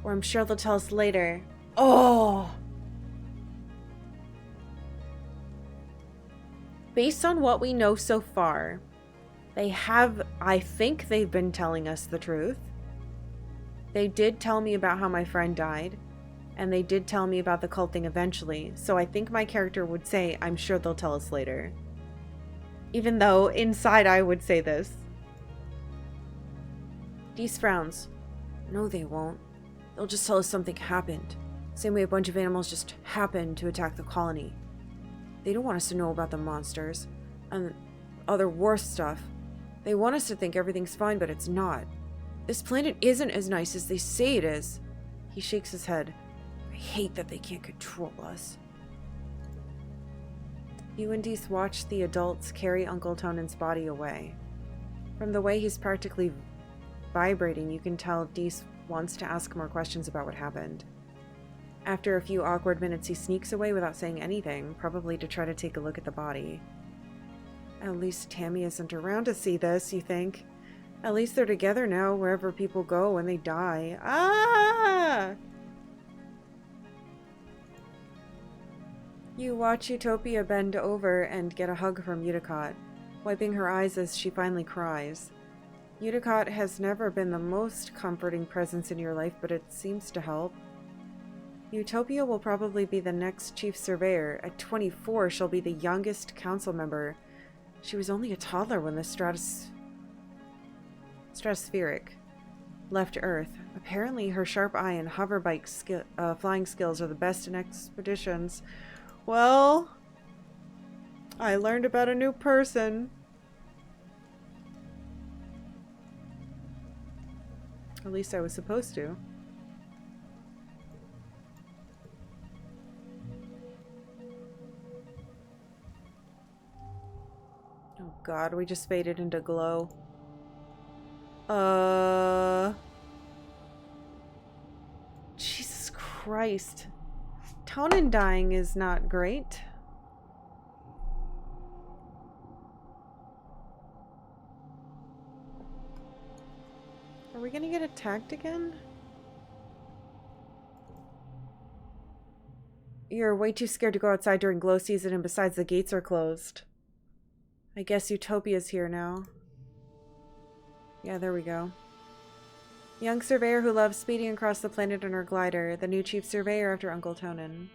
Or I'm sure they'll tell us later. Oh! Based on what we know so far, I think they've been telling us the truth. They did tell me about how my friend died, and they did tell me about the cult thing eventually, so I think my character would say, I'm sure they'll tell us later. Even though, inside I would say this. Dees frowns. No, they won't. They'll just tell us something happened. Same way a bunch of animals just happened to attack the colony. They don't want us to know about the monsters and other worse stuff. They want us to think everything's fine, but it's not. This planet isn't as nice as they say it is. He shakes his head. I hate that they can't control us. You and Dees watch the adults carry Uncle Tonan's body away. From the way he's practically vibrating, you can tell Dees wants to ask more questions about what happened. After a few awkward minutes, he sneaks away without saying anything, probably to try to take a look at the body. At least Tammy isn't around to see this, you think. At least they're together now, wherever people go when they die. Ah! You watch Utopia bend over and get a hug from Uticott, wiping her eyes as she finally cries. Uticott has never been the most comforting presence in your life, but it seems to help. Utopia will probably be the next chief surveyor. At 24, she'll be the youngest council member. She was only a toddler when the stratospheric left Earth. Apparently, her sharp eye and hoverbike flying skills are the best in expeditions. Well, I learned about a new person. At least I was supposed to. Oh god, we just faded into glow. Jesus Christ. Tonin dying is not great. Are we gonna get attacked again? You're way too scared to go outside during glow season, and besides, the gates are closed. I guess Utopia's here now. Yeah, there we go. Young surveyor who loves speeding across the planet in her glider, the new chief surveyor after Uncle Tonin.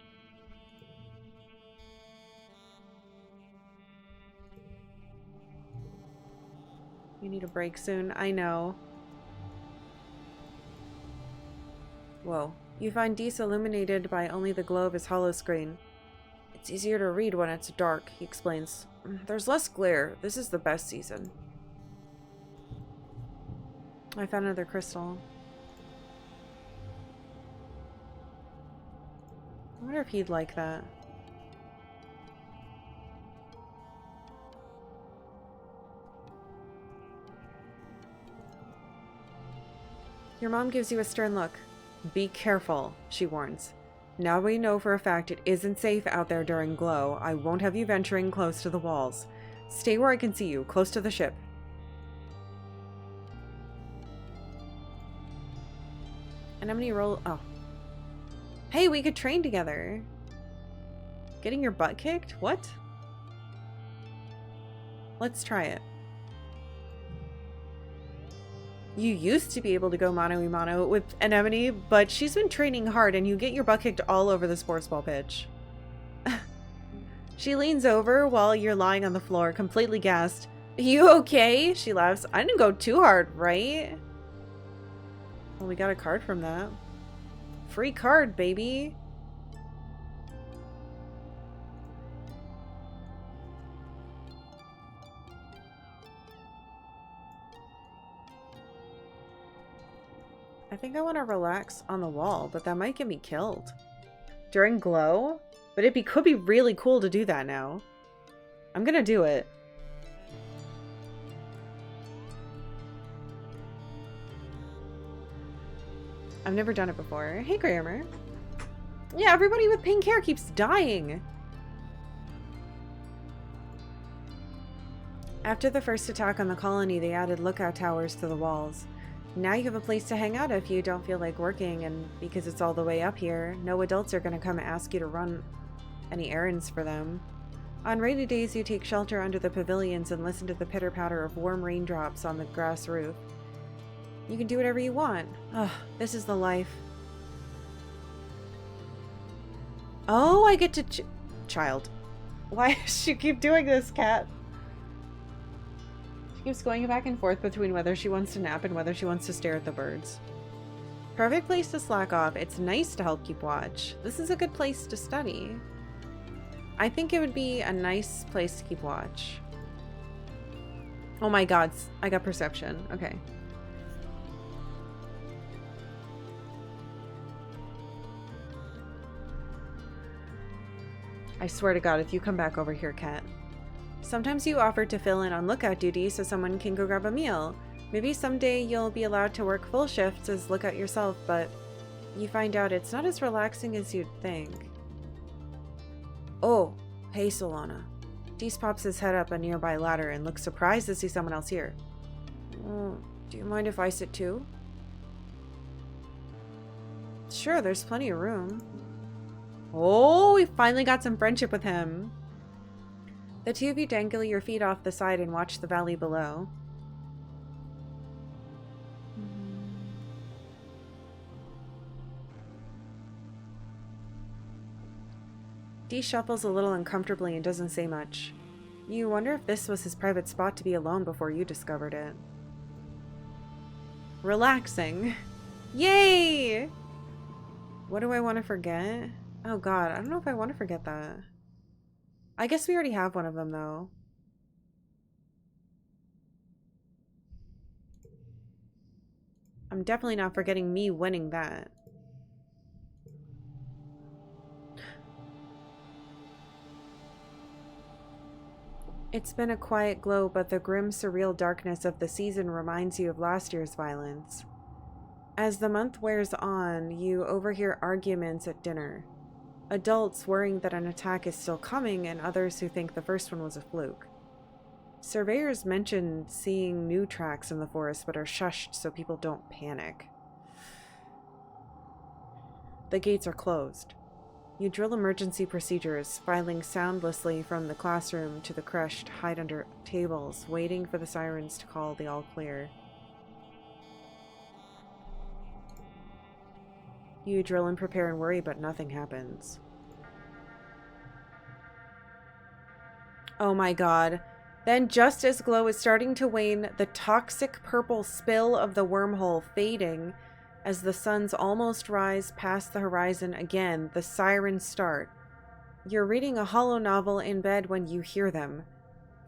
You need a break soon. I know. Whoa. You find Dees illuminated by only the glow of his holoscreen. It's easier to read when it's dark, he explains. There's less glare. This is the best season. I found another crystal. I wonder if he'd like that. Your mom gives you a stern look. Be careful, she warns. Now we know for a fact it isn't safe out there during glow. I won't have you venturing close to the walls. Stay where I can see you, close to the ship. And how many roll? Oh. Hey, we could train together. Getting your butt kicked? What? Let's try it. You used to be able to go mano-a-mano with Anemone, but she's been training hard and you get your butt kicked all over the sports ball pitch. She leans over while you're lying on the floor, completely gassed. You okay? She laughs. I didn't go too hard, right? Well, we got a card from that. Free card, baby. I think I want to relax on the wall, but that might get me killed. During glow? But it could be really cool to do that now. I'm gonna do it. I've never done it before. Hey, Grammar. Yeah, everybody with pink hair keeps dying. After the first attack on the colony, they added lookout towers to the walls. Now you have a place to hang out if you don't feel like working, and because it's all the way up here, no adults are going to come and ask you to run any errands for them. On rainy days, you take shelter under the pavilions and listen to the pitter-patter of warm raindrops on the grass roof. You can do whatever you want. Ugh, this is the life. Oh, I get to child. Why does she keep doing this, cat? She keeps going back and forth between whether she wants to nap and whether she wants to stare at the birds. Perfect place to slack off. It's nice to help keep watch. This is a good place to study. I think it would be a nice place to keep watch. Oh my god, I got perception. Okay. I swear to God, if you come back over here, Cat. Sometimes you offer to fill in on lookout duty so someone can go grab a meal. Maybe someday you'll be allowed to work full shifts as lookout yourself, but you find out it's not as relaxing as you'd think. Oh, hey Solana. Dees pops his head up a nearby ladder and looks surprised to see someone else here. Oh, do you mind if I sit too? Sure, there's plenty of room. Oh, we finally got some friendship with him. The two of you dangle your feet off the side and watch the valley below. Dee shuffles a little uncomfortably and doesn't say much. You wonder if this was his private spot to be alone before you discovered it. Relaxing. Yay! What do I want to forget? Oh god, I don't know if I want to forget that. I guess we already have one of them, though. I'm definitely not forgetting me winning that. It's been a quiet glow, but the grim, surreal darkness of the season reminds you of last year's violence. As the month wears on, you overhear arguments at dinner. Adults worrying that an attack is still coming, and others who think the first one was a fluke. Surveyors mention seeing new tracks in the forest, but are shushed so people don't panic. The gates are closed. You drill emergency procedures, filing soundlessly from the classroom to the crèche to hide under tables, waiting for the sirens to call the all clear. You drill and prepare and worry, but nothing happens. Oh my god. Then, just as glow is starting to wane, the toxic purple spill of the wormhole fading as the suns almost rise past the horizon again, the sirens start. You're reading a hollow novel in bed when you hear them,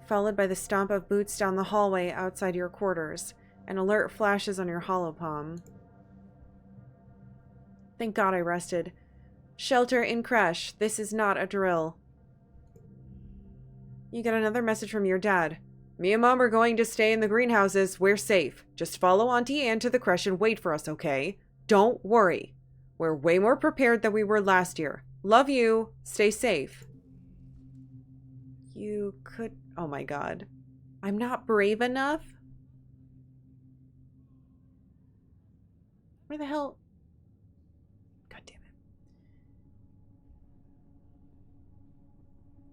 followed by the stomp of boots down the hallway outside your quarters. An alert flashes on your hollow palm. Thank God I rested. Shelter in crèche. This is not a drill. You get another message from your dad. Me and Mom are going to stay in the greenhouses. We're safe. Just follow Auntie Anne to the crèche and wait for us, okay? Don't worry. We're way more prepared than we were last year. Love you. Stay safe. You could... Oh my god. I'm not brave enough? Where the hell... God damn it.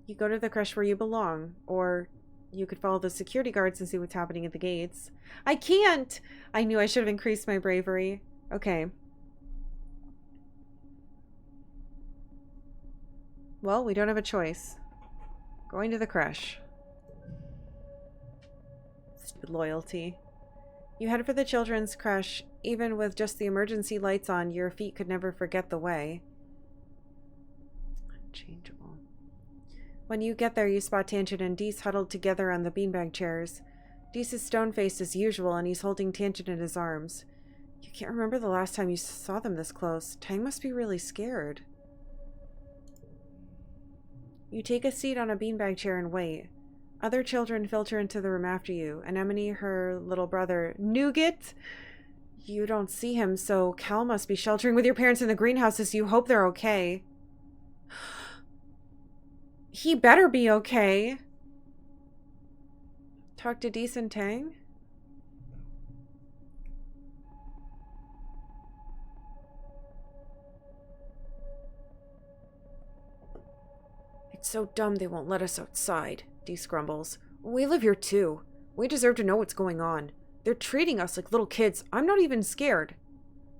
You go to the crèche where you belong, or... You could follow the security guards and see what's happening at the gates. I can't! I knew I should have increased my bravery. Okay. Well, we don't have a choice. Going to the crèche. Stupid loyalty. You head for the children's crèche. Even with just the emergency lights on, your feet could never forget the way. Unchangeable. When you get there, you spot Tangent and Deese huddled together on the beanbag chairs. Deese is stone-faced as usual, and he's holding Tangent in his arms. You can't remember the last time you saw them this close. Tang must be really scared. You take a seat on a beanbag chair and wait. Other children filter into the room after you. Anemone, her little brother, Nougat. You don't see him, so Cal must be sheltering with your parents in the greenhouses. You hope they're okay. He better be okay. Talk to Deese and Tang? It's so dumb they won't let us outside, Deese grumbles. We live here too. We deserve to know what's going on. They're treating us like little kids. I'm not even scared.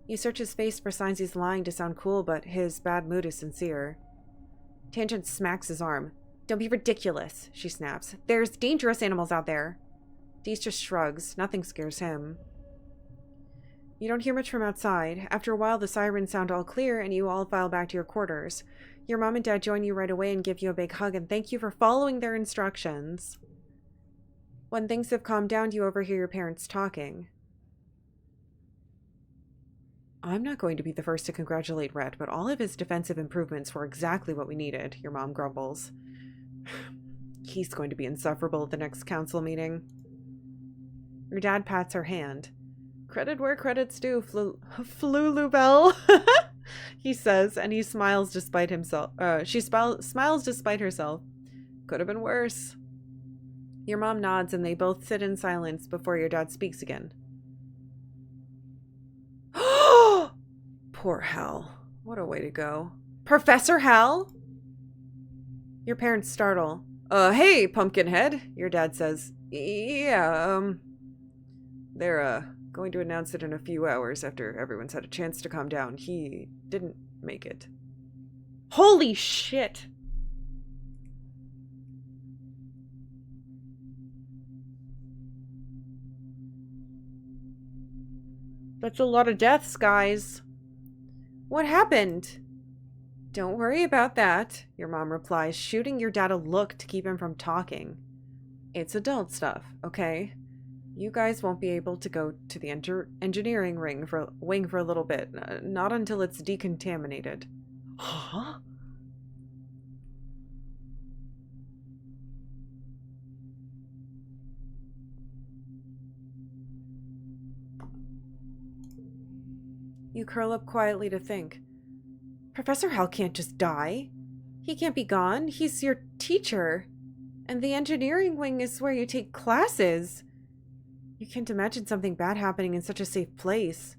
You search his face for signs he's lying to sound cool, but his bad mood is sincere. Tangent smacks his arm. Don't be ridiculous, she snaps. There's dangerous animals out there. Deese just shrugs. Nothing scares him. You don't hear much from outside. After a while, the sirens sound all clear, and you all file back to your quarters. Your mom and dad join you right away and give you a big hug and thank you for following their instructions. When things have calmed down, you overhear your parents talking. I'm not going to be the first to congratulate Rhett, but all of his defensive improvements were exactly what we needed, your mom grumbles. He's going to be insufferable at the next council meeting. Your dad pats her hand. Credit where credit's due, Flulubel, he says, and he smiles despite himself. She smiles despite herself. Could have been worse. Your mom nods and they both sit in silence before your dad speaks again. Poor Hal. What a way to go. Professor Hal? Your parents startle. Hey, Pumpkinhead, your dad says. Yeah, they're, going to announce it in a few hours after everyone's had a chance to calm down. He didn't make it. Holy shit! That's a lot of deaths, guys. What happened? Don't worry about that, your mom replies, shooting your dad a look to keep him from talking. It's adult stuff, okay? You guys won't be able to go to the engineering wing for a little bit. Not until it's decontaminated. Huh? You curl up quietly to think. Professor Hal can't just die. He can't be gone. He's your teacher. And the engineering wing is where you take classes. You can't imagine something bad happening in such a safe place.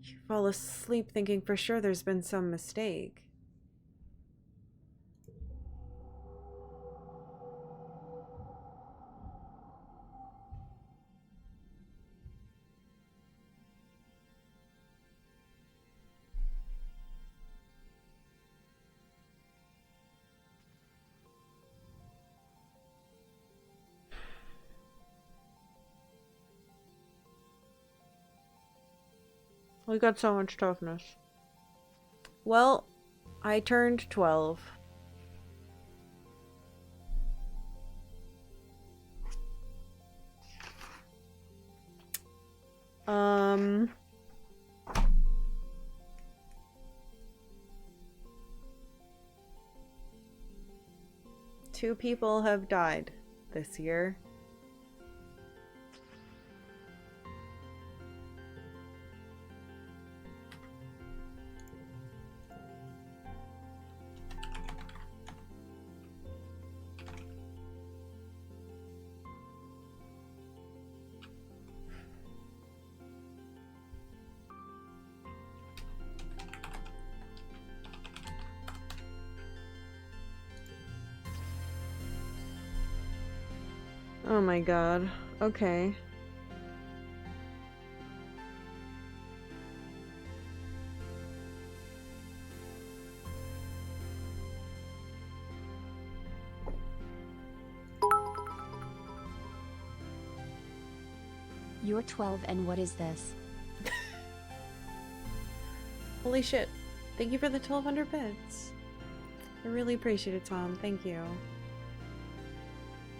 You fall asleep thinking for sure there's been some mistake. We got so much toughness. Well, I turned 12. Two people have died this year. Oh my god. Okay. You're 12 and what is this? Holy shit. Thank you for the 1,200 bits. I really appreciate it, Tom. Thank you.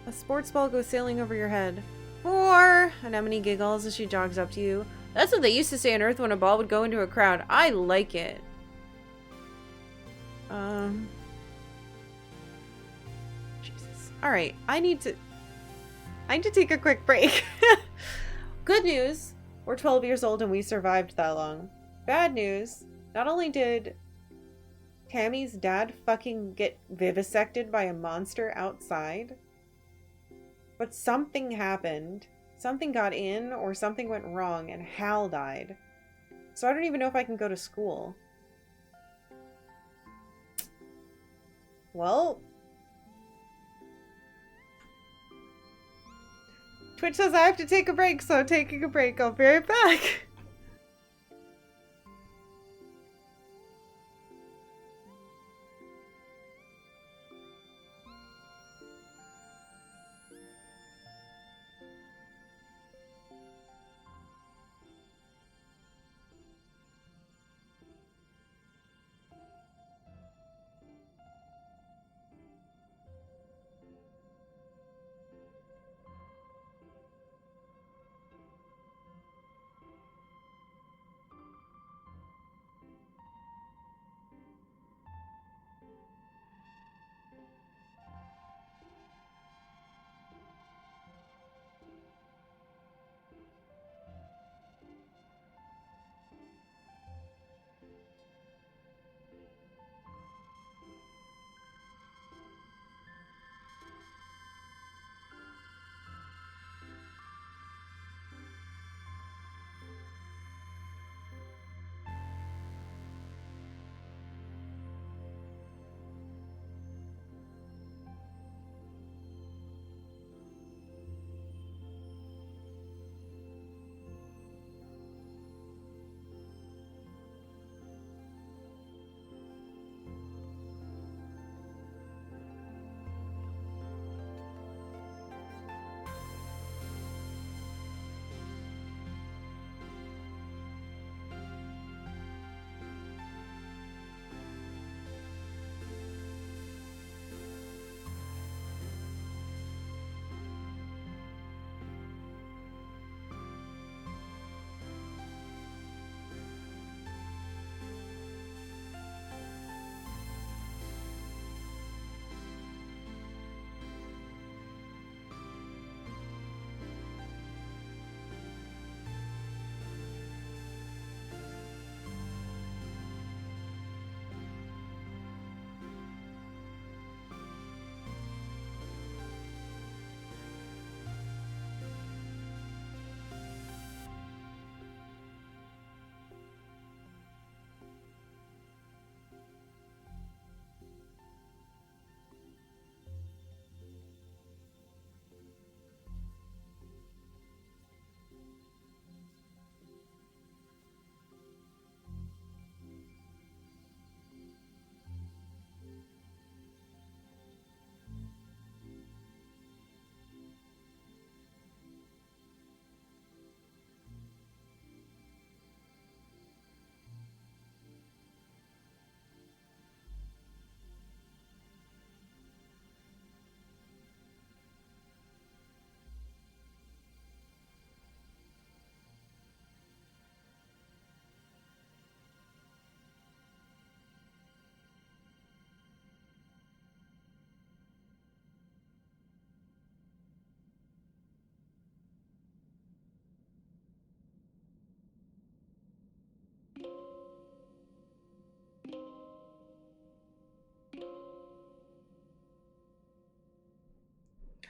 A sports ball goes sailing over your head. 4! Anemone giggles as she jogs up to you. That's what they used to say on Earth when a ball would go into a crowd. I like it. Jesus. Alright, I need to take a quick break. Good news. We're 12 years old and we survived that long. Bad news. Not only did Tammy's dad fucking get vivisected by a monster outside, but something happened. Something got in or something went wrong and Hal died. So I don't even know if I can go to school. Well, Twitch says I have to take a break, so I'm taking a break. I'll be right back.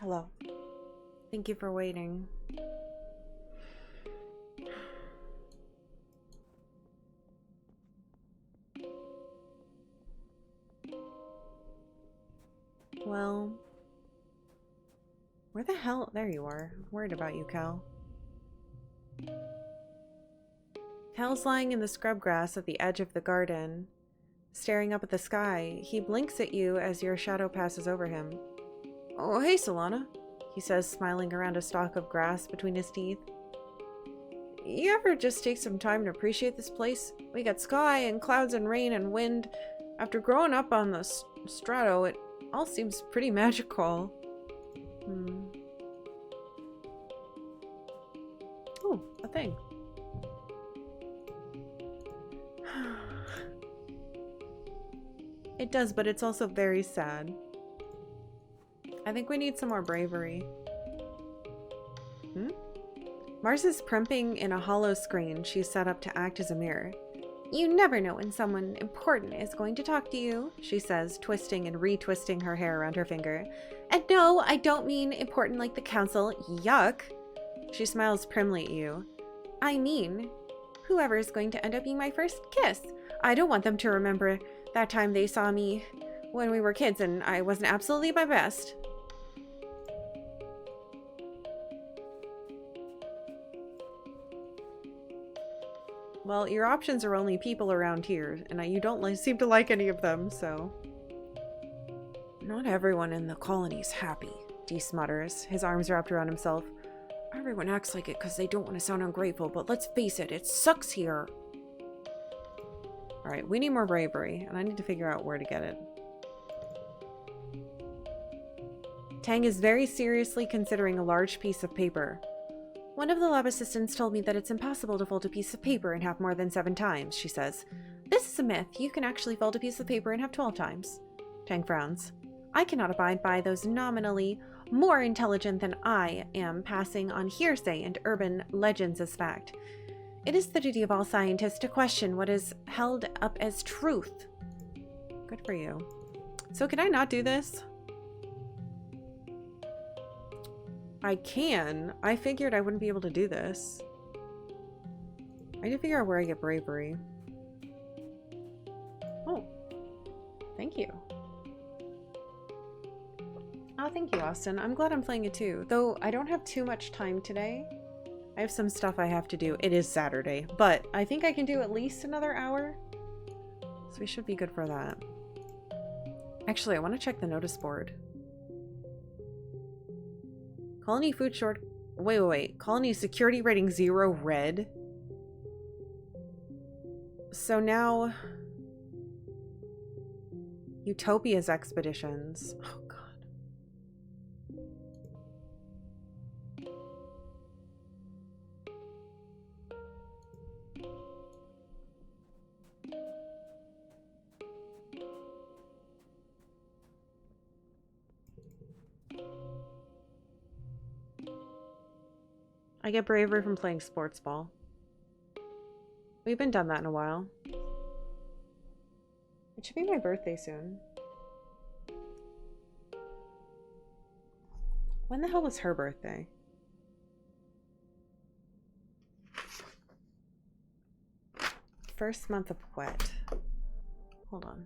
Hello. Thank you for waiting. Well, where the hell? There you are. I'm worried about you, Cal. Cal's lying in the scrub grass at the edge of the garden, staring up at the sky. He blinks at you as your shadow passes over him. Oh, hey, Solana, he says, smiling around a stalk of grass between his teeth. You ever just take some time to appreciate this place? We got sky and clouds and rain and wind. After growing up on the strato, it all seems pretty magical. Oh, a thing. It does, but it's also very sad. I think we need some more bravery. Mars is primping in a hollow screen she's set up to act as a mirror. You never know when someone important is going to talk to you, she says, twisting and retwisting her hair around her finger. And no, I don't mean important like the council. Yuck. She smiles primly at you. I mean, whoever is going to end up being my first kiss. I don't want them to remember that time they saw me when we were kids and I wasn't absolutely my best. Well, your options are only people around here, and you don't seem to like any of them, so... Not everyone in the colony's happy, Dee smutters, his arms wrapped around himself. Everyone acts like it because they don't want to sound ungrateful, but let's face it, it sucks here. Alright, we need more bravery, and I need to figure out where to get it. Tang is very seriously considering a large piece of paper. One of the lab assistants told me that it's impossible to fold a piece of paper in half more than 7 times, she says. This is a myth. You can actually fold a piece of paper in half 12 times. Tang frowns. I cannot abide by those nominally more intelligent than I am passing on hearsay and urban legends as fact. It is the duty of all scientists to question what is held up as truth. Good for you. So can I not do this? I can. I figured I wouldn't be able to do this. I need to figure out where I get bravery. Oh. Thank you. Oh, thank you, Austin. I'm glad I'm playing it too. Though I don't have too much time today. I have some stuff I have to do. It is Saturday, but I think I can do at least another hour. So we should be good for that. Actually, I want to check the notice board. Colony food short... Wait. Colony security rating 0 red. So now... Utopia's expeditions. Oh, God. I get bravery from playing sports ball. We haven't done that in a while. It should be my birthday soon. When the hell was her birthday? First month of wet. Hold on.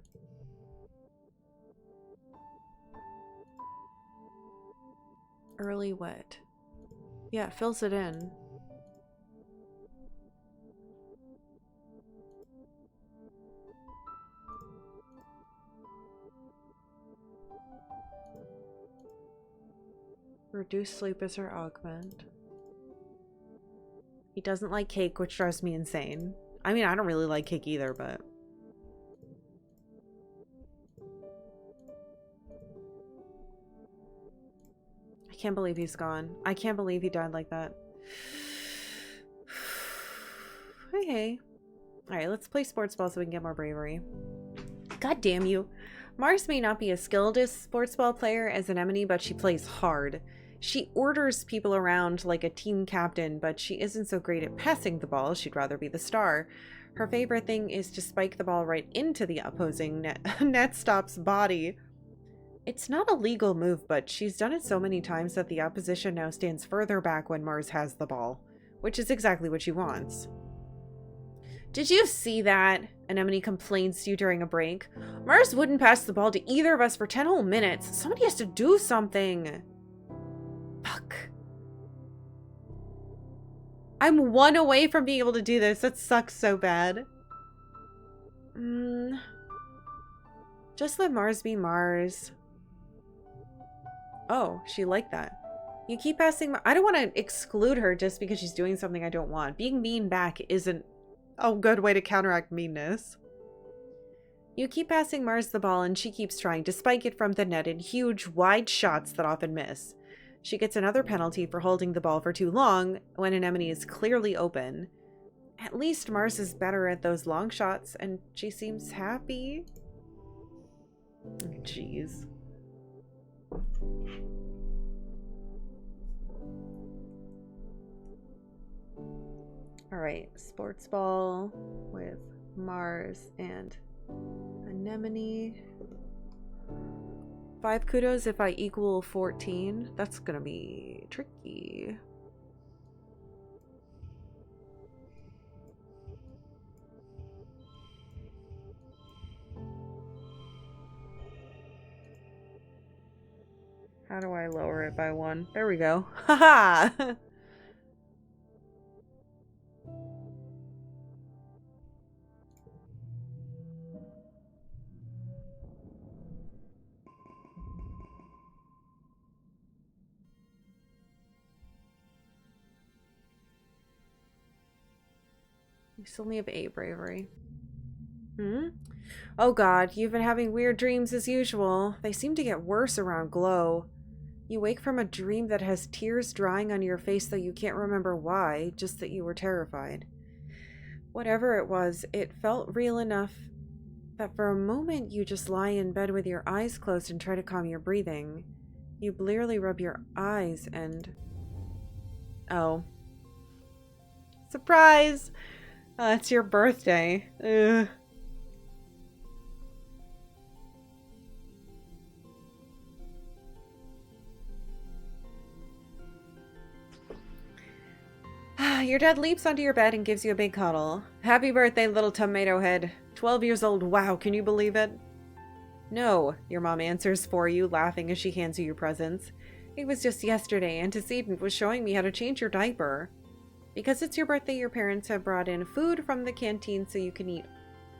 Early wet. Yeah, it fills it in. Reduce sleep as her augment. He doesn't like cake, which drives me insane. I mean, I don't really like cake either, but... I can't believe he's gone. I can't believe he died like that. Hey. Alright, let's play sports ball so we can get more bravery. God damn you. Mars may not be as skilled as sports ball player as Anemone, but she plays hard. She orders people around like a team captain, but she isn't so great at passing the ball. She'd rather be the star. Her favorite thing is to spike the ball right into the opposing net stop's body. It's not a legal move, but she's done it so many times that the opposition now stands further back when Mars has the ball, which is exactly what she wants. Did you see that? Anemone complains to you during a break. Mars wouldn't pass the ball to either of us for 10 whole minutes. Somebody has to do something. Fuck. I'm one away from being able to do this. That sucks so bad. Just let Mars be Mars. Oh, she liked that. You keep passing. I don't want to exclude her just because she's doing something I don't want. Being mean back isn't a good way to counteract meanness. You keep passing Mars the ball and she keeps trying to spike it from the net in huge, wide shots that often miss. She gets another penalty for holding the ball for too long when Anemone is clearly open. At least Mars is better at those long shots and she seems happy. Jeez. Alright, sports ball with Mars and Anemone. 5 kudos if I equal 14. That's gonna be tricky. How do I lower it by 1? There we go. Haha! We still only have 8 bravery. Oh god, you've been having weird dreams as usual. They seem to get worse around glow. You wake from a dream that has tears drying on your face, though you can't remember why, just that you were terrified. Whatever it was, it felt real enough that for a moment you just lie in bed with your eyes closed and try to calm your breathing. You blearily rub your eyes and... Oh. Surprise! It's your birthday. Ugh. Your dad leaps onto your bed and gives you a big cuddle. Happy birthday, little tomato head. 12 years old. Wow, can you believe it? No, your mom answers for you, laughing as she hands you your presents. It was just yesterday. Antecedent was showing me how to change your diaper. Because it's your birthday, your parents have brought in food from the canteen so you can eat.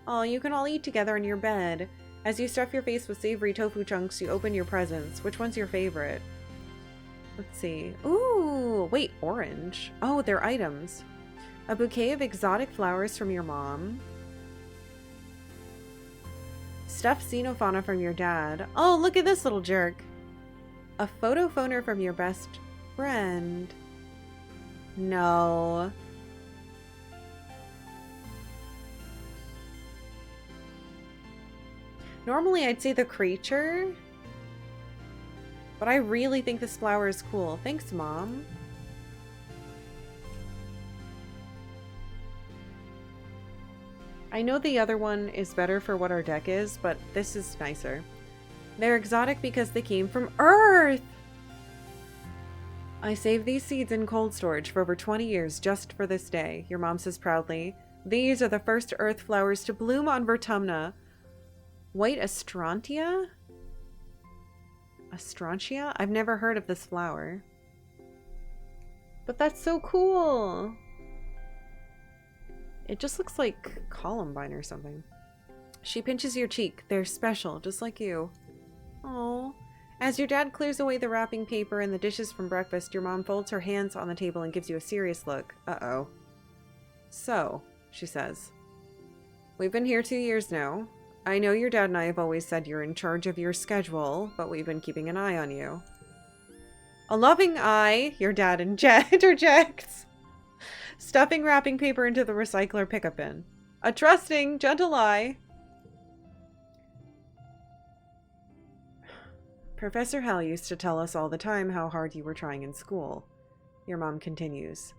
Oh, you can all eat together in your bed. As you stuff your face with savory tofu chunks, you open your presents. Which one's your favorite? Let's see. Ooh, wait, orange. Oh, they're items. A bouquet of exotic flowers from your mom. Stuffed xenofauna from your dad. Oh, look at this little jerk. A photo phoner from your best friend. No. Normally I'd say the creature, but I really think this flower is cool. Thanks, Mom. I know the other one is better for what our deck is, but this is nicer. They're exotic because they came from Earth! I saved these seeds in cold storage for over 20 years just for this day, your mom says proudly. These are the first Earth flowers to bloom on Vertumna. White Astrantia? Astrantia? I've never heard of this flower. But that's so cool! It just looks like columbine or something. She pinches your cheek. They're special, just like you. Aww. As your dad clears away the wrapping paper and the dishes from breakfast, your mom folds her hands on the table and gives you a serious look. Uh-oh. So, she says, we've been here 2 years now. I know your dad and I have always said you're in charge of your schedule, but we've been keeping an eye on you. A loving eye, your dad interjects, stuffing wrapping paper into the recycler pickup bin. A trusting, gentle eye. Professor Hell used to tell us all the time how hard you were trying in school. Your mom continues.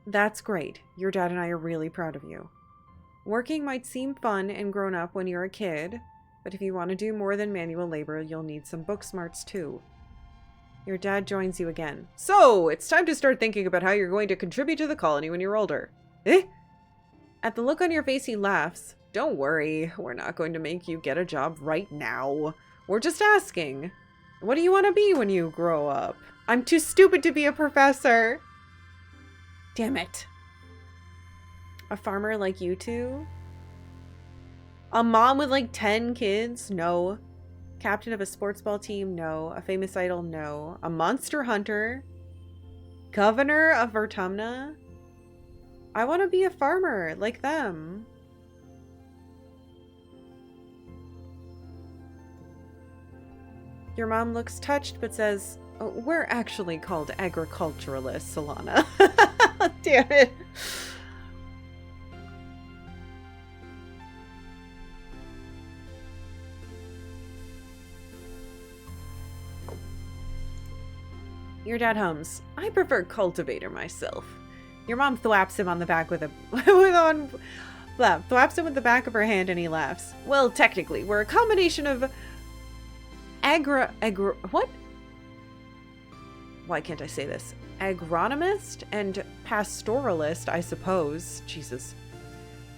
That's great. Your dad and I are really proud of you. Working might seem fun and grown up when you're a kid, But if you want to do more than manual labor, you'll need some book smarts too. Your dad joins you again. So, it's time to start thinking about how you're going to contribute to the colony when you're older. Eh? At the look on your face, he laughs. Don't worry, we're not going to make you get a job right now. We're just asking. What do you want to be when you grow up? I'm too stupid to be a professor. Damn it. A farmer like you two? A mom with like 10 kids? No. Captain of a sports ball team? No. A famous idol? No. A monster hunter? Governor of Vertumna? I want to be a farmer like them. Your mom looks touched but says, oh, we're actually called agriculturalists, Solana. Damn it. Your dad hums, I prefer cultivator myself. Your mom thwaps him on the back with a thwaps him with the back of her hand and he laughs. Well, technically, we're a combination of what? Why can't I say this? Agronomist and pastoralist, I suppose. Jesus.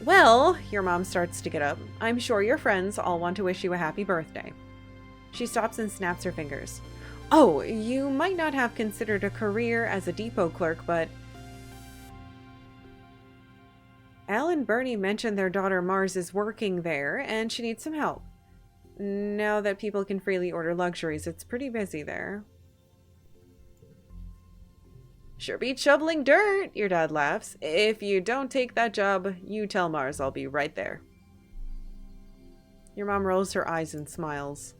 Well, your mom starts to get up. I'm sure your friends all want to wish you a happy birthday. She stops and snaps her fingers. Oh, you might not have considered a career as a depot clerk, but Al and Bernie mentioned their daughter Mars is working there and she needs some help. Now that people can freely order luxuries, it's pretty busy there. Sure beats shoveling dirt, your dad laughs. If you don't take that job, you tell Mars I'll be right there. Your mom rolls her eyes and smiles.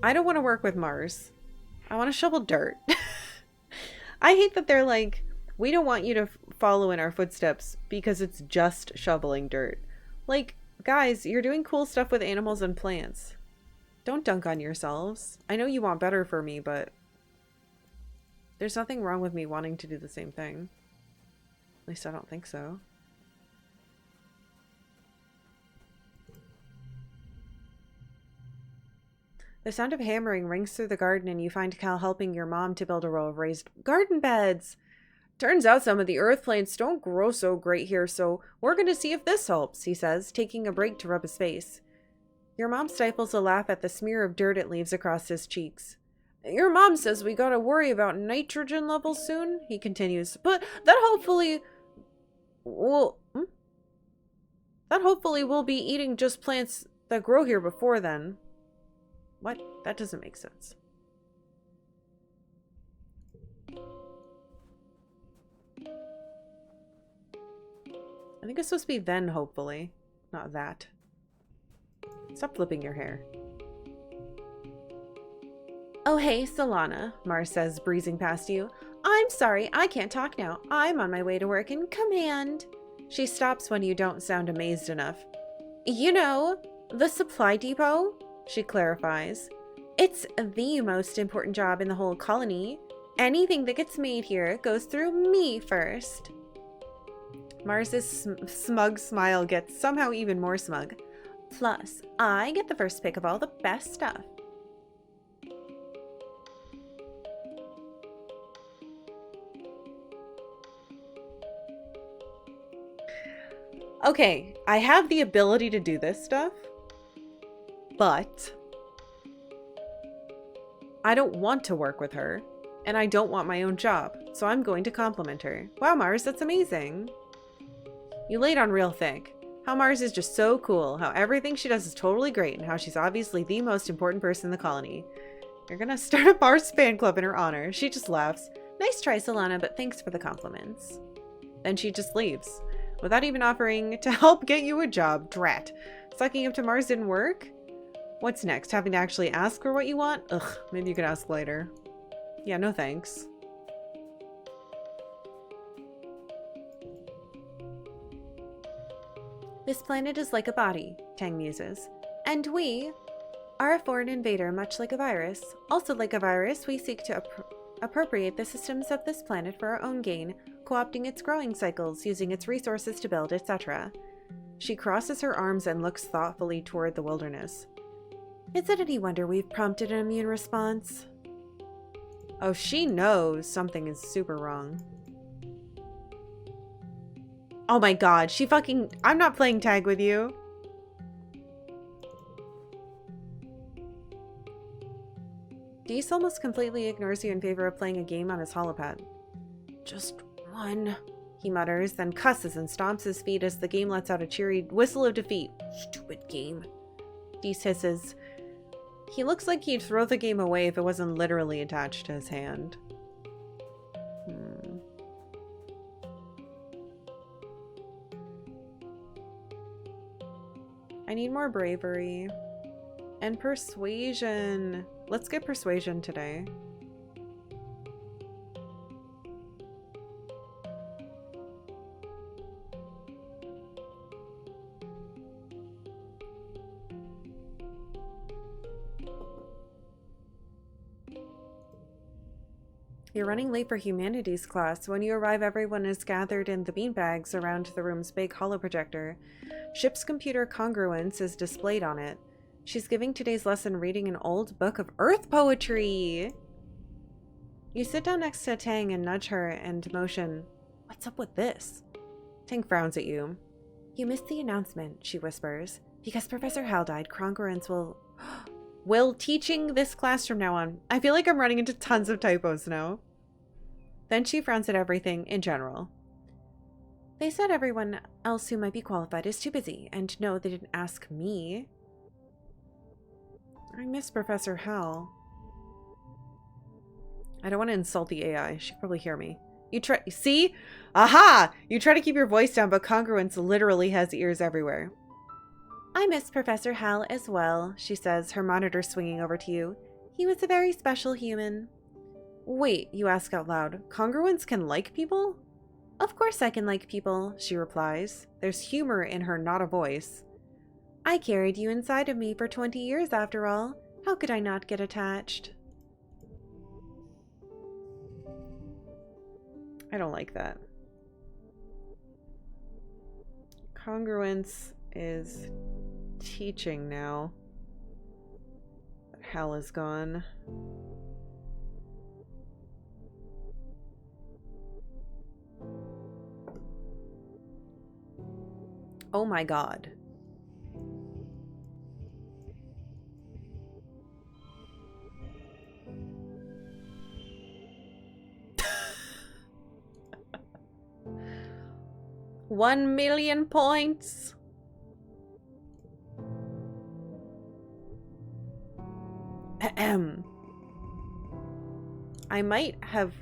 I don't want to work with Mars. I want to shovel dirt. I hate that they're like, we don't want you to follow in our footsteps because it's just shoveling dirt. Like, guys, you're doing cool stuff with animals and plants. Don't dunk on yourselves. I know you want better for me, but there's nothing wrong with me wanting to do the same thing. At least I don't think so. The sound of hammering rings through the garden and you find Cal helping your mom to build a row of raised garden beds. Turns out some of the earth plants don't grow so great here, so we're going to see if this helps, he says, taking a break to rub his face. Your mom stifles a laugh at the smear of dirt it leaves across his cheeks. Your mom says we gotta worry about nitrogen levels soon, he continues, but that hopefully we'll be eating just plants that grow here before then. What? That doesn't make sense. I think it's supposed to be then, hopefully. Not that. Stop flipping your hair. Oh, hey, Solana, Mars says, breezing past you. I'm sorry, I can't talk now. I'm on my way to work in command. She stops when you don't sound amazed enough. You know, the supply depot? She clarifies. It's the most important job in the whole colony. Anything that gets made here goes through me first. Mars's smug smile gets somehow even more smug. Plus, I get the first pick of all the best stuff. Okay, I have the ability to do this stuff, but I don't want to work with her, and I don't want my own job, so I'm going to compliment her. Wow, Mars, that's amazing. You laid on real thick. How Mars is just so cool, how everything she does is totally great, and how she's obviously the most important person in the colony. You're gonna start a Mars fan club in her honor. She just laughs. Nice try, Solana, but thanks for the compliments. Then she just leaves, without even offering to help get you a job. Drat. Sucking up to Mars didn't work? What's next? Having to actually ask for what you want? Ugh, maybe you could ask later. Yeah, no thanks. This planet is like a body, Tang muses. And we are a foreign invader, much like a virus. Also like a virus, we seek to appropriate the systems of this planet for our own gain, co-opting its growing cycles, using its resources to build, etc. She crosses her arms and looks thoughtfully toward the wilderness. Is it any wonder we've prompted an immune response? Oh, she knows something is super wrong. Oh my god, she fucking... I'm not playing tag with you. Dees almost completely ignores you in favor of playing a game on his holopad. Just one, he mutters, then cusses and stomps his feet as the game lets out a cheery whistle of defeat. Stupid game. Dees hisses. He looks like he'd throw the game away if it wasn't literally attached to his hand. I need more bravery. And persuasion. Let's get persuasion today. You're running late for humanities class. When you arrive, everyone is gathered in the beanbags around the room's big holoprojector. Ship's computer congruence is displayed on it. She's giving today's lesson reading an old book of Earth poetry. You sit down next to Tang and nudge her and motion. What's up with this? Tang frowns at you. You missed the announcement, she whispers. Because Professor Hal died, congruence will teaching this class from now on. I feel like I'm running into tons of typos now. Then she frowns at everything in general. They said everyone else who might be qualified is too busy, and no, they didn't ask me. I miss Professor Hal. I don't want to insult the AI. She could probably hear me. You try... See? Aha! You try to keep your voice down, but congruence literally has ears everywhere. I miss Professor Hal as well, she says, her monitor swinging over to you. He was a very special human. Wait, you ask out loud. Congruence can like people? Of course I can like people, she replies. There's humor in her not a voice. I carried you inside of me for 20 years after all. How could I not get attached? I don't like that. Congruence is teaching now. Hal is gone. Oh my god. $1,000,000 points. Ahem. I might have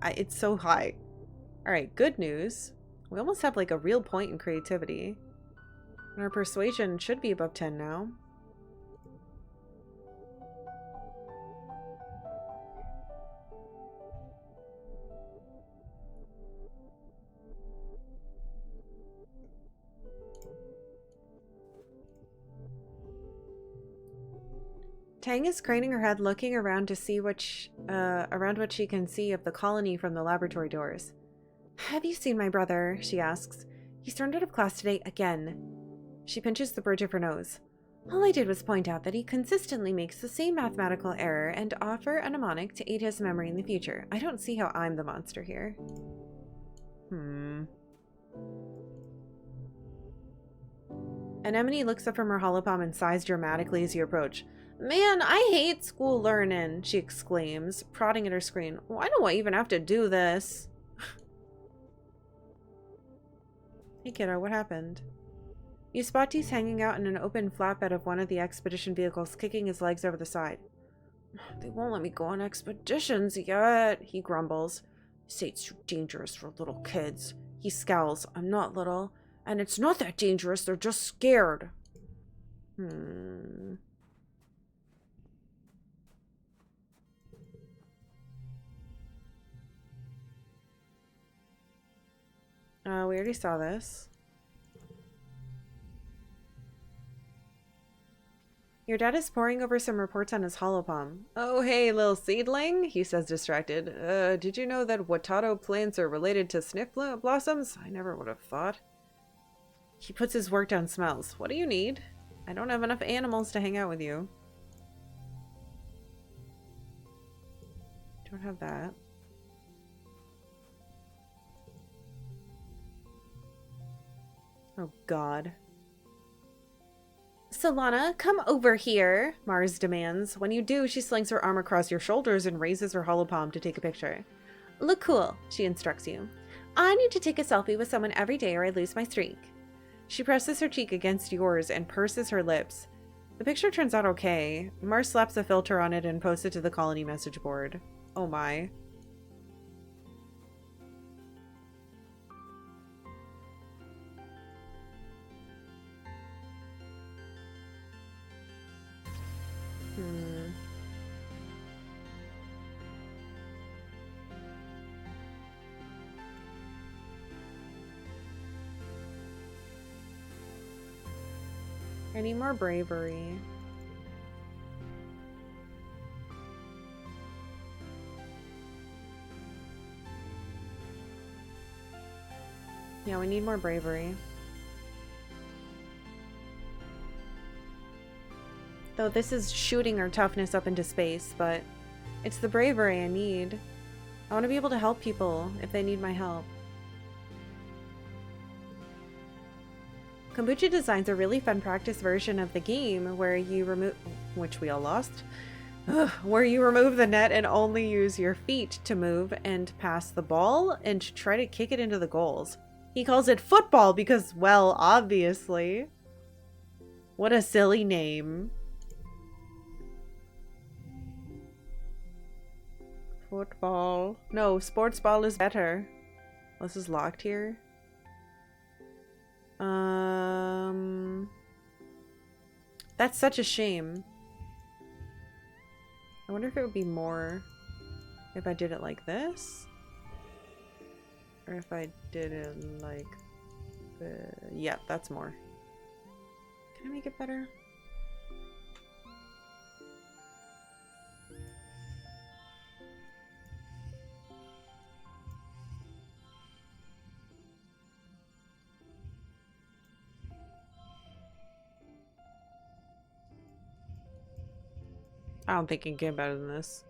it's so high. All right, good news. We almost have like a real point in creativity. And our persuasion should be above 10 now. Tang is craning her head, looking around to see around what she can see of the colony from the laboratory doors. Have you seen my brother? She asks. He's turned out of class today again. She pinches the bridge of her nose. All I did was point out that he consistently makes the same mathematical error and offer a mnemonic to aid his memory in the future. I don't see how I'm the monster here. Anemone looks up from her holopalm and sighs dramatically as you approach. Man, I hate school learning, she exclaims, prodding at her screen. Why do I even have to do this? Hey kiddo, what happened? You spot Dees hanging out in an open flatbed of one of the expedition vehicles, kicking his legs over the side. They won't let me go on expeditions yet, he grumbles. Say it's too dangerous for little kids. He scowls. I'm not little. And it's not that dangerous, they're just scared. We already saw this. Your dad is poring over some reports on his holopalm. Oh, hey, little seedling, he says distracted. Did you know that Watato plants are related to sniff blossoms? I never would have thought. He puts his work down, smells. What do you need? I don't have enough animals to hang out with you. Don't have that. Oh, God. Solana, come over here, Mars demands. When you do, she slings her arm across your shoulders and raises her hollow palm to take a picture. Look cool, she instructs you. I need to take a selfie with someone every day or I lose my streak. She presses her cheek against yours and purses her lips. The picture turns out okay. Mars slaps a filter on it and posts it to the colony message board. Oh my. I need more bravery. Yeah, we need more bravery. Though this is shooting our toughness up into space, but it's the bravery I need. I want to be able to help people if they need my help. Kombucha designs a really fun practice version of the game where you remove, which we all lost, where you remove the net and only use your feet to move and pass the ball and try to kick it into the goals. He calls it football because, well, obviously. What a silly name. Football. No, sports ball is better. This is locked here. That's such a shame. I wonder if it would be more if I did it like this, or if I did it like the. Yeah, that's more. Can I make it better? I don't think it can get better than this.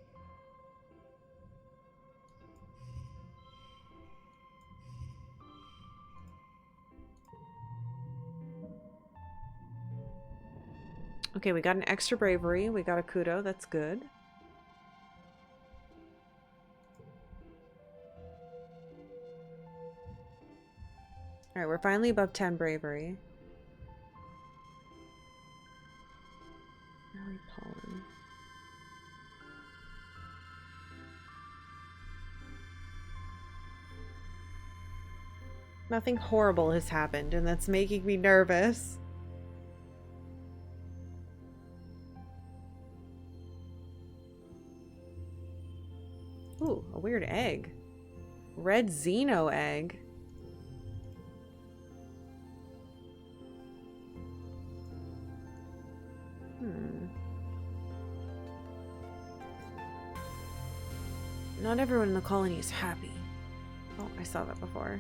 Okay, we got an extra bravery. We got a kudo. That's good. Alright, we're finally above 10 bravery. Now we pollen. Nothing horrible has happened, and that's making me nervous. Ooh, a weird egg. Red Xeno egg. Not everyone in the colony is happy. Oh, I saw that before.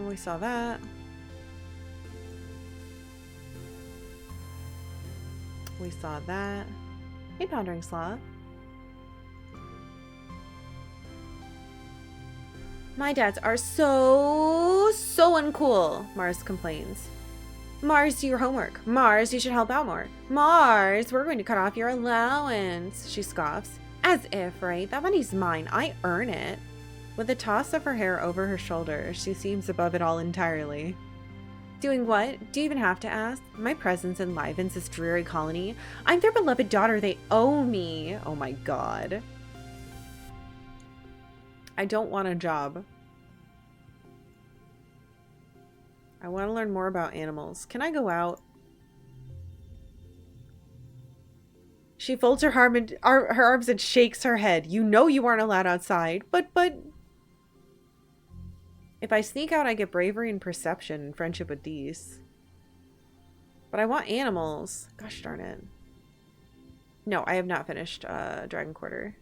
We saw that. We saw that. Hey, Pondering Sloth. My dads are so uncool, Mars complains. Mars, do your homework. Mars, you should help out more. Mars, we're going to cut off your allowance, she scoffs. As if, right? That money's mine. I earn it. With a toss of her hair over her shoulder, she seems above it all entirely. Doing what? Do you even have to ask? My presence enlivens this dreary colony. I'm their beloved daughter. They owe me. Oh my god. I don't want a job. I want to learn more about animals. Can I go out? She folds her arms and shakes her head. You know you aren't allowed outside. But... If I sneak out, I get bravery and perception and friendship with these. But I want animals. Gosh darn it. No, I have not finished Dragon Quarter.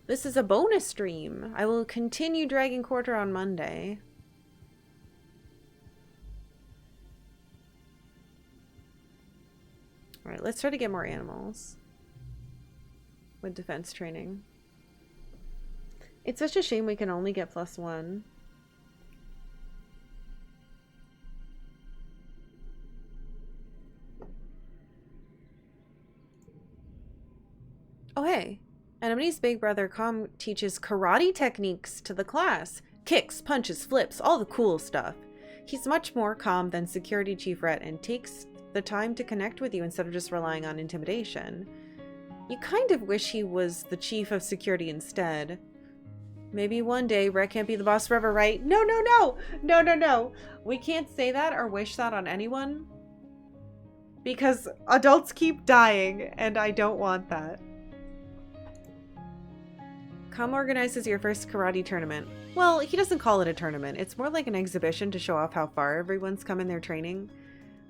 This is a bonus stream. I will continue Dragon Quarter on Monday. Alright, let's try to get more animals. With defense training. It's such a shame we can only get +1. Oh, hey. Anemone's big brother, Com, teaches karate techniques to the class. Kicks, punches, flips, all the cool stuff. He's much more calm than Security Chief Rhett and takes the time to connect with you instead of just relying on intimidation. You kind of wish he was the chief of security instead. Maybe one day Rhett can't be the boss forever, right? No, no, no! No, no, no! We can't say that or wish that on anyone. Because adults keep dying, and I don't want that. Com organizes your first karate tournament. Well, he doesn't call it a tournament. It's more like an exhibition to show off how far everyone's come in their training.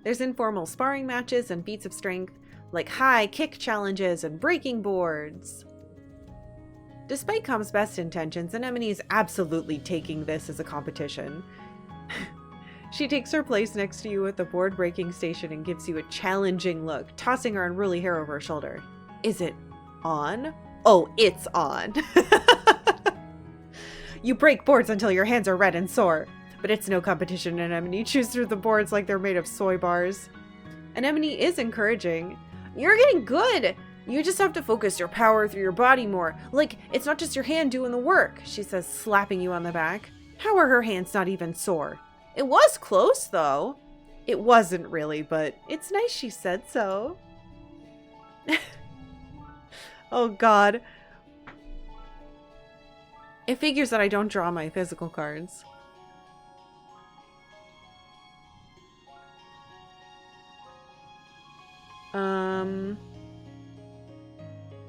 There's informal sparring matches and feats of strength, like high kick challenges and breaking boards. Despite Com's best intentions, Anemone is absolutely taking this as a competition. She takes her place next to you at the board breaking station and gives you a challenging look, tossing her unruly hair over her shoulder. Is it on? Oh, it's on. You break boards until your hands are red and sore. But it's no competition, Anemone. Chews through the boards like they're made of soy bars. Anemone is encouraging. You're getting good. You just have to focus your power through your body more. Like, it's not just your hand doing the work, she says, slapping you on the back. How are her hands not even sore? It was close, though. It wasn't really, but it's nice she said so. Oh, God. It figures that I don't draw my physical cards.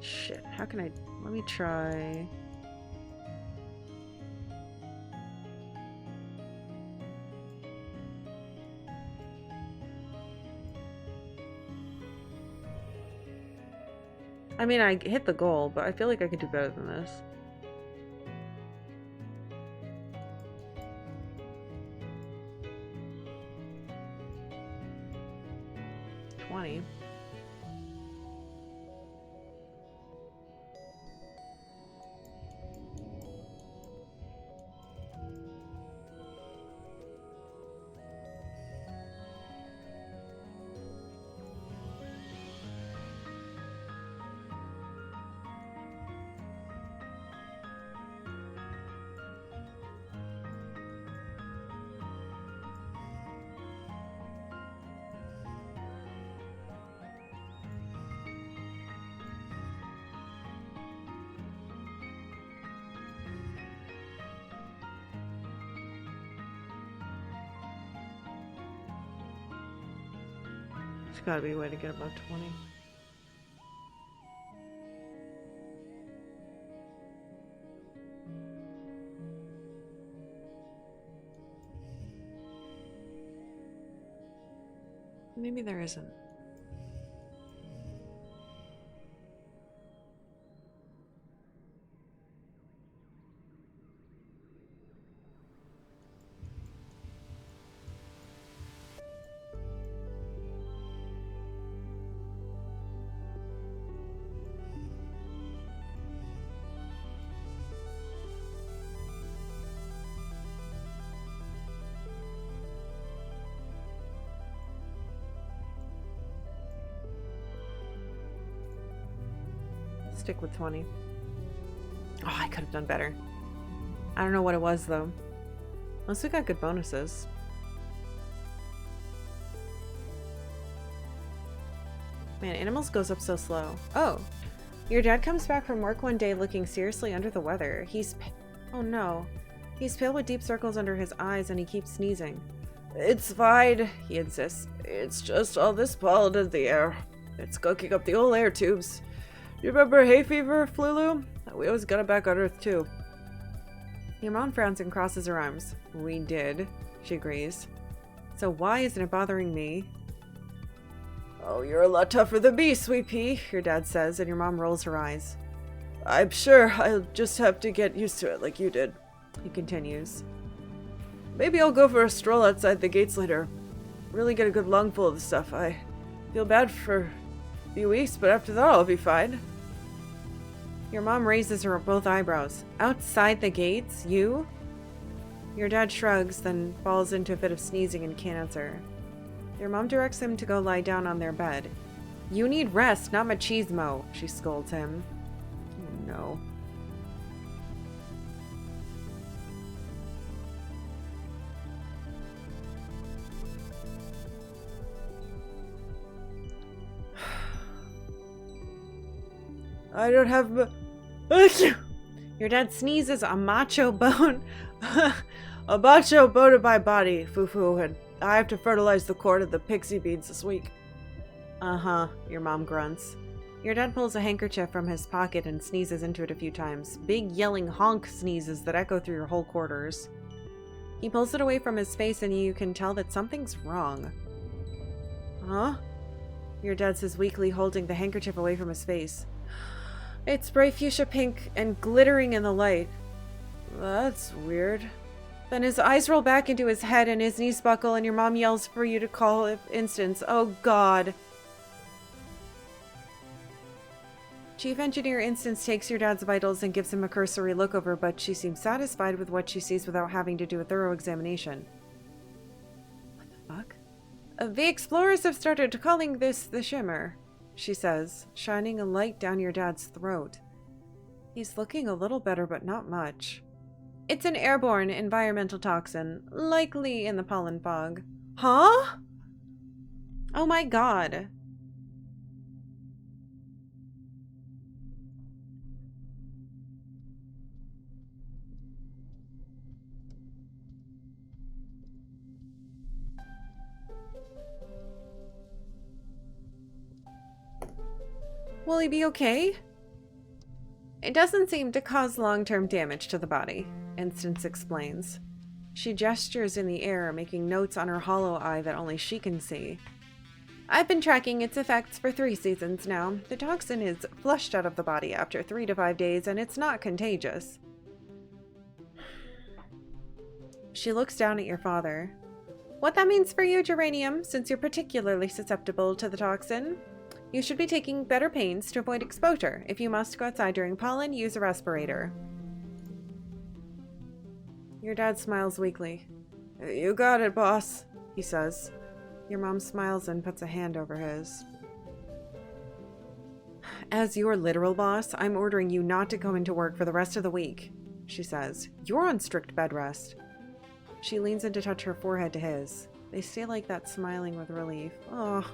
Shit, how can I... Let me try... I mean, I hit the goal, but I feel like I could do better than this. $20. There's gotta be a way to get above 20. Maybe there isn't. Stick with 20. Oh, I could have done better. I don't know what it was, though. Unless we got good bonuses. Man, animals goes up so slow. Oh, your dad comes back from work one day looking seriously under the weather. Oh no. He's pale with deep circles under his eyes and he keeps sneezing. It's fine, he insists. It's just all this pollen in the air. It's cooking up the old air tubes. You remember hay fever, Flulu? We always got it back on Earth, too. Your mom frowns and crosses her arms. We did, she agrees. So why isn't it bothering me? Oh, you're a lot tougher than me, sweet pea, your dad says, and your mom rolls her eyes. I'm sure I'll just have to get used to it like you did, he continues. Maybe I'll go for a stroll outside the gates later. Really get a good lungful of the stuff. I feel bad for few weeks, but after that I'll be fine. Your mom raises her both eyebrows. Outside the gates? You? Your dad shrugs, then falls into a fit of sneezing and can't answer. Your mom directs him to go lie down on their bed. You need rest, not machismo, she scolds him. Oh, no. I don't have... Your dad sneezes a macho bone. A macho bone in my body, Fufu, and I have to fertilize the cord of the pixie beans this week. Uh-huh, your mom grunts. Your dad pulls a handkerchief from his pocket and sneezes into it a few times. Big yelling honk sneezes that echo through your whole quarters. He pulls it away from his face and you can tell that something's wrong. Huh? Your dad says weakly, holding the handkerchief away from his face. It's bright fuchsia pink and glittering in the light. That's weird. Then his eyes roll back into his head and his knees buckle and your mom yells for you to call instance. Oh God. Chief Engineer Instance takes your dad's vitals and gives him a cursory look over, but she seems satisfied with what she sees without having to do a thorough examination. What the fuck? The explorers have started calling this the Shimmer, she says, shining a light down your dad's throat. He's looking a little better, but not much. It's an airborne environmental toxin, likely in the pollen fog. Huh? Oh my God. Will he be okay? It doesn't seem to cause long-term damage to the body, Instance explains. She gestures in the air, making notes on her hollow eye that only she can see. I've been tracking its effects for 3 seasons now. The toxin is flushed out of the body after 3 to 5 days, and it's not contagious. She looks down at your father. What that means for you, Geranium, since you're particularly susceptible to the toxin? You should be taking better pains to avoid exposure. If you must go outside during pollen, use a respirator. Your dad smiles weakly. You got it, boss, he says. Your mom smiles and puts a hand over his. As your literal boss, I'm ordering you not to go into work for the rest of the week, she says. You're on strict bed rest. She leans in to touch her forehead to his. They stay like that, smiling with relief. Oh.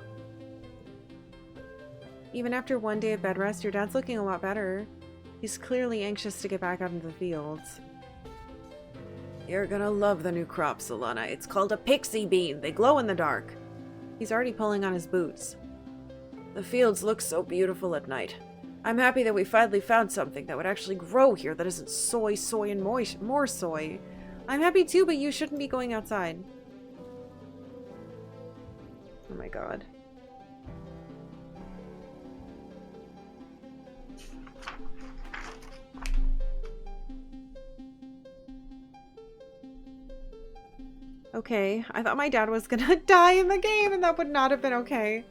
Even after 1 day of bed rest, your dad's looking a lot better. He's clearly anxious to get back out into the fields. You're gonna love the new crop, Solana. It's called a pixie bean. They glow in the dark. He's already pulling on his boots. The fields look so beautiful at night. I'm happy that we finally found something that would actually grow here that isn't soy, and more soy. I'm happy too, but you shouldn't be going outside. Oh my God. Okay, I thought my dad was gonna die in the game and that would not have been okay.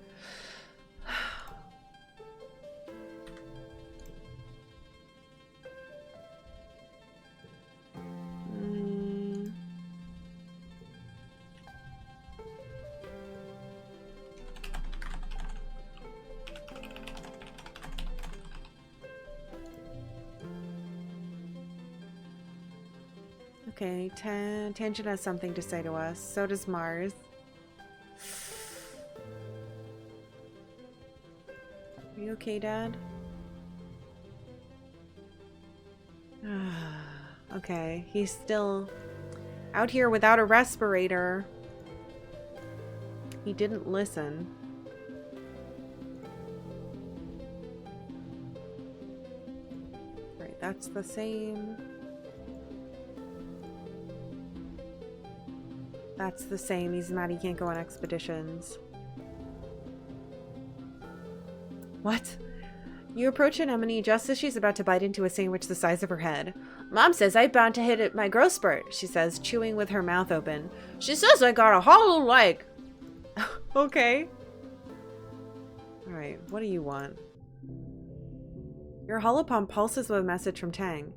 Okay, Tangent has something to say to us. So does Mars. Are you okay, Dad? Okay, he's still out here without a respirator. He didn't listen. Right, that's the same. That's the same. He's mad he can't go on expeditions. What? You approach Anemone just as she's about to bite into a sandwich the size of her head. Mom says I'm bound to hit at my growth spurt, she says, chewing with her mouth open. She says I got a hollow leg. Okay. Alright, what do you want? Your holopomp pulses with a message from Tang.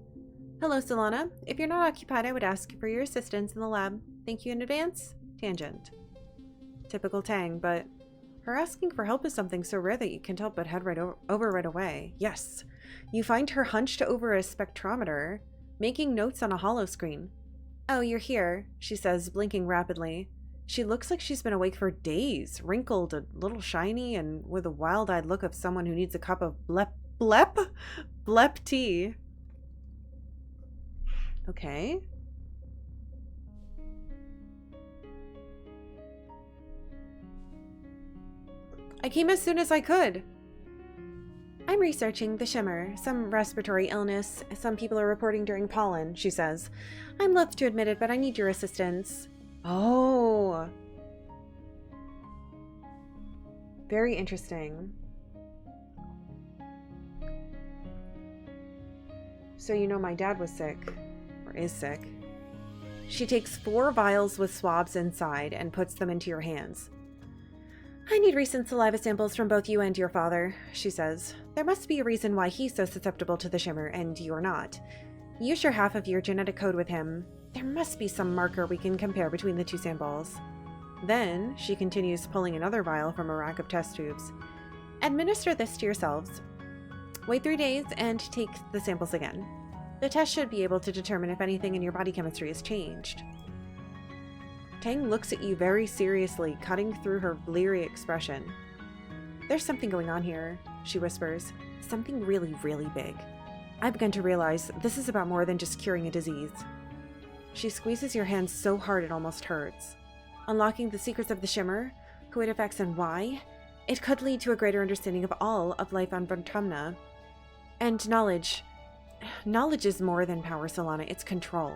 Hello, Solana. If you're not occupied, I would ask for your assistance in the lab. Thank you in advance. Tangent. Typical Tang, but her asking for help is something so rare that you can't help but head right over right away. Yes. You find her hunched over a spectrometer, making notes on a holo screen. Oh, you're here, she says, blinking rapidly. She looks like she's been awake for days, wrinkled, a little shiny, and with a wild-eyed look of someone who needs a cup of blep tea. Okay. I came as soon as I could. I'm researching the shimmer, some respiratory illness some people are reporting during pollen, she says. I'm loath to admit it, but I need your assistance. Oh. Very interesting. So you know my dad was sick, or is sick. She takes 4 vials with swabs inside and puts them into your hands. I need recent saliva samples from both you and your father, she says. There must be a reason why he's so susceptible to the shimmer and you're not. You share half of your genetic code with him. There must be some marker we can compare between the 2 samples. Then, she continues pulling another vial from a rack of test tubes. Administer this to yourselves. Wait 3 days and take the samples again. The test should be able to determine if anything in your body chemistry has changed. Tang looks at you very seriously, cutting through her bleary expression. There's something going on here, she whispers. Something really, really big. I've begun to realize this is about more than just curing a disease. She squeezes your hand so hard it almost hurts. Unlocking the secrets of the shimmer, who it affects and why, it could lead to a greater understanding of all of life on Ventumna. And knowledge. Knowledge is more than power, Solana. It's control.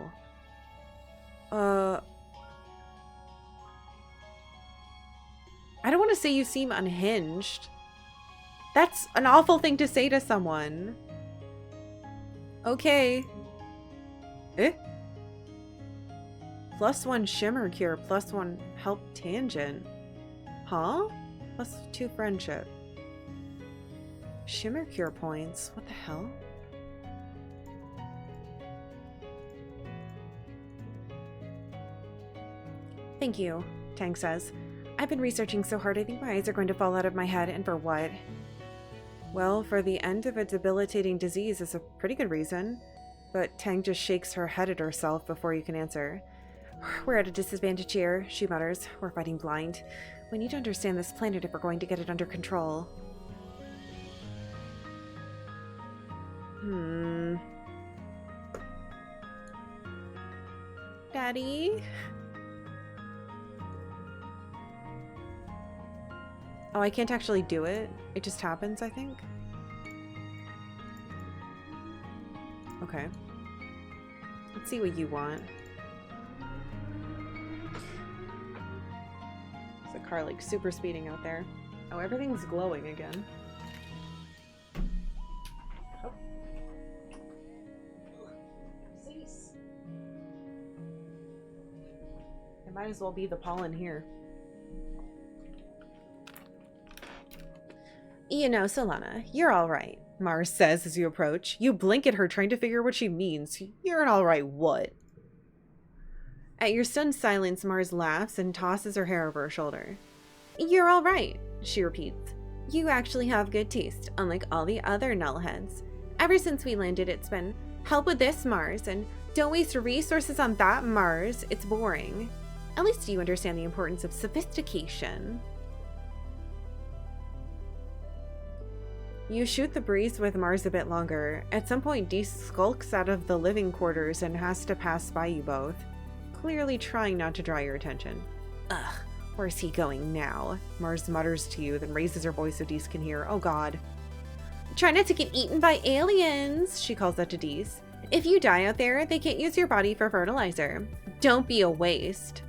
I don't want to say you seem unhinged. That's an awful thing to say to someone. Okay. Eh? +1 shimmer cure, +1 help tangent. Huh? +2 friendship. Shimmer cure points? What the hell? Thank you, Tang says. I've been researching so hard I think my eyes are going to fall out of my head, and for what? Well, for the end of a debilitating disease is a pretty good reason. But Tang just shakes her head at herself before you can answer. We're at a disadvantage here, she mutters. We're fighting blind. We need to understand this planet if we're going to get it under control. Daddy? Oh, I can't actually do it. It just happens, I think. Okay. Let's see what you want. Is the car like super speeding out there? Oh, everything's glowing again. Oh. Cease. It might as well be the pollen here. You know, Solana, you're all right, Mars says as you approach. You blink at her, trying to figure what she means. You're an all right what? At your stunned silence, Mars laughs and tosses her hair over her shoulder. You're all right, she repeats. You actually have good taste, unlike all the other nullheads. Ever since we landed, it's been, help with this, Mars, and don't waste resources on that, Mars. It's boring. At least you understand the importance of sophistication. You shoot the breeze with Mars a bit longer. At some point, Dee skulks out of the living quarters and has to pass by you both, clearly trying not to draw your attention. Ugh, where's he going now? Mars mutters to you, then raises her voice so Dee can hear. Oh god. Try not to get eaten by aliens, she calls out to Dee. If you die out there, they can't use your body for fertilizer. Don't be a waste.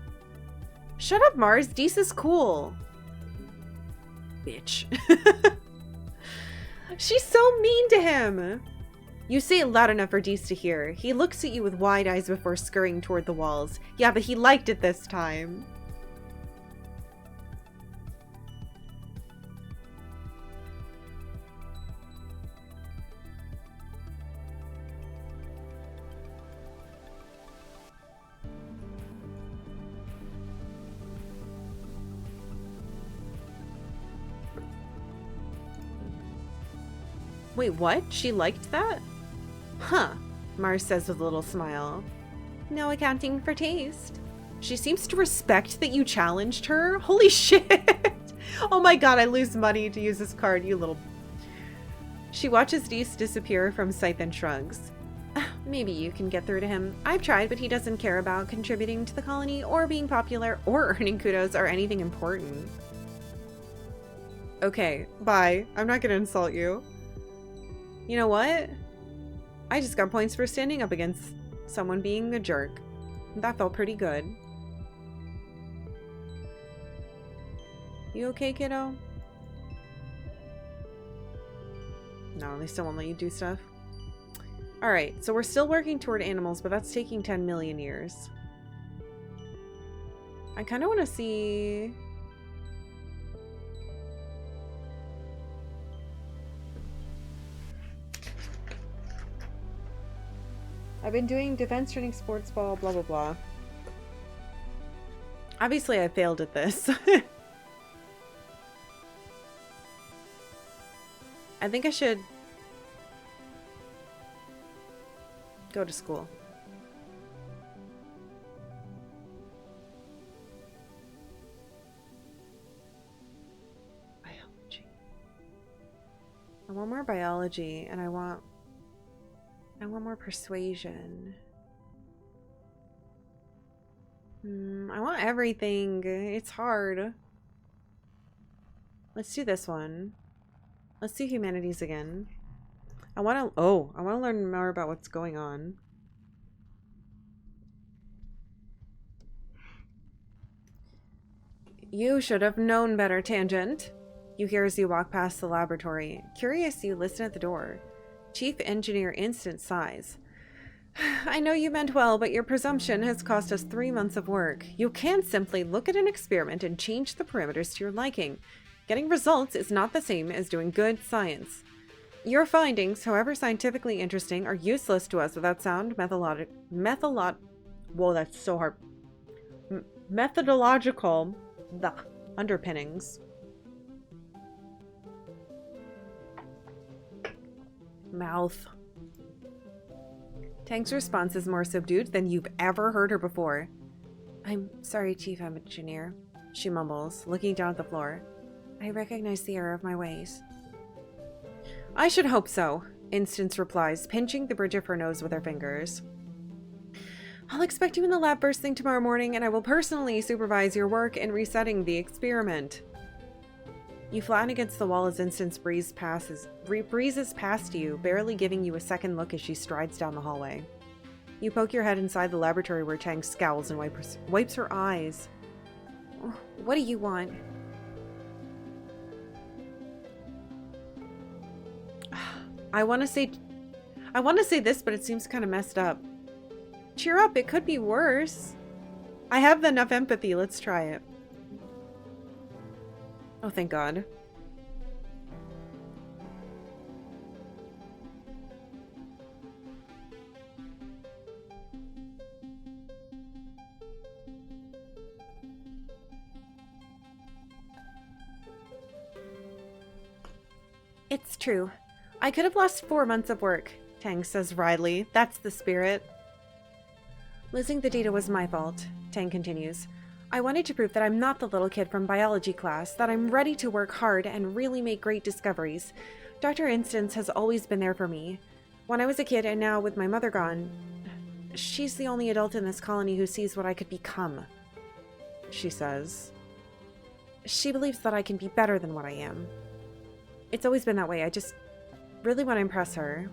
Shut up, Mars. Dee is cool. Bitch. She's so mean to him! You say it loud enough for Dees to hear. He looks at you with wide eyes before scurrying toward the walls. Yeah, but he liked it this time. Wait, what? She liked that? Huh, Mars says with a little smile. No accounting for taste. She seems to respect that you challenged her. Holy shit! Oh my god, I lose money to use this card, you little... She watches Dees disappear from sight and shrugs. Maybe you can get through to him. I've tried, but he doesn't care about contributing to the colony or being popular or earning kudos or anything important. Okay, bye. I'm not gonna insult you. You know what? I just got points for standing up against someone being a jerk. That felt pretty good. You okay, kiddo? No, they still won't let you do stuff. Alright, so we're still working toward animals, but that's taking 10 million years. I kind of want to see... I've been doing defense training, sports ball, blah blah blah. Obviously I failed at this. I think I should go to school. Biology. I want more biology, and I want more persuasion. I want everything. It's hard. Let's do this one. Let's do humanities again. I want to learn more about what's going on. You should have known better, Tangent. You hear as you walk past the laboratory. Curious, you listen at the door. Chief Engineer Instant sighs. I know you meant well, but your presumption has cost us 3 months of work. You can't simply look at an experiment and change the parameters to your liking. Getting results is not the same as doing good science. Your findings, however scientifically interesting, are useless to us without sound whoa, that's so hard. Methodological underpinnings. Mouth. Tang's response is more subdued than you've ever heard her before. I'm sorry, Chief Engineer, she mumbles, looking down at the floor. I recognize the error of my ways. I should hope so, Instance replies, pinching the bridge of her nose with her fingers. I'll expect you in the lab first thing tomorrow morning, and I will personally supervise your work in resetting the experiment. You flatten against the wall as Instance breezes past you, barely giving you a second look as she strides down the hallway. You poke your head inside the laboratory where Tang scowls and wipes her eyes. What do you want? I want to say this, but it seems kind of messed up. Cheer up, it could be worse. I have enough empathy, let's try it. Oh, thank God. It's true. I could have lost 4 months of work, Tang says wryly. That's the spirit. Losing the data was my fault, Tang continues. I wanted to prove that I'm not the little kid from biology class, that I'm ready to work hard and really make great discoveries. Dr. Instance has always been there for me. When I was a kid and now with my mother gone, she's the only adult in this colony who sees what I could become, she says. She believes that I can be better than what I am. It's always been that way. I just really want to impress her.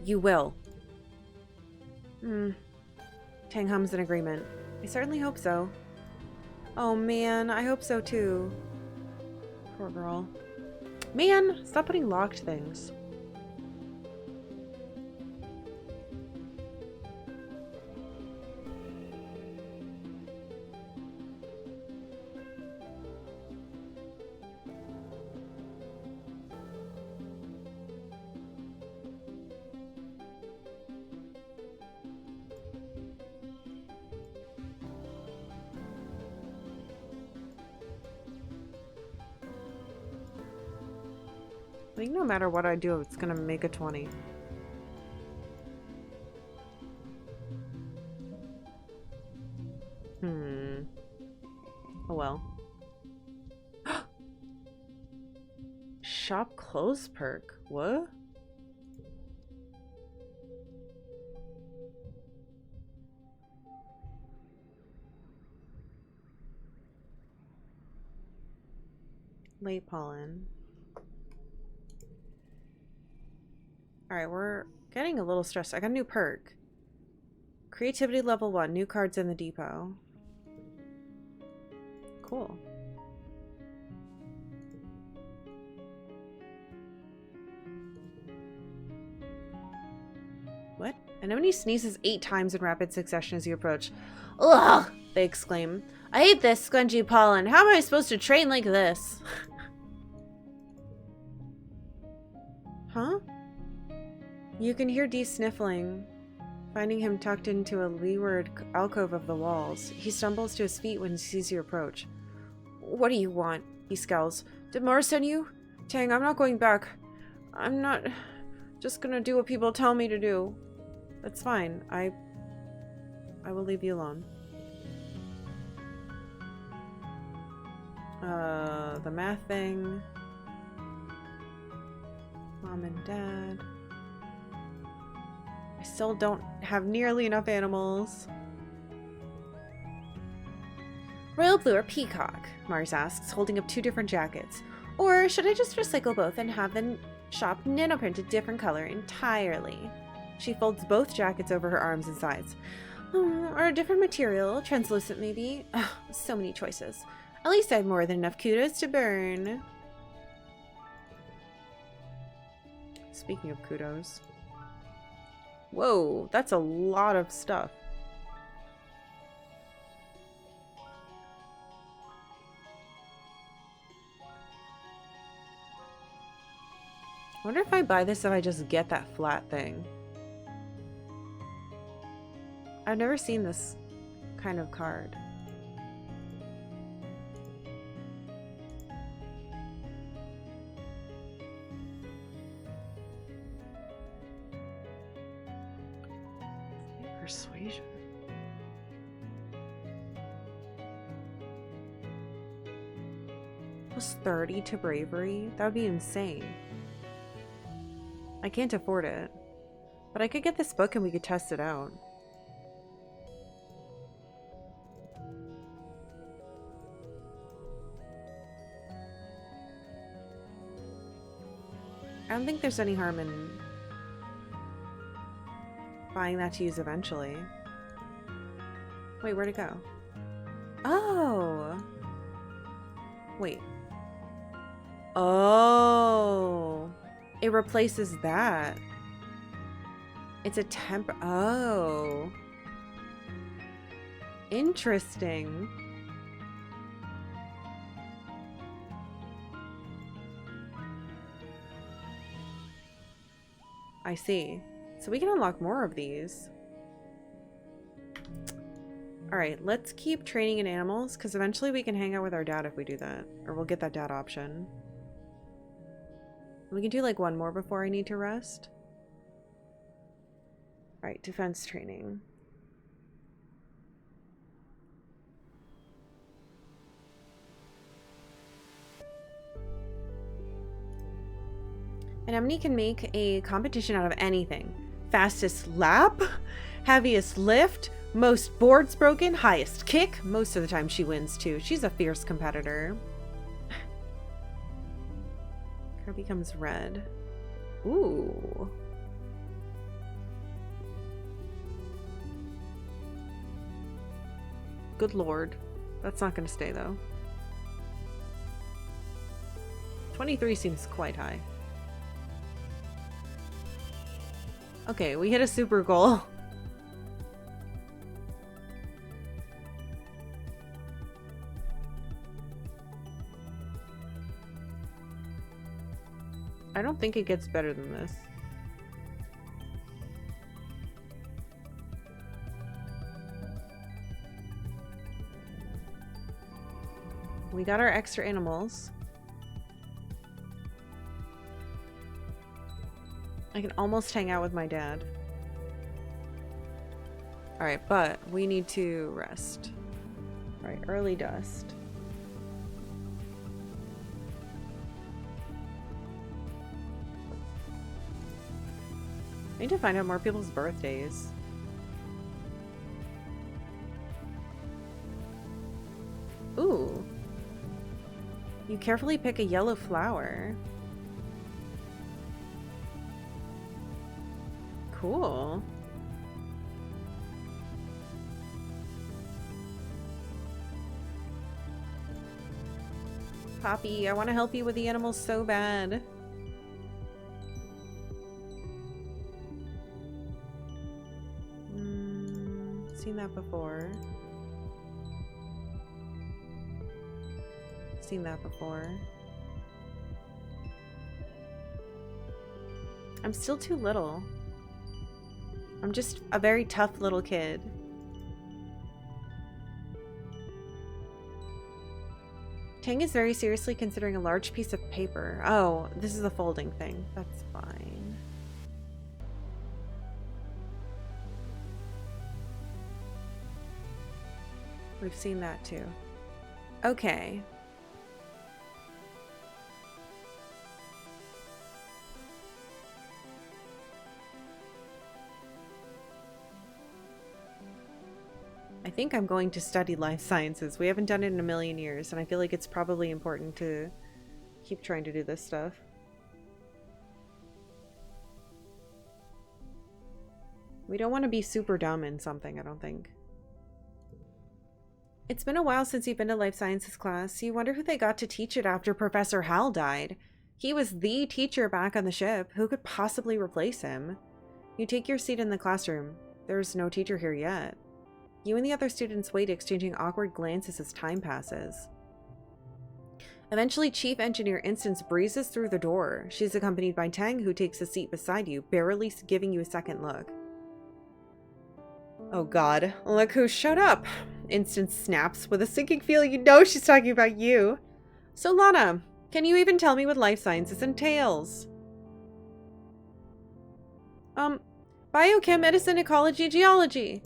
You will. Tang hums in agreement. I certainly hope so. Oh man, I hope so too. Poor girl. Man, stop putting locked things. I think no matter what I do, it's gonna make a 20. Oh well. Shop clothes perk. What? Late pollen. Alright, we're getting a little stressed. I got a new perk. Creativity level 1. New cards in the depot. Cool. What? An enemy sneezes 8 times in rapid succession as you approach. Ugh! They exclaim. I hate this spongy pollen. How am I supposed to train like this? Huh? You can hear Dee sniffling, finding him tucked into a leeward alcove of the walls. He stumbles to his feet when he sees you approach. What do you want? He scowls. Did Mars send you? Tang, I'm not going back. I'm not just gonna do what people tell me to do. That's fine. I will leave you alone. The math thing. Mom and Dad. I still don't have nearly enough animals. Royal Blue or Peacock? Mars asks, holding up 2 different jackets. Or should I just recycle both and have the shop nanoprint a different color entirely? She folds both jackets over her arms and sides. Or a different material, translucent maybe? Ugh, so many choices. At least I have more than enough kudos to burn. Speaking of kudos. Whoa, that's a lot of stuff. I wonder if I buy this if I just get that flat thing. I've never seen this kind of card. Persuasion. Plus 30 to bravery? That would be insane. I can't afford it. But I could get this book and we could test it out. I don't think there's any harm in buying that to use eventually. Wait, where'd it go? Oh! Wait. Oh! It replaces that. It's a oh. Interesting. I see. So we can unlock more of these. Alright, let's keep training in animals, because eventually we can hang out with our dad if we do that. Or we'll get that dad option. We can do like one more before I need to rest. Alright, defense training. An Anemone can make a competition out of anything. Fastest lap, heaviest lift, most boards broken, highest kick. Most of the time she wins too. She's a fierce competitor. Car becomes red. Ooh. Good lord. That's not going to stay though. 23 seems quite high. Okay, we hit a super goal. I don't think it gets better than this. We got our extra animals. I can almost hang out with my dad. Alright, but we need to rest. Alright, early dust. I need to find out more people's birthdays. Ooh. You carefully pick a yellow flower. Cool. Poppy, I want to help you with the animals so bad. Seen that before. Seen that before. I'm still too little. I'm just a very tough little kid. Tang is very seriously considering a large piece of paper. Oh, this is a folding thing. That's fine. We've seen that too. Okay. I think I'm going to study life sciences. We haven't done it in a million years, and I feel like it's probably important to keep trying to do this stuff. We don't want to be super dumb in something, I don't think. It's been a while since you've been to life sciences class. You wonder who they got to teach it after Professor Hal died. He was the teacher back on the ship. Who could possibly replace him? You take your seat in the classroom. There's no teacher here yet. You and the other students wait, exchanging awkward glances as time passes. Eventually, Chief Engineer Instance breezes through the door. She's accompanied by Tang, who takes a seat beside you, barely giving you a second look. Oh god, look who showed up! Instance snaps with a sinking feeling you know she's talking about you. So Lana, can you even tell me what life sciences entails? Biochem, medicine, ecology, geology.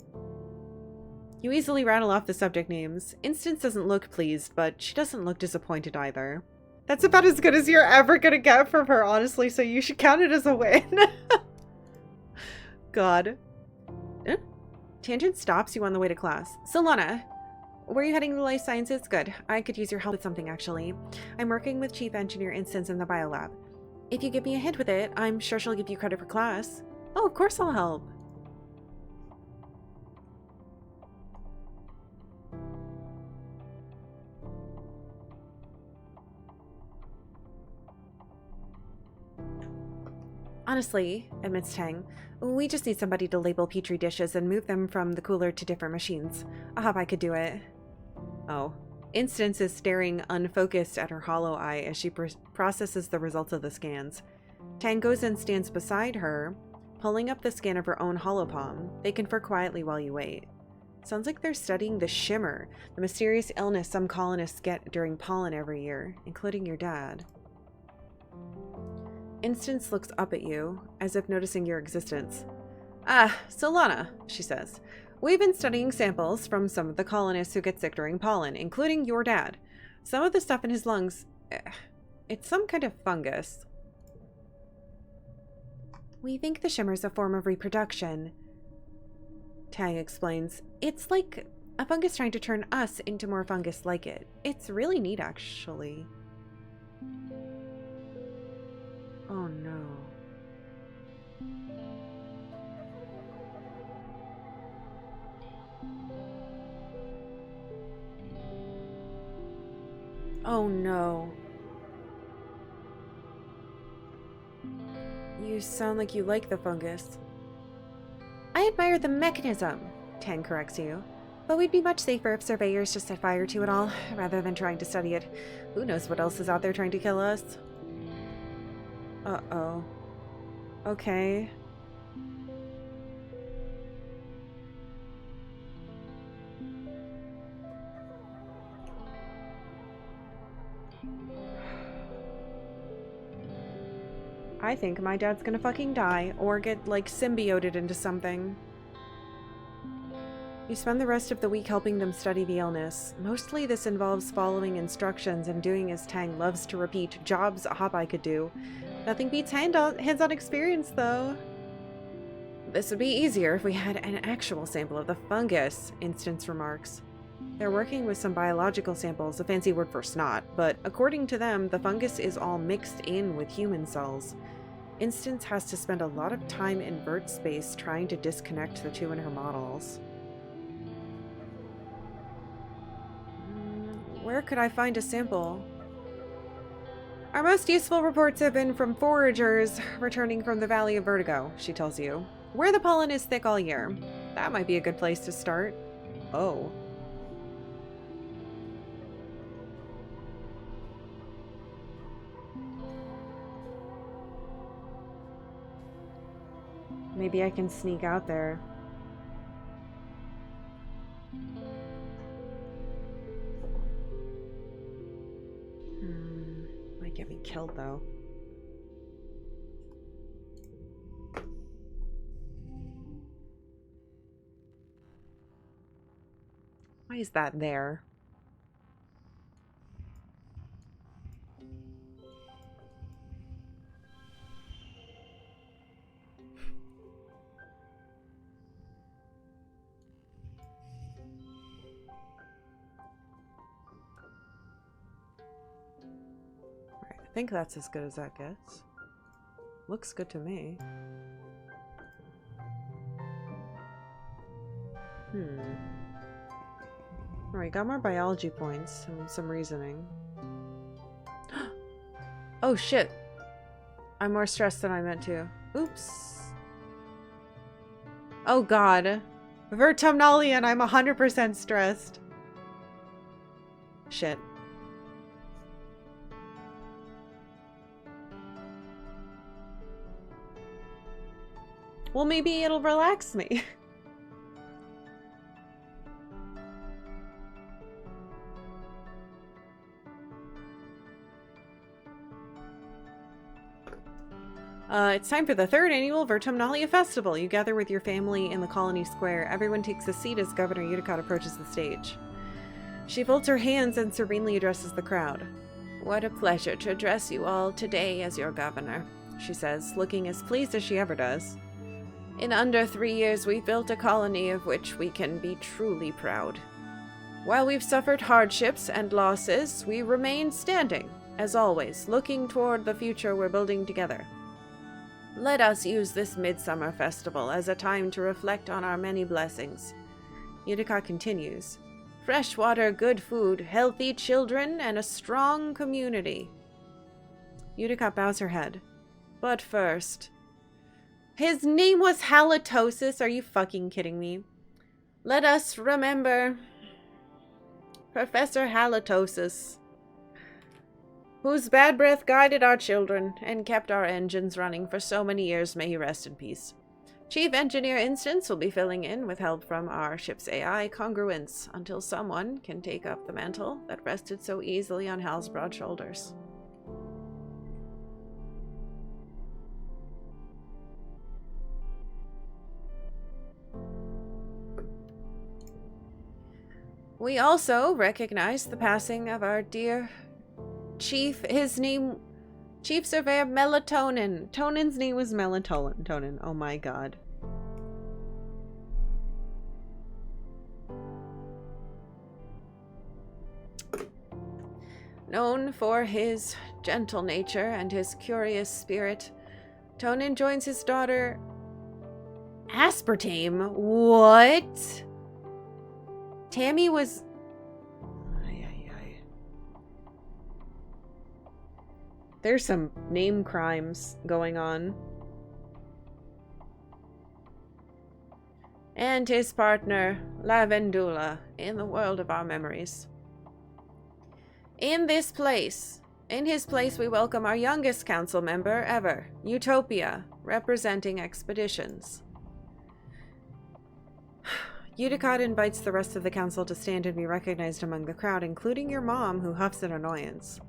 You easily rattle off the subject names. Instance doesn't look pleased, but she doesn't look disappointed either. That's about as good as you're ever gonna get from her, honestly, so you should count it as a win. God. Tangent stops you on the way to class. Solana, were you heading to life sciences? Good. I could use your help with something, actually. I'm working with Chief Engineer Instance in the biolab. If you give me a hint with it, I'm sure she'll give you credit for class. Oh, of course I'll help. Honestly, admits Tang, we just need somebody to label petri dishes and move them from the cooler to different machines. I hope I could do it. Oh. Instance is staring unfocused at her hollow eye as she processes the results of the scans. Tang goes and stands beside her, pulling up the scan of her own holopalm. They confer quietly while you wait. Sounds like they're studying the shimmer, the mysterious illness some colonists get during pollen every year, including your dad. Instance looks up at you, as if noticing your existence. Ah, Solana, she says. We've been studying samples from some of the colonists who get sick during pollen, including your dad. Some of the stuff in his lungs... it's some kind of fungus. We think the shimmer's a form of reproduction. Tang explains. It's like a fungus trying to turn us into more fungus like it. It's really neat, actually. Oh no. Oh no. You sound like you like the fungus. I admire the mechanism, Tang corrects you. But we'd be much safer if surveyors just set fire to it all, rather than trying to study it. Who knows what else is out there trying to kill us? Uh-oh. Okay. I think my dad's gonna fucking die or get, like, symbioted into something. You spend the rest of the week helping them study the illness. Mostly this involves following instructions and doing as Tang loves to repeat, jobs a Hawkeye could do. Nothing beats hands-on experience, though. This would be easier if we had an actual sample of the fungus, Instance remarks. They're working with some biological samples, a fancy word for snot, but according to them, the fungus is all mixed in with human cells. Instance has to spend a lot of time in vert space trying to disconnect the two in her models. Where could I find a sample? Our most useful reports have been from foragers returning from the Valley of Vertigo, she tells you. Where the pollen is thick all year. That might be a good place to start. Oh. Maybe I can sneak out there. Might get me killed, though. Why is that there? I think that's as good as that gets. Looks good to me. Alright, got more biology points and some reasoning. Oh shit! I'm more stressed than I meant to. Oops. Oh god. Vertumnollia and I'm 100% stressed. Shit. Well, maybe it'll relax me. It's time for the 3rd annual Vertumnollia Festival. You gather with your family in the colony square. Everyone takes a seat as Governor Uticott approaches the stage. She folds her hands and serenely addresses the crowd. What a pleasure to address you all today as your governor, she says, looking as pleased as she ever does. In under 3 years, we've built a colony of which we can be truly proud. While we've suffered hardships and losses, we remain standing, as always, looking toward the future we're building together. Let us use this midsummer festival as a time to reflect on our many blessings. Utica continues. Fresh water, good food, healthy children, and a strong community. Utica bows her head. But first... His name was Halitosis? Are you fucking kidding me? Let us remember... Professor Halitosis, whose bad breath guided our children and kept our engines running for so many years. May he rest in peace. Chief Engineer Instance will be filling in with help from our ship's AI, Congruence, until someone can take up the mantle that rested so easily on Hal's broad shoulders. We also recognize the passing of our dear Chief, Chief Surveyor Melatonin. Tonin's name was Melatonin. Oh my god. Known for his gentle nature and his curious spirit, Tonin joins his daughter... Aspartame? What? Tammy was... There's some name crimes going on. And his partner, Lavendula, in the world of our memories. In his place, we welcome our youngest council member ever, Utopia, representing expeditions. Uticott invites the rest of the council to stand and be recognized among the crowd, including your mom, who huffs in annoyance.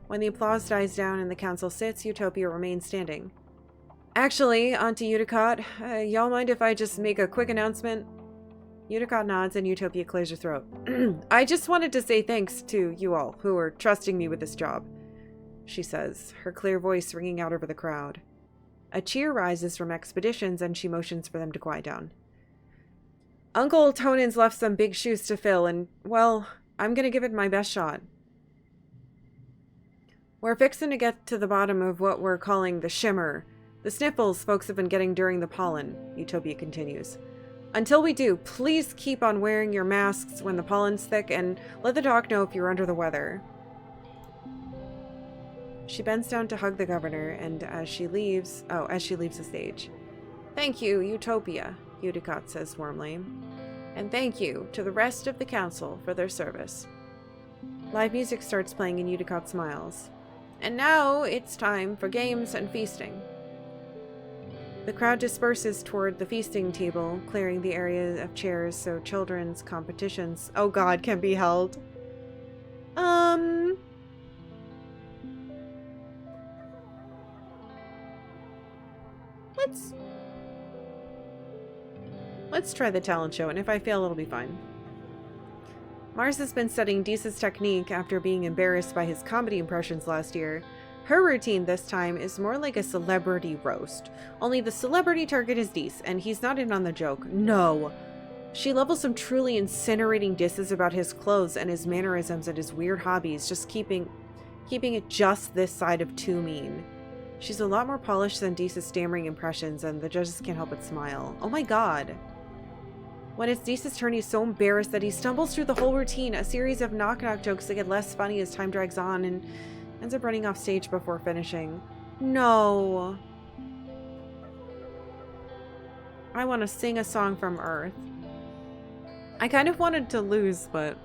When the applause dies down and the council sits, Utopia remains standing. Actually, Auntie Uticott, y'all mind if I just make a quick announcement? Uticott nods and Utopia clears her throat. I just wanted to say thanks to you all who are trusting me with this job, she says, her clear voice ringing out over the crowd. A cheer rises from Expeditions and she motions for them to quiet down. Uncle Tonan's left some big shoes to fill and, well, I'm gonna give it my best shot. We're fixing to get to the bottom of what we're calling the shimmer. The sniffles folks have been getting during the pollen, Utopia continues. Until we do, please keep on wearing your masks when the pollen's thick and let the doc know if you're under the weather. She bends down to hug the governor, and as she leaves the stage. Thank you, Utopia, Uticott says warmly. And thank you to the rest of the council for their service. Live music starts playing and Uticott smiles. And now it's time for games and feasting. The crowd disperses toward the feasting table, clearing the area of chairs so children's competitions, oh god, can be held. Let's try the talent show, and if I fail, it'll be fine. Mars has been studying Deese's technique after being embarrassed by his comedy impressions last year. Her routine this time is more like a celebrity roast. Only the celebrity target is Deese, and he's not in on the joke. No. She levels some truly incinerating disses about his clothes and his mannerisms and his weird hobbies, just keeping it just this side of too mean. She's a lot more polished than Deese's stammering impressions, and the judges can't help but smile. Oh my god. When it's Deese's turn, he's so embarrassed that he stumbles through the whole routine, a series of knock-knock jokes that get less funny as time drags on, and ends up running off stage before finishing. No. I want to sing a song from Earth. I kind of wanted to lose, but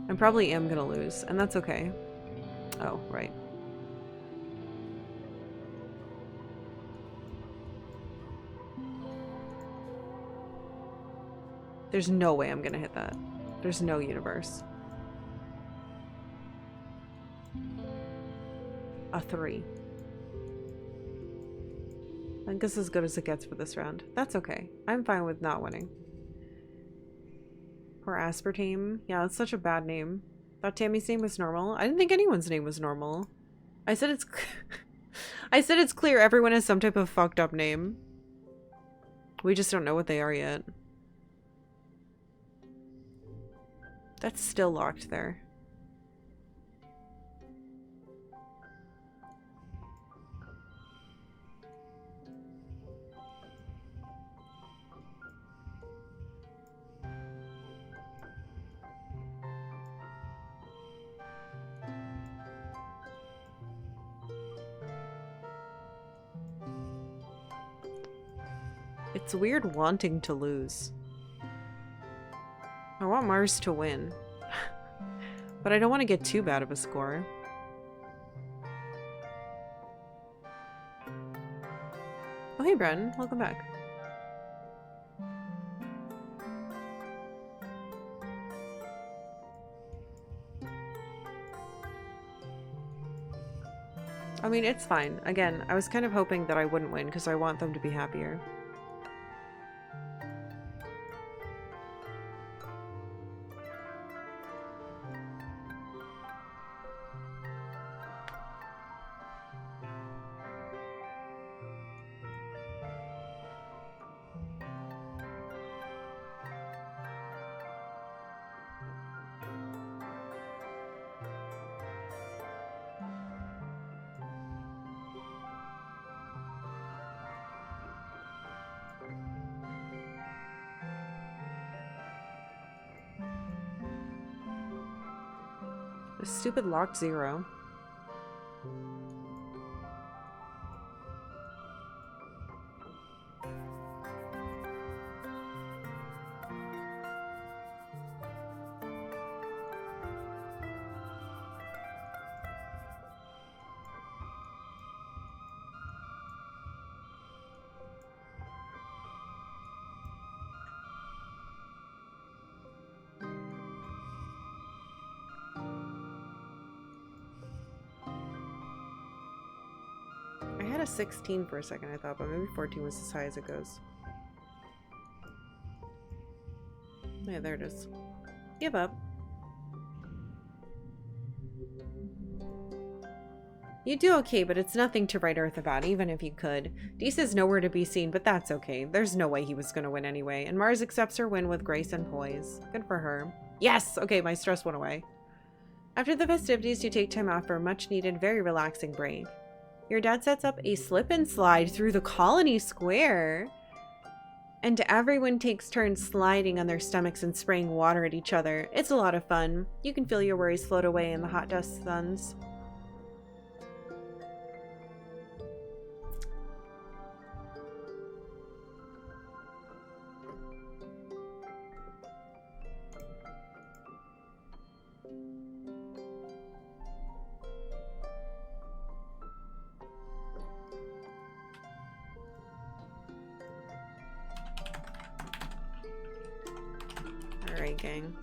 I probably am gonna lose, and that's okay. Oh, right. There's no way I'm gonna hit that. There's no universe. A 3. I think it's as good as it gets for this round. That's okay. I'm fine with not winning. Or aspartame. Yeah, that's such a bad name. Thought Tammy's name was normal. I didn't think anyone's name was normal. I said it's I said it's clear everyone has some type of fucked up name. We just don't know what they are yet. That's still locked there. It's weird wanting to lose. I want Mars to win. But I don't want to get too bad of a score. Oh hey Bren, welcome back. I mean, it's fine. Again, I was kind of hoping that I wouldn't win because I want them to be happier. Stupid locked 0. of 16 for a second, I thought, but maybe 14 was as high as it goes. Yeah, there it is. Give up. You do okay, but it's nothing to write Earth about, even if you could. Deesa's nowhere to be seen, but that's okay. There's no way he was gonna win anyway, and Mars accepts her win with grace and poise. Good for her. Yes! Okay, my stress went away. After the festivities, you take time off for a much-needed, very relaxing break. Your dad sets up a slip and slide through the colony square, and everyone takes turns sliding on their stomachs and spraying water at each other. It's a lot of fun. You can feel your worries float away in the hot dust suns. Alright, gang.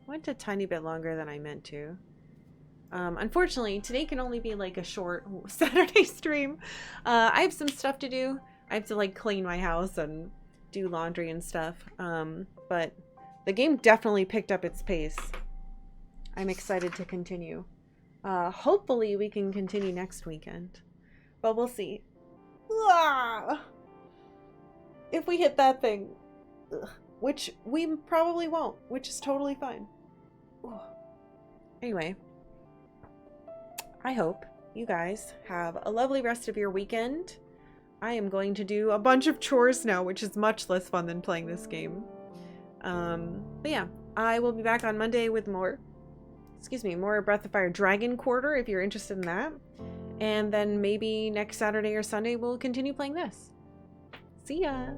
Went a tiny bit longer than I meant to. Unfortunately, today can only be like a short Saturday stream. I have some stuff to do. I have to like clean my house and do laundry and stuff. But the game definitely picked up its pace. I'm excited to continue. Hopefully we can continue next weekend. But we'll see. Ah! If we hit that thing. Ugh. Which we probably won't, which is totally fine. Ugh. Anyway, I hope you guys have a lovely rest of your weekend. I am going to do a bunch of chores now, which is much less fun than playing this game. But yeah, I will be back on Monday with more Breath of Fire Dragon Quarter if you're interested in that. And then maybe next Saturday or Sunday we'll continue playing this. See ya!